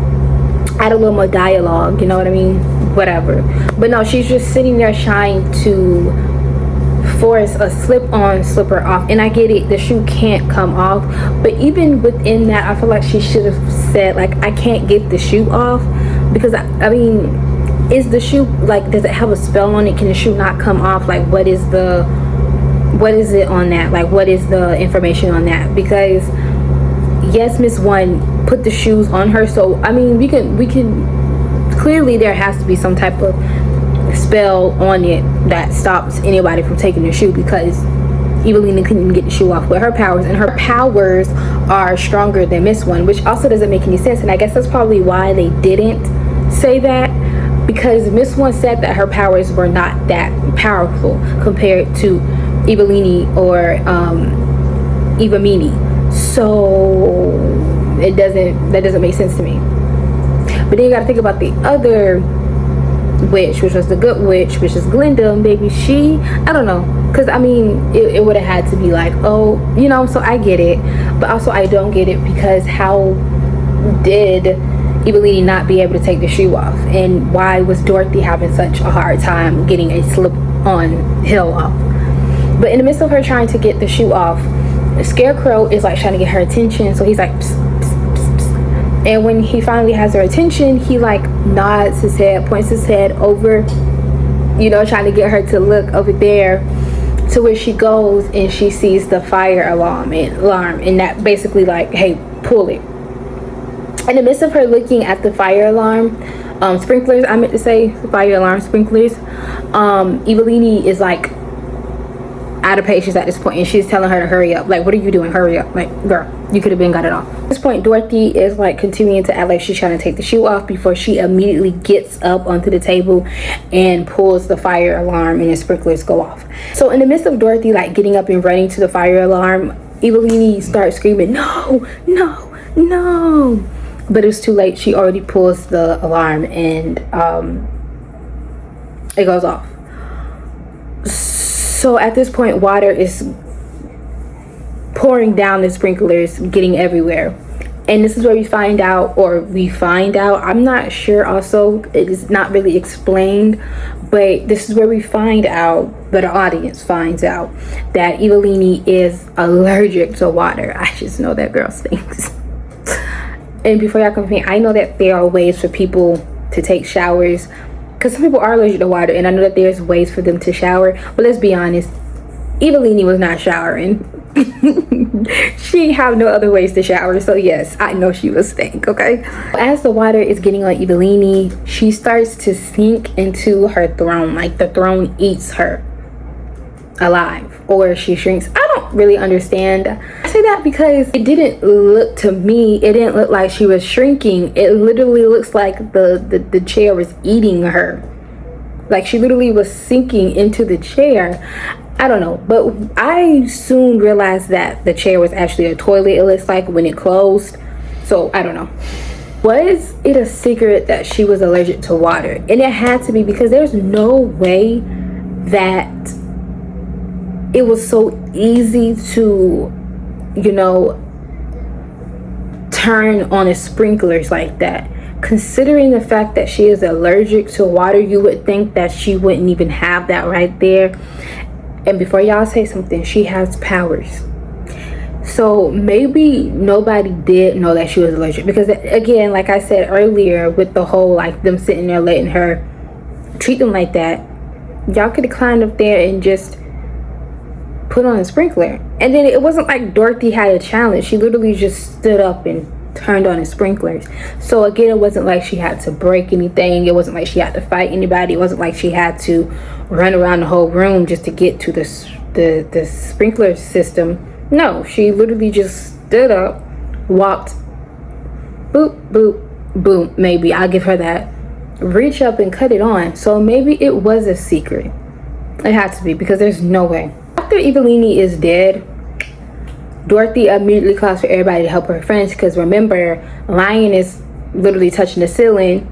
add a little more dialogue, you know what I mean, whatever. But no, she's just sitting there trying to force a slip-on slipper off, and I get it, the shoe can't come off, but even within that, I feel like she should have said, like, I can't get the shoe off, because I mean, is the shoe, like, does it have a spell on it? Can the shoe not come off? Like, what is it on that? Like, what is the information on that? Because yes, Miss One put the shoes on her, so I mean, we can clearly, there has to be some type of spell on it that stops anybody from taking the shoe, because Evelina couldn't even get the shoe off with her powers, and her powers are stronger than Miss One, which also doesn't make any sense. And I guess that's probably why they didn't say that, because Miss One said that her powers were not that powerful compared to Evelini or Evamini. So that doesn't make sense to me. But then you gotta think about the other witch, which was the good witch, which is Glinda. Maybe I don't know, because I mean, it would have had to be like, oh, you know. So I get it, but also I don't get it, because how did Evelini not be able to take the shoe off, and why was Dorothy having such a hard time getting a slip-on heel off? But in the midst of her trying to get the shoe off, the Scarecrow is like trying to get her attention, so he's like, psst, psst, psst, psst. And when he finally has her attention, he like nods his head, points his head over, you know, trying to get her to look over there, to where she goes and she sees the fire alarm, and that basically like, hey, pull it. In the midst of her looking at the fire alarm, sprinklers, I meant to say fire alarm sprinklers, Evelini is like out of patience at this point, and she's telling her to hurry up. Like, what are you doing? Hurry up. Like, girl, you could have been got it off. At this point, Dorothy is like continuing to act like she's trying to take the shoe off before she immediately gets up onto the table and pulls the fire alarm, and the sprinklers go off. So in the midst of Dorothy like getting up and running to the fire alarm, Evelini starts screaming, no, no, no. But it's too late. She already pulls the alarm, and it goes off. So at this point, water is pouring down the sprinklers, getting everywhere. And this is where we find out, I'm not sure also, it is not really explained, but this is where we find out, but the audience finds out, that Evelini is allergic to water. I just know that girl stinks. And before y'all come to me, I know that there are ways for people to take showers, because some people are allergic to water, and I know that there's ways for them to shower, but let's be honest, Evelini was not showering. She have no other ways to shower, so yes, I know she was stink. Okay, as the water is getting on Evelini, she starts to sink into her throne, like the throne eats her alive, or she shrinks. I don't really understand. I say that because it didn't look to me, it didn't look like she was shrinking. It literally looks like the chair was eating her. Like she literally was sinking into the chair. I don't know, but I soon realized that the chair was actually a toilet, it looks like, when it closed. So I don't know. Was it a secret that she was allergic to water? And it had to be, because there's no way that it was so easy to, you know, turn on the sprinklers like that. Considering the fact that she is allergic to water, you would think that she wouldn't even have that right there. And before y'all say something, she has powers. So maybe nobody did know that she was allergic, because again, like I said earlier, with the whole like them sitting there letting her treat them like that, y'all could have climbed up there and just put on a sprinkler. And then it wasn't like Dorothy had a challenge. She literally just stood up and turned on the sprinklers. So again, it wasn't like she had to break anything. It wasn't like she had to fight anybody. It wasn't like she had to run around the whole room just to get to the sprinkler system. No, she literally just stood up, walked, boop, boop, boom. Maybe I'll give her that. Reach up and cut it on. So maybe it was a secret. It had to be, because there's no way. After Evelini is dead, Dorothy immediately calls for everybody to help her friends, because remember, Lion is literally touching the ceiling,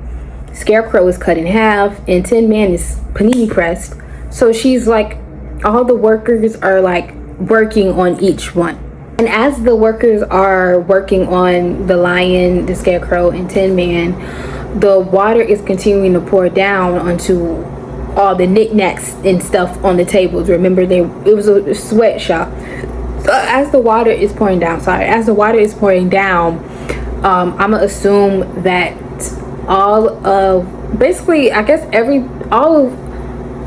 Scarecrow is cut in half, and Tin Man is panini pressed. So she's like, all the workers are like working on each one. And as the workers are working on the Lion, the Scarecrow, and Tin Man, the water is continuing to pour down onto all the knickknacks and stuff on the tables. Remember, it was a sweatshop. So as the water is pouring down, I'm gonna assume that all of, basically, I guess all of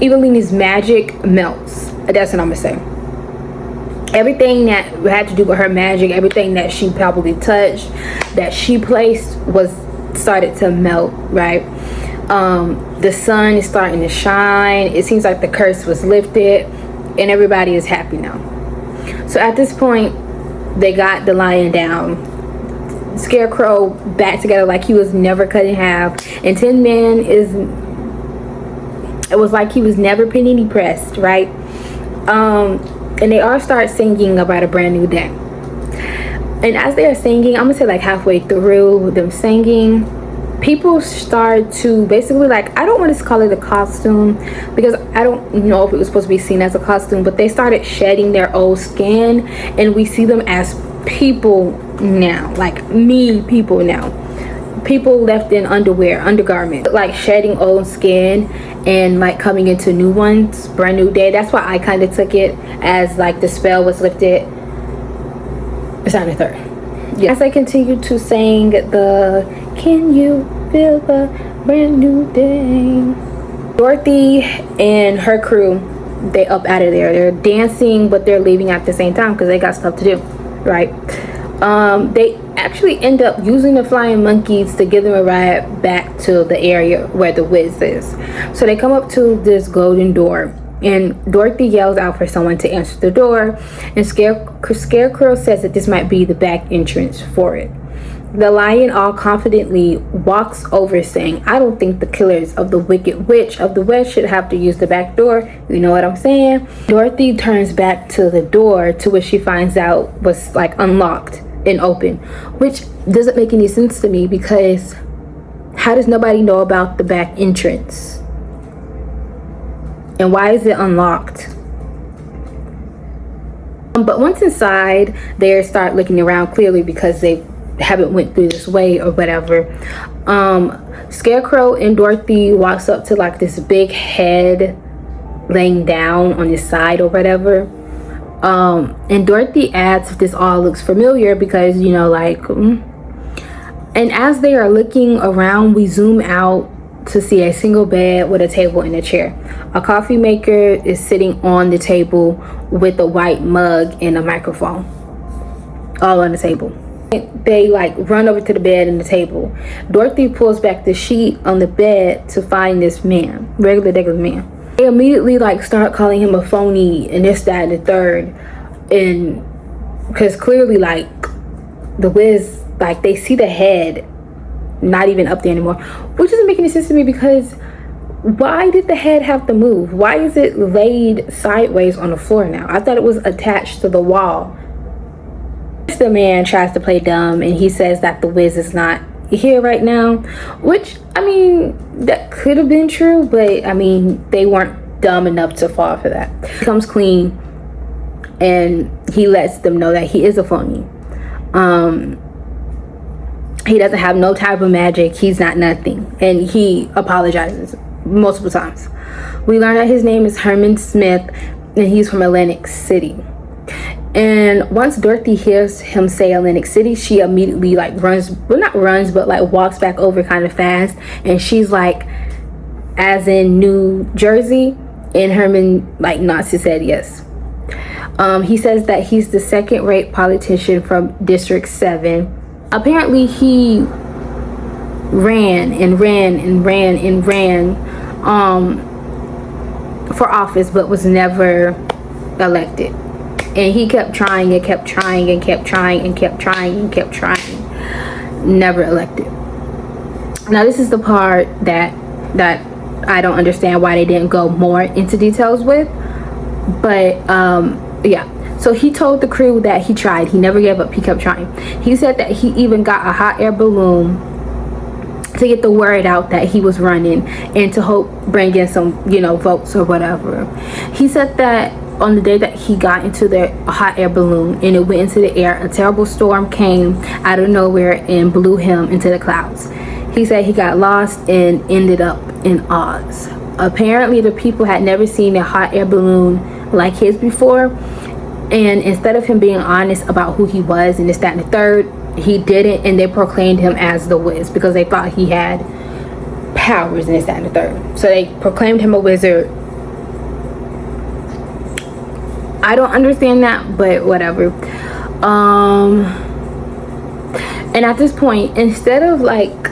Evelini's magic melts. That's what I'm gonna say. Everything that had to do with her magic, everything that she probably touched, that she placed, started to melt, right? The sun is starting to shine. It seems like the curse was lifted, and everybody is happy now. So at this point, they got the Lion down, Scarecrow back together like he was never cut in half, and Tin Man it was like he was never panini pressed, right? And they all start singing about a brand new day. And as they're singing, I'm gonna say like halfway through them singing, people start to basically, like, I don't want to call it a costume, because I don't know if it was supposed to be seen as a costume, but they started shedding their old skin, and we see them as people now, like people now, people left in undergarment, like shedding old skin and like coming into new ones, brand new day. That's why I kind of took it as like the spell was lifted. It's on the third. Yeah. As I continue to sing the "Can you feel the brand new day?" Dorothy and her crew, they up out of there. They're dancing, but they're leaving at the same time because they got stuff to do, right? They actually end up using the flying monkeys to give them a ride back to the area where the Wiz is. So they come up to this golden door, and Dorothy yells out for someone to answer the door, and Scarecrow says that this might be the back entrance for it. The lion all confidently walks over, saying, I don't think the killers of the Wicked Witch of the West should have to use the back door. You know what I'm saying? Dorothy turns back to the door, to which she finds out was like unlocked and open, which doesn't make any sense to me, because how does nobody know about the back entrance? And why is it unlocked? But once inside, they start looking around, clearly because they haven't went through this way or whatever. Scarecrow and Dorothy walks up to like this big head laying down on his side or whatever. And Dorothy asks if this all looks familiar, because, you know, like, and as they are looking around, we zoom out to see a single bed with a table and a chair. A coffee maker is sitting on the table with a white mug and a microphone, all on the table. They like run over to the bed and the table. Dorothy pulls back the sheet on the bed to find this man, regular man. They immediately like start calling him a phony and this, that, and the third, and because clearly like the Wiz, like they see the head not even up there anymore, which doesn't make any sense to me, because why did the head have to move? Why is it laid sideways on the floor now? I thought it was attached to the wall. The man tries to play dumb, and he says that the Wiz is not here right now, which, I mean, that could have been true, but I mean, they weren't dumb enough to fall for that. He comes clean and he lets them know that he is a phony. He doesn't have no type of magic. He's not nothing, and he apologizes multiple times. We learn that his name is Herman Smith, and he's from Atlantic City. And once Dorothy hears him say Atlantic City, she immediately like runs, well, not runs, but like walks back over kind of fast, and she's like, as in New Jersey, and Herman like nods his head yes. He says that he's the second-rate politician from District 7. Apparently he ran for office, but was never elected. And he kept trying and kept trying and kept trying and kept trying and kept trying. Never elected. Now this is the part that I don't understand why they didn't go more into details with. But yeah. So he told the crew that he tried. He never gave up. He kept trying. He said that he even got a hot air balloon to get the word out that he was running, and to hope bring in some, you know, votes or whatever. He said that on the day that he got into the hot air balloon and it went into the air, a terrible storm came out of nowhere and blew him into the clouds. He said he got lost and ended up in Oz. Apparently the people had never seen a hot air balloon like his before, and instead of him being honest about who he was and this, that, and the third, he didn't, and they proclaimed him as the Wiz because they thought he had powers and this, that, and the third. So they proclaimed him a wizard. I don't understand that, but whatever. And at this point, instead of like,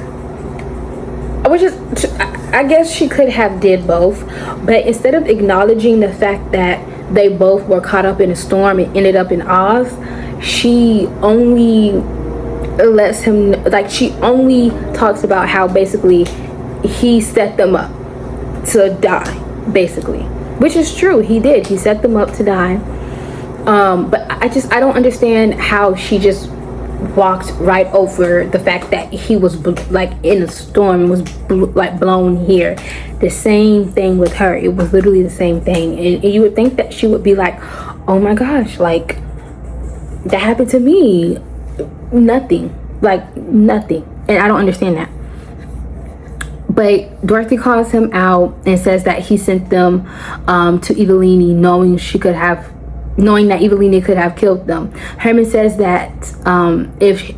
I guess she could have did both, but instead of acknowledging the fact that they both were caught up in a storm and ended up in Oz, she only lets him, like, she only talks about how basically he set them up to die, basically, which is true. He did. He set them up to die. But I don't understand how she just walked right over the fact that he was like in a storm, was like blown here. The same thing with her. It was literally the same thing, and you would think that she would be like, oh my gosh, like that happened to me. Nothing, like nothing. And I don't understand that. But Dorothy calls him out and says that he sent them to Evelini, knowing that Evelini could have killed them. Herman says that if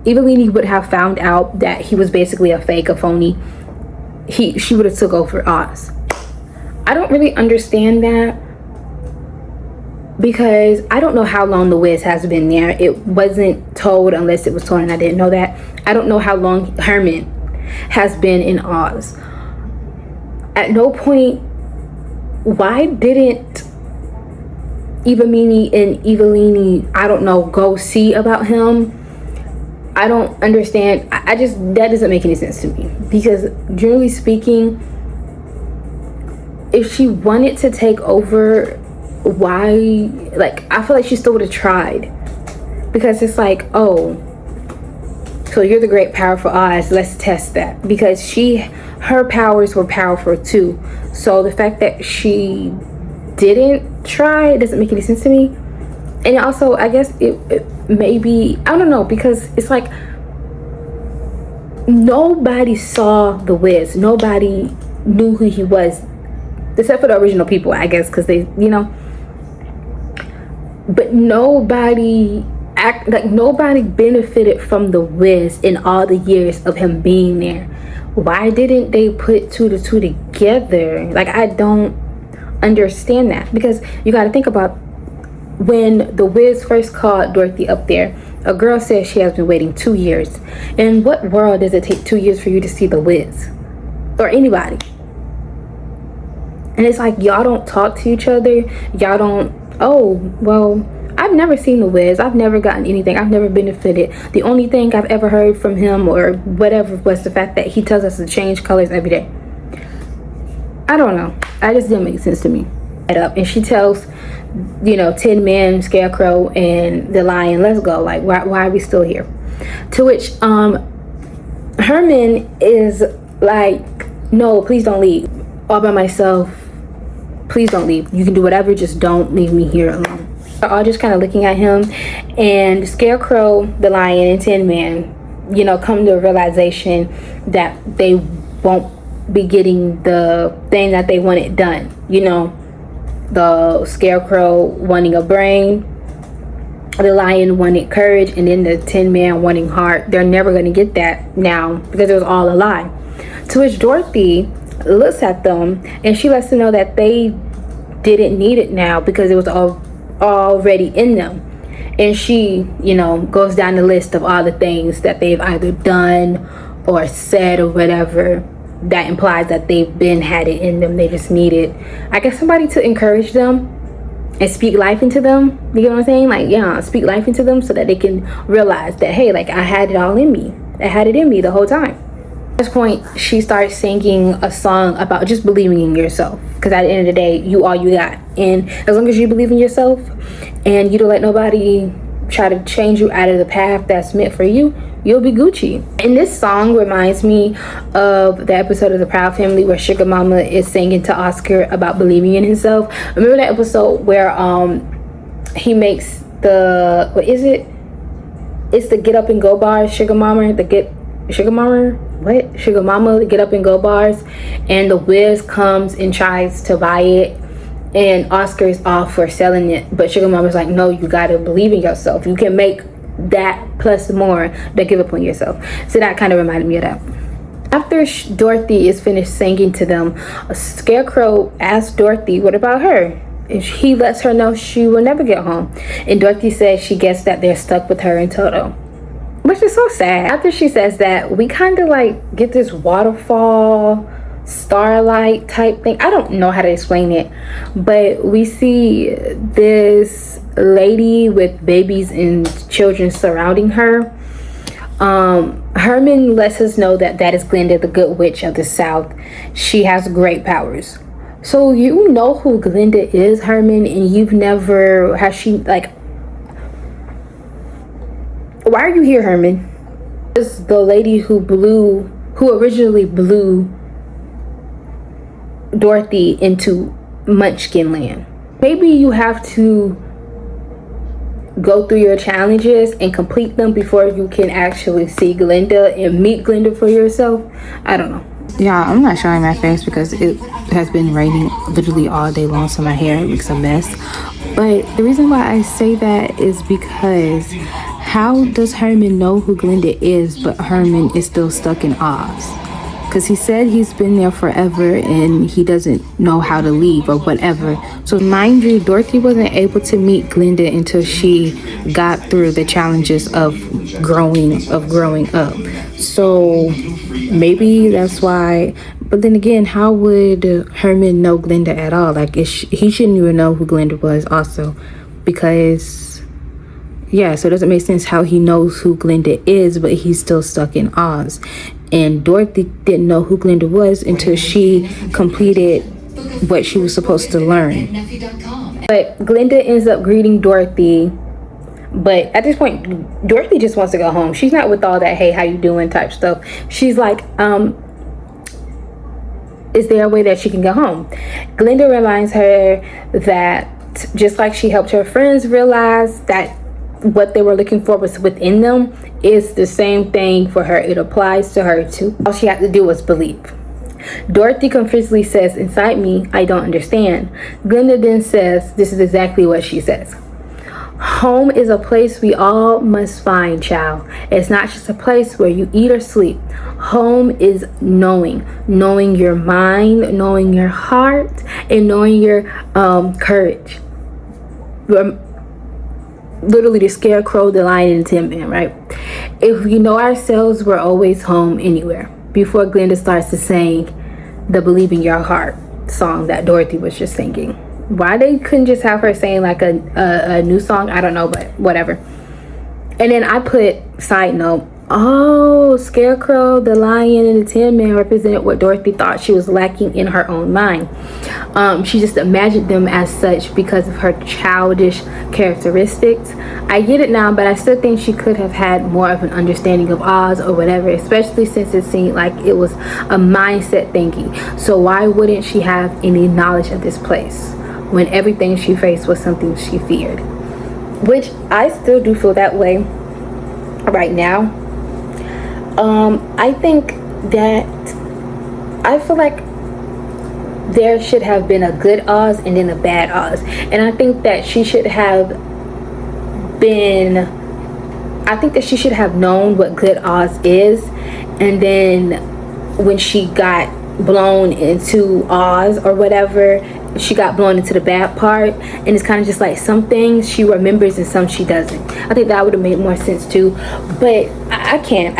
Evelini would have found out that he was basically a fake, a phony, she would have took over Oz. I don't really understand that, because I don't know how long the Wiz has been there. It wasn't told unless it was told, and I didn't know that. I don't know how long Herman has been in Oz. At no point why didn't Evamini and Evelini, I don't know, go see about him? I don't understand. I just, that doesn't make any sense to me. Because generally speaking, if she wanted to take over, why, like, I feel like she still would have tried. Because it's like, oh, so you're the great powerful Oz, let's test that. Because her powers were powerful too. So the fact that she didn't try, it doesn't make any sense to me. And also, I guess it maybe, I don't know, because it's like nobody saw the Wiz. Nobody knew who he was, except for the original people, I guess, because they, you know. But nobody nobody benefited from the Wiz in all the years of him being there. Why didn't they put 2 to 2 together? Like, I don't understand that. Because you got to think about when the Wiz first called Dorothy up there, a girl said she has been waiting 2 years. In what world does it take 2 years for you to see the Wiz? Or anybody? And it's like, y'all don't talk to each other. Y'all don't, oh, well, I've never seen the Wiz. I've never gotten anything. I've never benefited. The only thing I've ever heard from him or whatever was the fact that he tells us to change colors every day. I don't know. I just didn't make sense to me. And she tells, you know, Tin Man, Scarecrow, and the Lion, let's go. Like, why are we still here? To which Herman is like, no, please don't leave. All by myself. Please don't leave. You can do whatever, just don't leave me here alone. They're all just kind of looking at him, and Scarecrow, the Lion, and Tin Man, you know, come to a realization that they won't be getting the thing that they wanted done. You know, the Scarecrow wanting a brain, the Lion wanted courage, and then the Tin Man wanting heart. They're never going to get that now because it was all a lie. To which Dorothy looks at them and she lets them know that they didn't need it now because it was already in them. And she, you know, goes down the list of all the things that they've either done or said or whatever that implies that they've had it in them. They just needed, I guess, somebody to encourage them and speak life into them. You get what I'm saying? Like, yeah, speak life into them so that they can realize that, hey, like, I had it all in me. I had it in me the whole time. At this point, she starts singing a song about just believing in yourself, because at the end of the day, you all you got. And as long as you believe in yourself and you don't let nobody try to change you out of the path that's meant for you, you'll be Gucci. And this song reminds me of the episode of The Proud Family where Sugar Mama is singing to Oscar about believing in himself. Remember that episode where he makes the, what is it? It's the Get Up and Go bars, Sugar Mama, the Get Up and Go bars, and the Wiz comes and tries to buy it, and Oscar's off for selling it, but Sugar Mama's like, no, you gotta believe in yourself. You can make that plus more. Don't give up on yourself. So that kind of reminded me of that. After Dorothy is finished singing to them, Scarecrow asks Dorothy, what about her? And he lets her know she will never get home, and Dorothy says she gets that they're stuck with her in Toto, which is so sad. After she says that, we kind of like get this waterfall, starlight type thing. I don't know how to explain it, but we see this lady with babies and children surrounding her. Herman lets us know that that is Glinda, the Good Witch of the South. She has great powers. So you know who Glinda is, Herman, and you've never, has she, like, why are you here, Herman? It's the lady who originally blew Dorothy into Munchkin Land. Maybe you have to go through your challenges and complete them before you can actually see Glinda and meet Glinda for yourself. I don't know.
Yeah, I'm not showing my face because it has been raining literally all day long, so my hair looks a mess. But the reason why I say that is because how does Herman know who Glinda is, but Herman is still stuck in Oz? Because he said he's been there forever and he doesn't know how to leave or whatever. So mind you, Dorothy wasn't able to meet Glinda until she got through the challenges of growing up. So maybe that's why But then again, how would Herman know Glenda at all? Like, he shouldn't even know who Glenda was also. Because, yeah, so it doesn't make sense how he knows who Glenda is, but he's still stuck in Oz. And Dorothy didn't know who Glenda was until she completed what she was supposed to learn. But Glenda ends up greeting Dorothy. But at this point, Dorothy just wants to go home. She's not with all that, hey, how you doing type stuff. She's like, is there a way that she can go home? Glenda reminds her that just like she helped her friends realize that what they were looking for was within them, it's the same thing for her. It applies to her too. All she had to do was believe. Dorothy confusedly says, inside me, I don't understand. Glenda then says, this is exactly what she says. Home is a place we all must find, child. It's not just a place where you eat or sleep. Home is knowing your mind, knowing your heart, and knowing your courage. Literally the scarecrow, the lion, and the tin man, right? If we know ourselves, we're always home anywhere. Before Glenda starts to sing the Believe in Your Heart song that Dorothy was just singing. Why they couldn't just have her saying like a new song, I don't know, but whatever. And then I put, side note, oh, Scarecrow, the lion, and the tin man represented what Dorothy thought she was lacking in her own mind. She just imagined them as such because of her childish characteristics. I get it now, but I still think she could have had more of an understanding of Oz or whatever, especially since it seemed like it was a mindset thingy. So why wouldn't she have any knowledge of this place when everything she faced was something she feared? Which I still do feel that way right now. I think that I feel like there should have been a good Oz and then a bad Oz, and I think that she should have known what good Oz is, and then when she got blown into Oz or whatever, she got blown into the bad part, and it's kind of just like some things she remembers and some she doesn't. I think that would have made more sense too, but I can't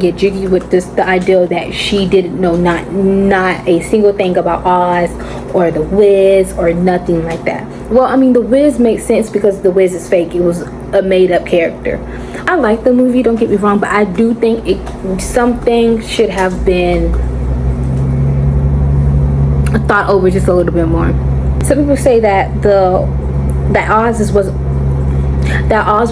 get jiggy with the idea that she didn't know not a single thing about Oz or the Wiz or nothing like that. Well, I mean, the Wiz makes sense because the Wiz is fake. It was a made-up character. I like the movie, don't get me wrong, but I do think something should have been thought over just a little bit more. Some people say that Oz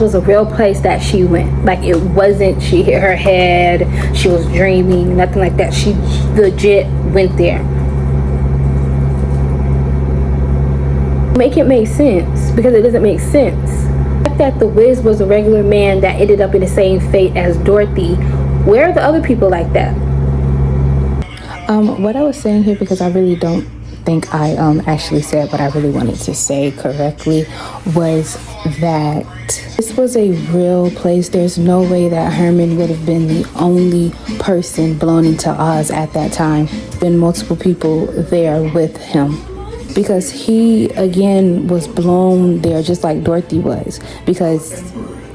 was a real place that she went. Like, it wasn't she hit her head, she was dreaming, nothing like that. She legit went there. Make it make sense, because it doesn't make sense. The fact that the Wiz was a regular man that ended up in the same fate as Dorothy, where are the other people like that? What I was saying here, because I really don't think I actually said what I really wanted to say correctly, was that this was a real place. There's no way that Herman would have been the only person blown into Oz at that time. Been multiple people there with him, because he again was blown there just like Dorothy was, because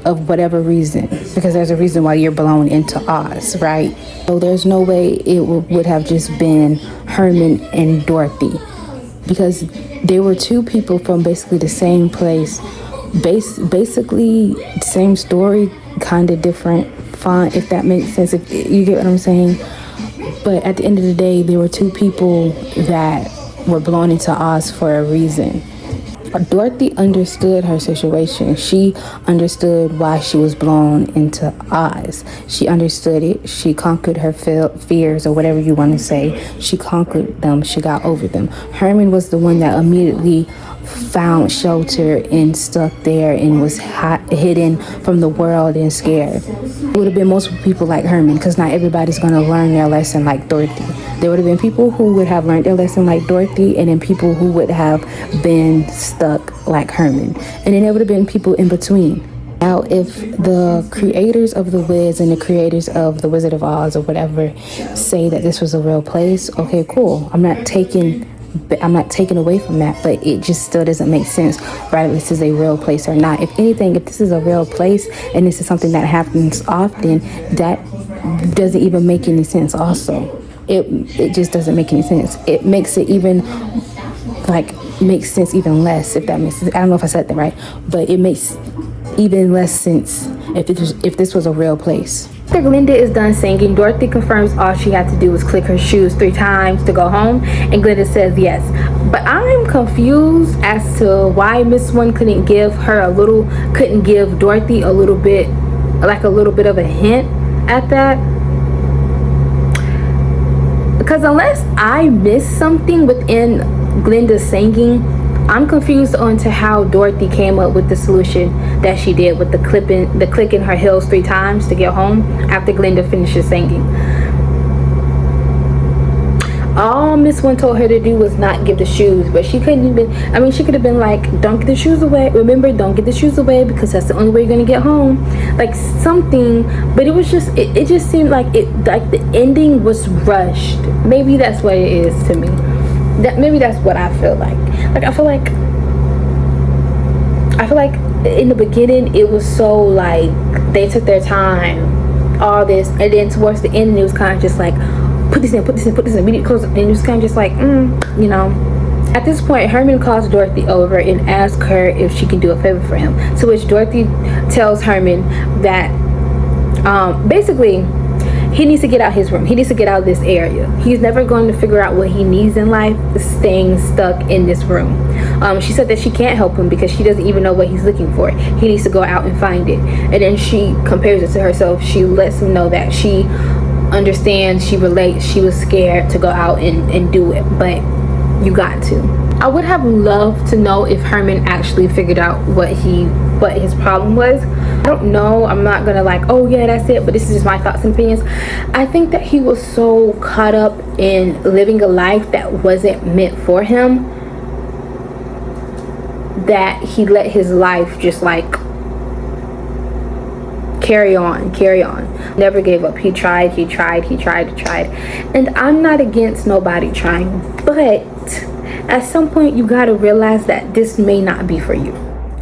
of whatever reason, because there's a reason why you're blown into Oz, right? So there's no way it would have just been Herman and Dorothy, because they were two people from basically the same place, basically same story, kind of different font, if that makes sense, if you get what I'm saying. But at the end of the day, there were two people that were blown into Oz for a reason. Dorothy understood her situation. She understood why she was blown into Oz. She understood it. She conquered her fears, or whatever you want to say. She conquered them. She got over them. Herman was the one that immediately found shelter and stuck there and was hidden from the world and scared. It would have been multiple people like Herman, because not everybody's going to learn their lesson like Dorothy. There would have been people who would have learned their lesson like Dorothy, and then people who would have been stuck like Herman. And then there would have been people in between. Now, if the creators of The Wiz and the creators of The Wizard of Oz or whatever say that this was a real place, okay, cool. I'm not taking away from that, but it just still doesn't make sense whether this is a real place or not. If anything, if this is a real place and this is something that happens often, that doesn't even make any sense also. it just doesn't make any sense. It makes it even makes sense even less, if that makes sense. I don't know if I said that right, but it makes even less sense if this was a real place.
After Glenda is done singing, Dorothy confirms all she had to do was click her shoes 3 times to go home, and Glenda says yes. But I'm confused as to why Miss One couldn't give Dorothy a little bit of a hint at that. Because unless I missed something within Glenda's singing, I'm confused on to how Dorothy came up with the solution that she did with the clicking her heels 3 times to get home after Glenda finishes singing. All Miss One told her to do was not give the shoes, but she couldn't even, she could have been like, don't get the shoes away. Remember, don't get the shoes away because that's the only way you're going to get home. Like something, but it was just, it just seemed like the ending was rushed. Maybe that's what it is to me. Maybe that's what I feel like. I feel like in the beginning it was so like they took their time, all this, and then towards the end it was kind of just like put this in, we need to close it, and it was kind of just like At this point, Herman calls Dorothy over and asks her if she can do a favor for him, to which Dorothy tells Herman that basically he needs to get out his room. He needs to get out of this area. He's never going to figure out what he needs in life staying stuck in this room. She said that she can't help him because she doesn't even know what he's looking for. He needs to go out and find it. And then she compares it to herself. She lets him know that she understands, she relates, she was scared to go out and do it. But you got to. I would have loved to know if Herman actually figured out what his problem was. I don't know. I'm not gonna like, oh yeah, that's it, but this is just my thoughts and opinions. I think that he was so caught up in living a life that wasn't meant for him that he let his life just like carry on. Never gave up. He tried. And I'm not against nobody trying, but at some point you gotta realize that this may not be for you.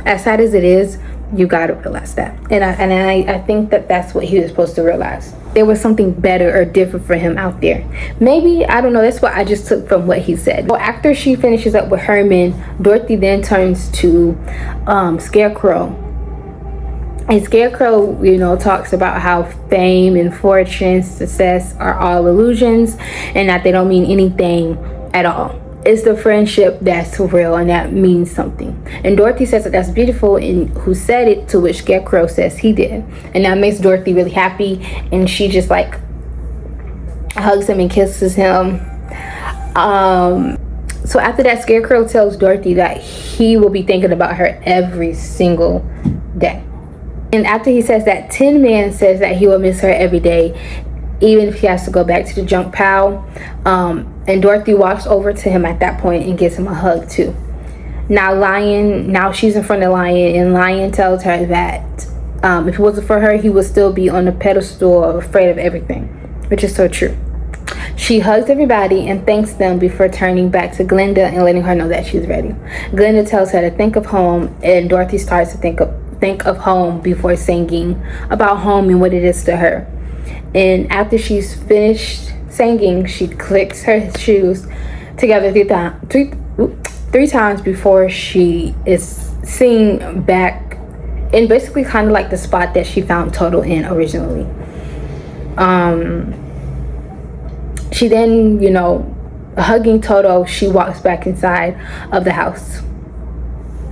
As sad as it is, you gotta realize that. And I think that that's what he was supposed to realize. There was something better or different for him out there. Maybe, I don't know, that's what I just took from what he said. So after she finishes up with Herman, Dorothy then turns to Scarecrow. And Scarecrow, talks about how fame and fortune, success are all illusions and that they don't mean anything at all. It's the friendship that's real and that means something. And Dorothy says that that's beautiful, and who said it, to which Scarecrow says he did. And that makes Dorothy really happy, and she just like hugs him and kisses him. So after that, Scarecrow tells Dorothy that he will be thinking about her every single day. And after he says that, Tin Man says that he will miss her every day, even if he has to go back to the junk pile. And Dorothy walks over to him at that point and gives him a hug too. Now she's in front of Lion, and Lion tells her that if it wasn't for her, he would still be on the pedestal of afraid of everything, which is so true. She hugs everybody and thanks them before turning back to Glenda and letting her know that she's ready. Glenda tells her to think of home, and Dorothy starts to think of home before singing about home and what it is to her. And after she's finished singing, she clicks her shoes together three times before she is seen back in basically kind of like the spot that she found Toto in originally. She then, hugging Toto, she walks back inside of the house.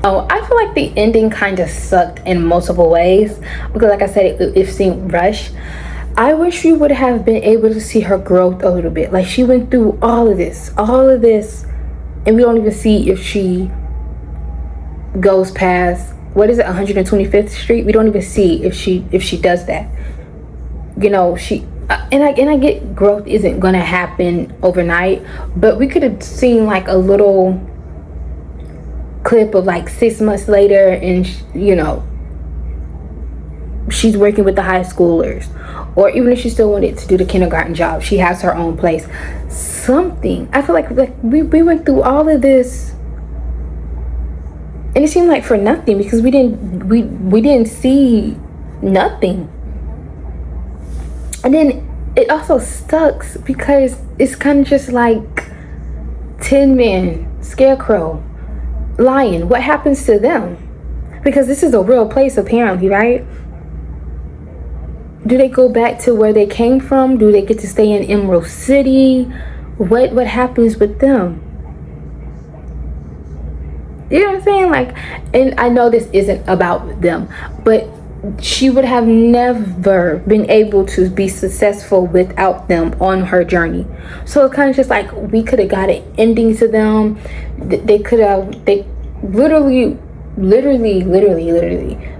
Oh, I feel like the ending kind of sucked in multiple ways because, like I said, it seemed rushed. I wish we would have been able to see her growth a little bit. Like, she went through all of this, and we don't even see if she goes past, 125th Street? We don't even see if she does that. And I get growth isn't gonna happen overnight, but we could have seen like a little clip of like 6 months later, and she's working with the high schoolers, or even if she still wanted to do the kindergarten job, she has her own place. Something. I feel like we went through all of this, and it seemed like for nothing because we didn't see nothing. And then it also sucks because it's kind of just like Tin Man, Scarecrow, Lion. What happens to them? Because this is a real place apparently, right? Do they go back to where they came from? Do they get to stay in Emerald City? What happens with them? You know what I'm saying? Like, and I know this isn't about them, but she would have never been able to be successful without them on her journey. So it's kind of just like we could have got an ending to them. They literally,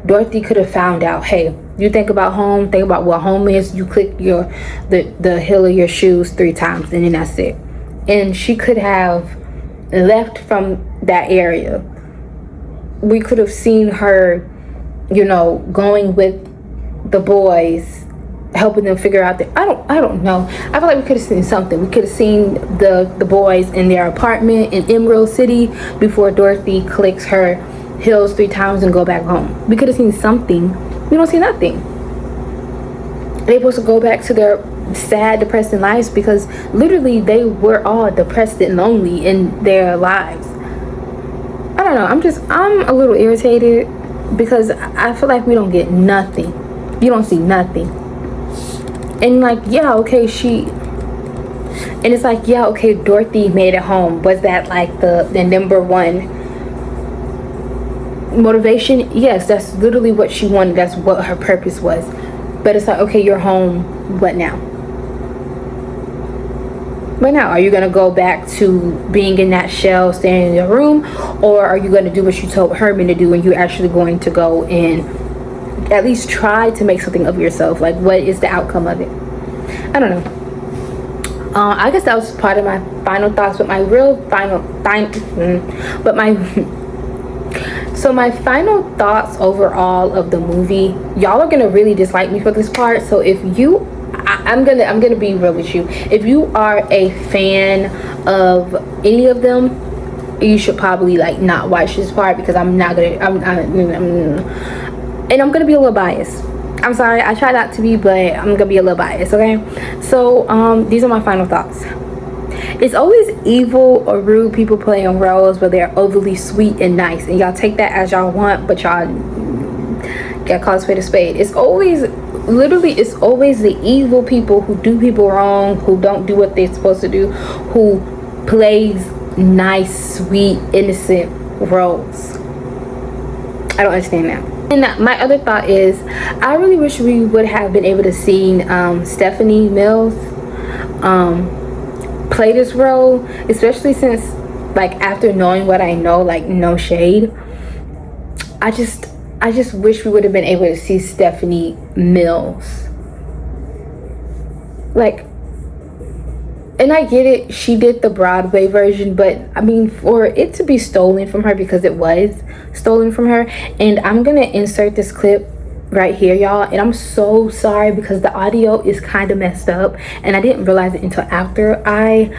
Dorothy could have found out, hey, you think about home, think about what home is, you click the heel of your shoes 3 times, and then that's it. And she could have left from that area. We could have seen her, you know, going with the boys, helping them figure out I don't know. I feel like we could have seen something. We could have seen the boys in their apartment in Emerald City before Dorothy clicks her heels 3 times and go back home. We could have seen something. We don't see nothing. They're supposed to go back to their sad, depressing lives because literally they were all depressed and lonely in their lives. I don't know. I'm a little irritated because I feel like we don't get nothing. You don't see nothing. And like, yeah, okay, and it's like, yeah, okay, Dorothy made it home. Was that like the number one motivation? Yes, that's literally what she wanted. That's what her purpose was. But it's like, okay, you're home. What now? What now? Are you going to go back to being in that shell, staying in your room? Or are you going to do what you told Herman to do and you're actually going to go and at least try to make something of yourself? Like, what is the outcome of it? I don't know. I guess that was part of my final thoughts, but my so my final thoughts overall of the movie, y'all are gonna really dislike me for this part. So if you, I'm gonna be real with you. If you are a fan of any of them, you should probably like not watch this part because I'm gonna be a little biased. I'm sorry, I try not to be, but I'm gonna be a little biased, okay? So these are my final thoughts. It's always evil or rude people playing roles where they're overly sweet and nice, and y'all take that as y'all want, but y'all got cause for the spade. It's always the evil people who do people wrong, who don't do what they're supposed to do, who plays nice, sweet, innocent roles. I don't understand that. And my other thought is, I really wish we would have been able to see Stephanie Mills play this role, especially since, like, after knowing what I know, like, no shade, I just wish we would have been able to see Stephanie Mills. Like, and I get it, she did the Broadway version, but I mean, for it to be stolen from her, because it was stolen from her. And I'm gonna insert this clip right here, y'all, and I'm so sorry because the audio is kind of messed up and I didn't realize it until after I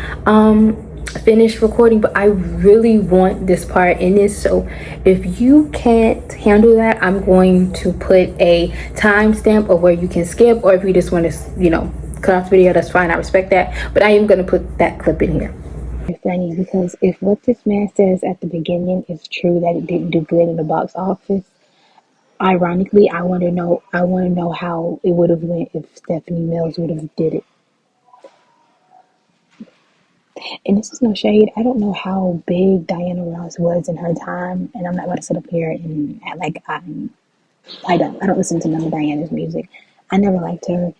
finished recording, but I really want this part in this. So if you can't handle that, I'm going to put a timestamp of where you can skip, or if you just want to, you know, cut off the video, that's fine, I respect that, but I am going to put that clip in here. It's funny because if what this man says at the beginning is true, that it didn't do good in the box office, ironically, I want to know how it would have went if Stephanie Mills would have did it. And this is no shade. I don't know how big Diana Ross was in her time, and I'm not going to sit up here and act like I don't listen to none of Diana's music. I never liked her.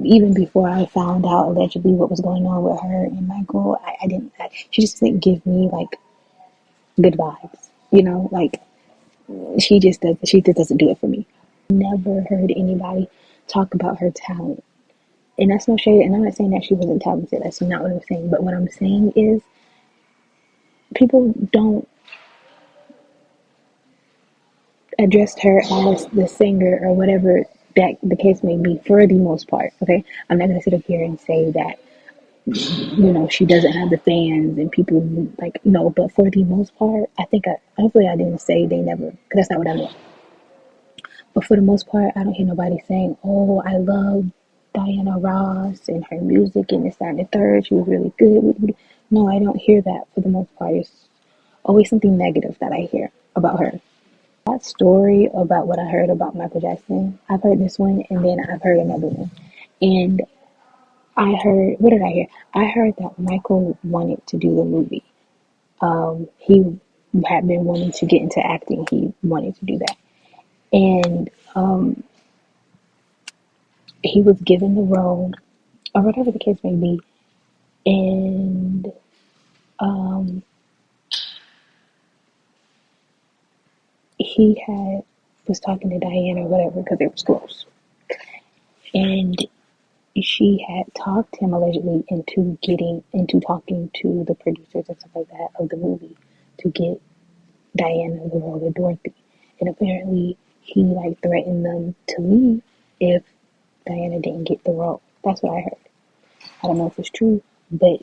Even before I found out allegedly what was going on with her and Michael, she just didn't give me like good vibes, you know, like she just doesn't do it for me. Never heard anybody talk about her talent. And that's no shade, and I'm not saying that she wasn't talented. That's not what I'm saying. But what I'm saying is people don't address her as the singer or whatever that the case may be, for the most part, okay? I'm not going to sit up here and say that, you know, she doesn't have the fans and people, like, no, but for the most part, hopefully I didn't say they never, because that's not what I meant. But for the most part, I don't hear nobody saying, oh, I love Diana Ross and her music and this, that, and the third. She was really good. No, I don't hear that for the most part. It's always something negative that I hear about her. That story about what I heard about Michael Jackson, I've heard this one and then I've heard another one. And I heard, what did I hear? I heard that Michael wanted to do the movie. He had been wanting to get into acting. He wanted to do that. And he was given the role, or whatever the case may be. And he was talking to Diana or whatever because it was close. And she had talked him allegedly into talking to the producers and stuff like that of the movie to get Diana the role of Dorothy. And apparently he like threatened them to leave if Diana didn't get the role. That's what I heard. I don't know if it's true, but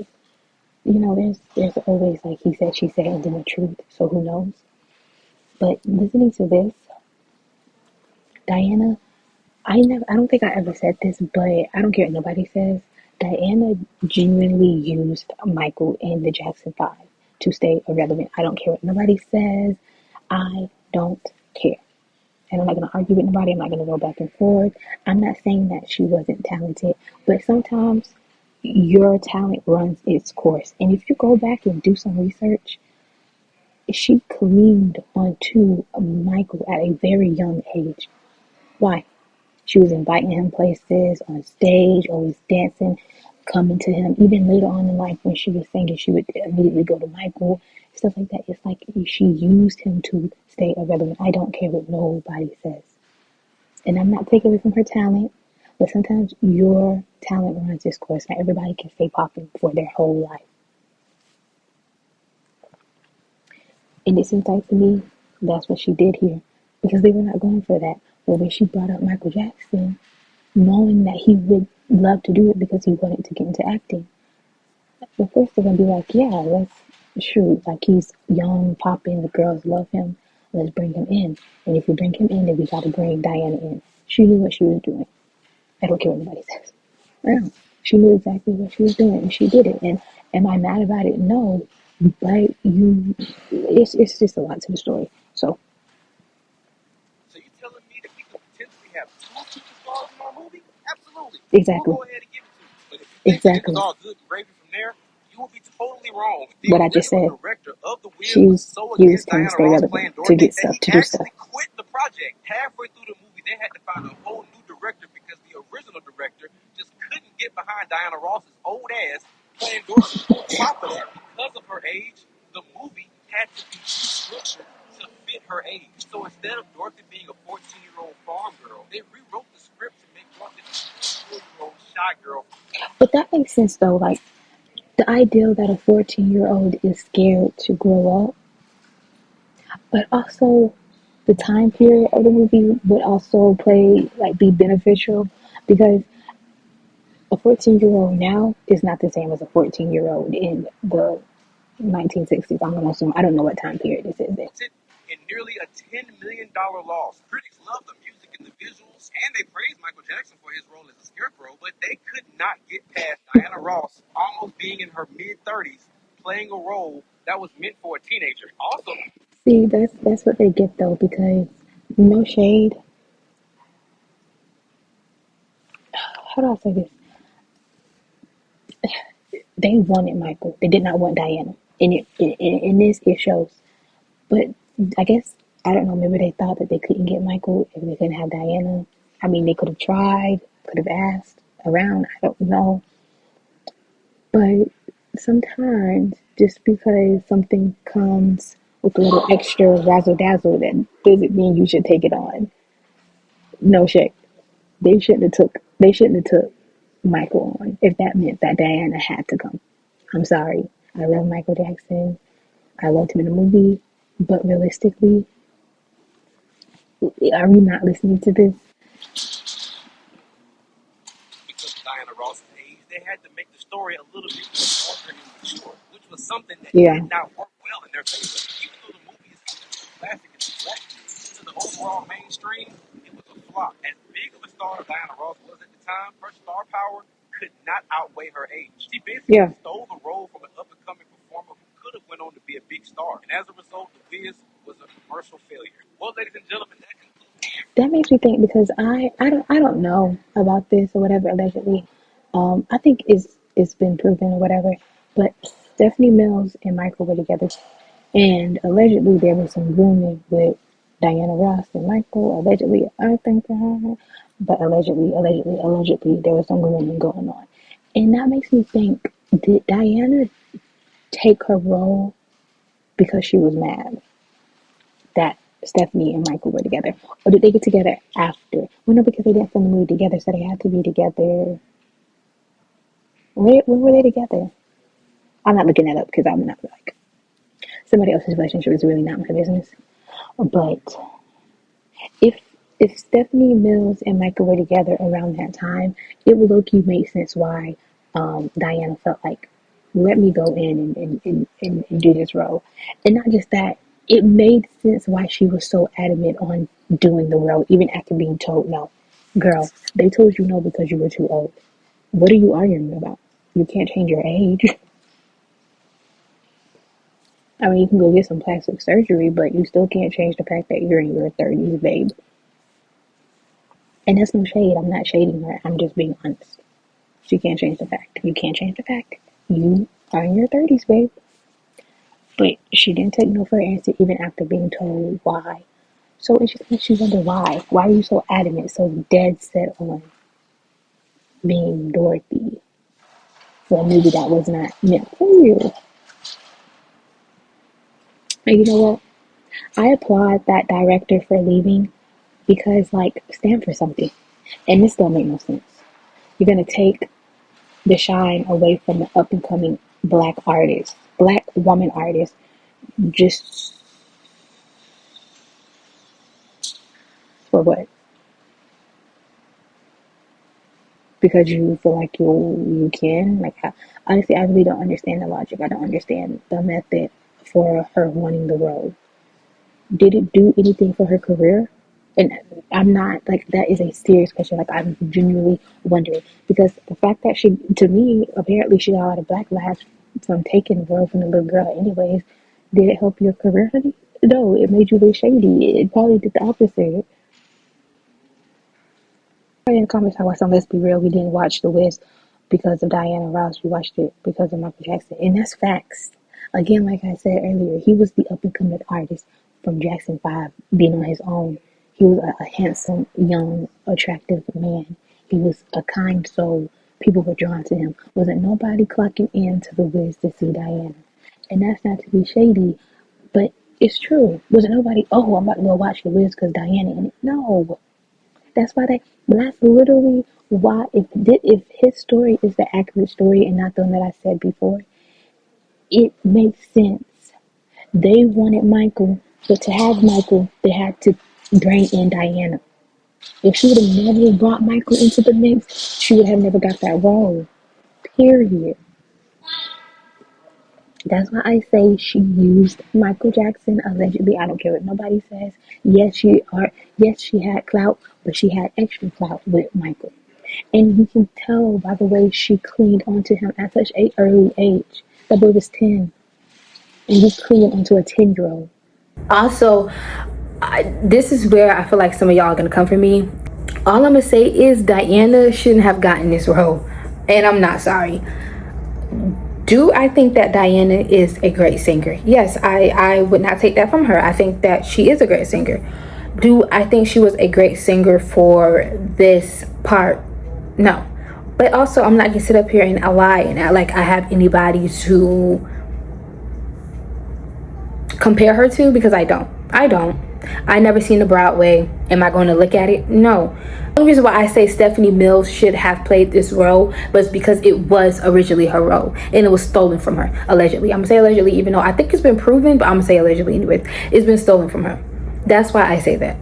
there's always like he said, she said, and then the truth. So who knows? But listening to this, Diana, I don't think I ever said this, but I don't care what nobody says. Diana genuinely used Michael and the Jackson 5 to stay irrelevant. I don't care what nobody says. I don't care. And I'm not going to argue with nobody. I'm not going to go back and forth. I'm not saying that she wasn't talented, but sometimes your talent runs its course. And if you go back and do some research, she cleaned onto Michael at a very young age. Why? She was inviting him places on stage, always dancing, coming to him. Even later on in life, when she was singing, she would immediately go to Michael, stuff like that. It's like she used him to stay irrelevant. I don't care what nobody says. And I'm not taking away from her talent, but sometimes your talent runs its course. Not everybody can stay popping for their whole life. And it seems like to me, that's what she did here. Because they were not going for that. But when she brought up Michael Jackson, knowing that he would love to do it because he wanted to get into acting, of course they're going to be like, yeah, let's shoot. Like, he's young, popping, the girls love him. Let's bring him in. And if we bring him in, then we got to bring Diana in. She knew what she was doing. I don't care what anybody says. Yeah. She knew exactly what she was doing, and she did it. And am I mad about it? No. But it's just a lot to the story. So
you telling me that we could potentially have two superstars in our movie? Absolutely.
exactly.
We'll go ahead and give it to you. But if you think that it
Exactly.
was all good and gravy from there, you will be totally wrong. The
What I just said.
original director of The Wiz was
She's
so
used
against
him to
Diana
stay
Ross
relevant,
playing
to
Dorothy
get
that
stuff,
he
to do stuff.
actually quit the project. Halfway through the movie, they had to find a whole new director because the original director just couldn't get behind Diana Ross's old ass playing Dorothy. On top of that, because of her age, the movie had to be restructured to fit her age. So instead of Dorothy being a 14-year-old farm girl, they rewrote the script to make Dorothy a 4-year-old shy girl.
But that makes sense though. Like, the idea that a 14-year-old is scared to grow up, but also the time period of the movie would also be beneficial, because a 14-year-old now is not the same as a 14-year-old in the 1960s. I'm gonna assume, I don't know what time period this is in.
In nearly a $10 million loss. Critics love the music and the visuals, and they praise Michael Jackson for his role as a scarecrow, but they could not get past Diana Ross almost being in her mid-30s, playing a role that was meant for a teenager. Also,
See, that's what they get though, because no shade. How do I say this? They wanted Michael. They did not want Diana. And in this, it shows. But I guess, I don't know, maybe they thought that they couldn't get Michael if they couldn't have Diana. I mean, they could have tried, could have asked around. I don't know. But sometimes, just because something comes with a little extra razzle dazzle, that doesn't mean you should take it on. No shade. They shouldn't have took Michael on if that meant that Diana had to come. I'm sorry. I love Michael Jackson. I loved him in the movie, but realistically, are we not listening to this?
because of Diana Ross's age, they had to make the story a little bit more darker and mature, which was something that did not work well in their favor. Even though the movie is considered a classic and successful to the overall mainstream, it was a flop. As big of a star as Diana Ross was at the time, her star power could not outweigh her age. She basically
Yeah.
stole the role from an up-and-coming performer who could have went on to be a big star. And as a result, The Wiz was a commercial failure. Well, ladies and gentlemen, that concludes.
That makes me think because I don't know about this or whatever allegedly. I think it's been proven or whatever. But Stephanie Mills and Michael were together, and allegedly there was some grooming with Diana Ross and Michael. Allegedly, I think, but allegedly there was some grooming going on, and that makes me think: did Diana take her role because she was mad that Stephanie and Michael were together? Or did they get together after? Well, no, because they didn't film the movie together, so they had to be together. When were they together? I'm not looking that up because I'm not like somebody else's relationship is really not my business. But if if Stephanie Mills and Michael were together around that time, it would low-key make sense why Diana felt like, let me go in and do this role. And not just that, it made sense why she was so adamant on doing the role, even after being told no. Girl, they told you no because you were too old. What are you arguing about? You can't change your age. I mean, you can go get some plastic surgery, but you still can't change the fact that you're in your 30s, babe. And that's no shade. I'm not shading her. I'm just being honest. She can't change the fact. You can't change the fact. You are in your 30s, babe. But she didn't take no for an answer even after being told why. So it just makes you wonder why. Why are you so adamant, so dead set on being Dorothy for a movie that was not meant for you? And you know what? I applaud that director for leaving because, like, stand for something. And this don't make no sense. You're going to take the shine away from the up and coming black artist, black woman artist, just for what? Because you feel like you can? Like, honestly, I really don't understand the logic. I don't understand the method for her wanting the role. Did it do anything for her career? And I'm not, like, that is a serious question. Like, I'm genuinely wondering. Because the fact that she, to me, apparently she got a lot of backlash from taking the role from the little girl anyways. Did it help your career, honey? No, it made you look shady. It probably did the opposite. In the comments, let's be real, we didn't watch The Wiz because of Diana Ross. We watched it because of Michael Jackson. And that's facts. Again, like I said earlier, he was the up-and-coming artist from Jackson 5, being on his own. He was a handsome, young, attractive man. He was a kind soul. People were drawn to him. Wasn't nobody clocking in to The Wiz to see Diana. And that's not to be shady, but it's true. Wasn't nobody, oh, I'm about to go watch The Wiz because Diana in it. No. That's literally why, if his story is the accurate story and not the one that I said before, it makes sense. They wanted Michael, but to have Michael, they had to bring in Diana. If she would have never brought Michael into the mix, she would have never got that role. Period. That's why I say she used Michael Jackson allegedly. I don't care what nobody says. Yes, she had clout, but she had extra clout with Michael. And you can tell by the way she cleaned onto him at such an early age. That boy was 10. And he's clinging onto a 10-year-old.
Also, this is where I feel like some of y'all are gonna come for me. All I'm gonna say is Diana shouldn't have gotten this role, and I'm not sorry. Do I think that Diana is a great singer? Yes, I would not take that from her. I think that she is a great singer. Do I think she was a great singer for this part? No. But also, I'm not gonna sit up here and lie and act like I have anybody to compare her to, because I don't. I never seen the Broadway. Am I going to look at it? No. The only reason why I say Stephanie Mills should have played this role was because it was originally her role and it was stolen from her, allegedly. I'm gonna say allegedly, even though I think it's been proven, but I'm gonna say allegedly anyway. It's been stolen from her. That's why I say that.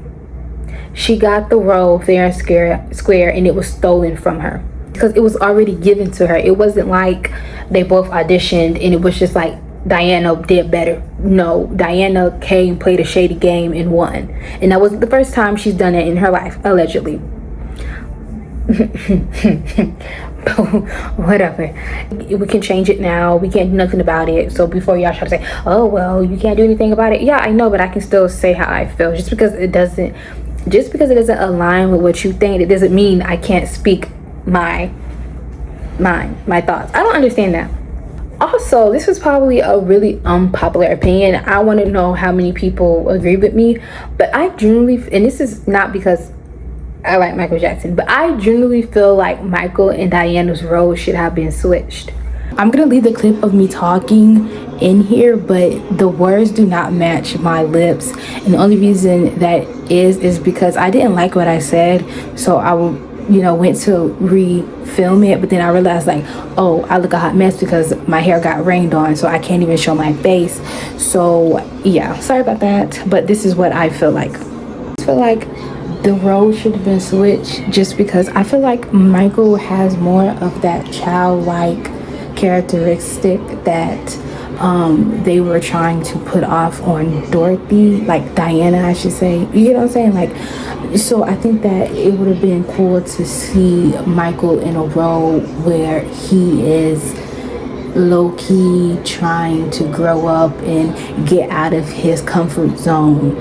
She got the role fair and square, and it was stolen from her because it was already given to her. It wasn't like they both auditioned and it was just like Diana did better. No, Diana came, played a shady game, and won. And that wasn't the first time she's done it in her life, allegedly.
Whatever. We can change it now. We can't do nothing about it. So before y'all try to say, oh well, you can't do anything about it. Yeah, I know, but I can still say how I feel. Just because it doesn't align with what you think, it doesn't mean I can't speak my thoughts. I don't understand that. Also, this was probably a really unpopular opinion. I want to know how many people agree with me, but I genuinely, and this is not because I like Michael Jackson, but I genuinely feel like Michael and Diana's roles should have been switched. I'm gonna leave the clip of me talking in here, but the words do not match my lips, and the only reason that is because I didn't like what I said, so I went to re-film it, but then I realized like, oh, I look a hot mess because my hair got rained on, so I can't even show my face. So yeah, sorry about that, but this is what I feel like. I feel like the role should have been switched, just because I feel like Michael has more of that childlike characteristic that they were trying to put off on Dorothy, like Diana, I should say. You get what I'm saying? Like, so I think that it would have been cool to see Michael in a role where he is low-key trying to grow up and get out of his comfort zone.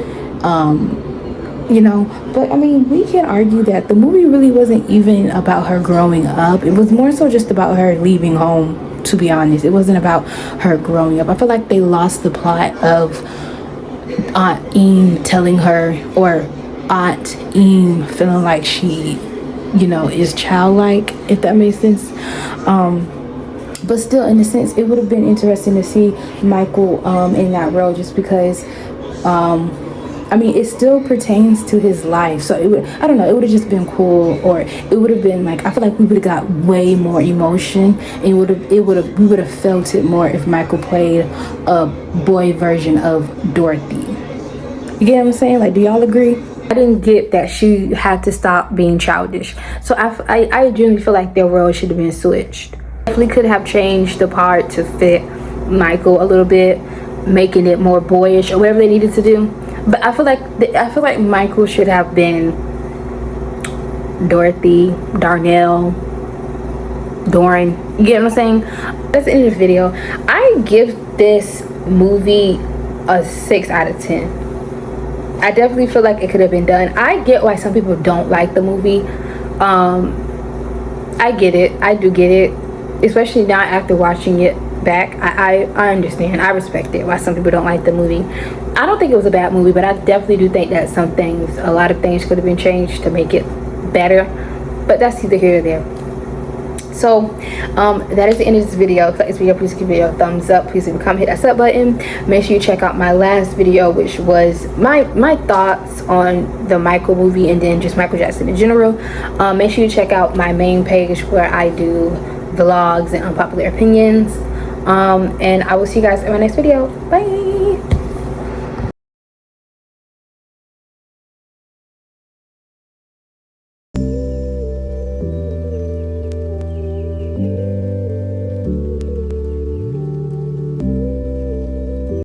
But I mean, we can argue that the movie really wasn't even about her growing up. It was more so just about her leaving home, to be honest. It wasn't about her growing up. I feel like they lost the plot of Aunt Eam telling her, or Aunt Eam feeling like she, is childlike, if that makes sense. But still, in a sense, it would have been interesting to see Michael in that role, just because it still pertains to his life. So it would have just been cool, or it would have been like, I feel like we would have got way more emotion, and we would have felt it more if Michael played a boy version of Dorothy. You get what I'm saying? Like, do y'all agree? I didn't get that she had to stop being childish. So I genuinely feel like their role should have been switched. Definitely could have changed the part to fit Michael a little bit, making it more boyish or whatever they needed to do. But I feel like Michael should have been Dorothy, Darnell, Doran. You get what I'm saying? That's the end of this video. I give this movie a 6 out of 10. I definitely feel like it could have been done. I get why some people don't like the movie. I get it. I do get it. Especially now after watching it back. I understand. I respect it why some people don't like the movie. I don't think it was a bad movie, but I definitely do think that a lot of things could have been changed to make it better. But that's either here or there. So that is the end of this video. If you like this video, please give it a thumbs up. Please leave a comment, hit that sub button. Make sure you check out my last video, which was my thoughts on the Michael movie and then just Michael Jackson in general. Make sure you check out my main page where I do vlogs and unpopular opinions. And I will see you guys in my next video. Bye.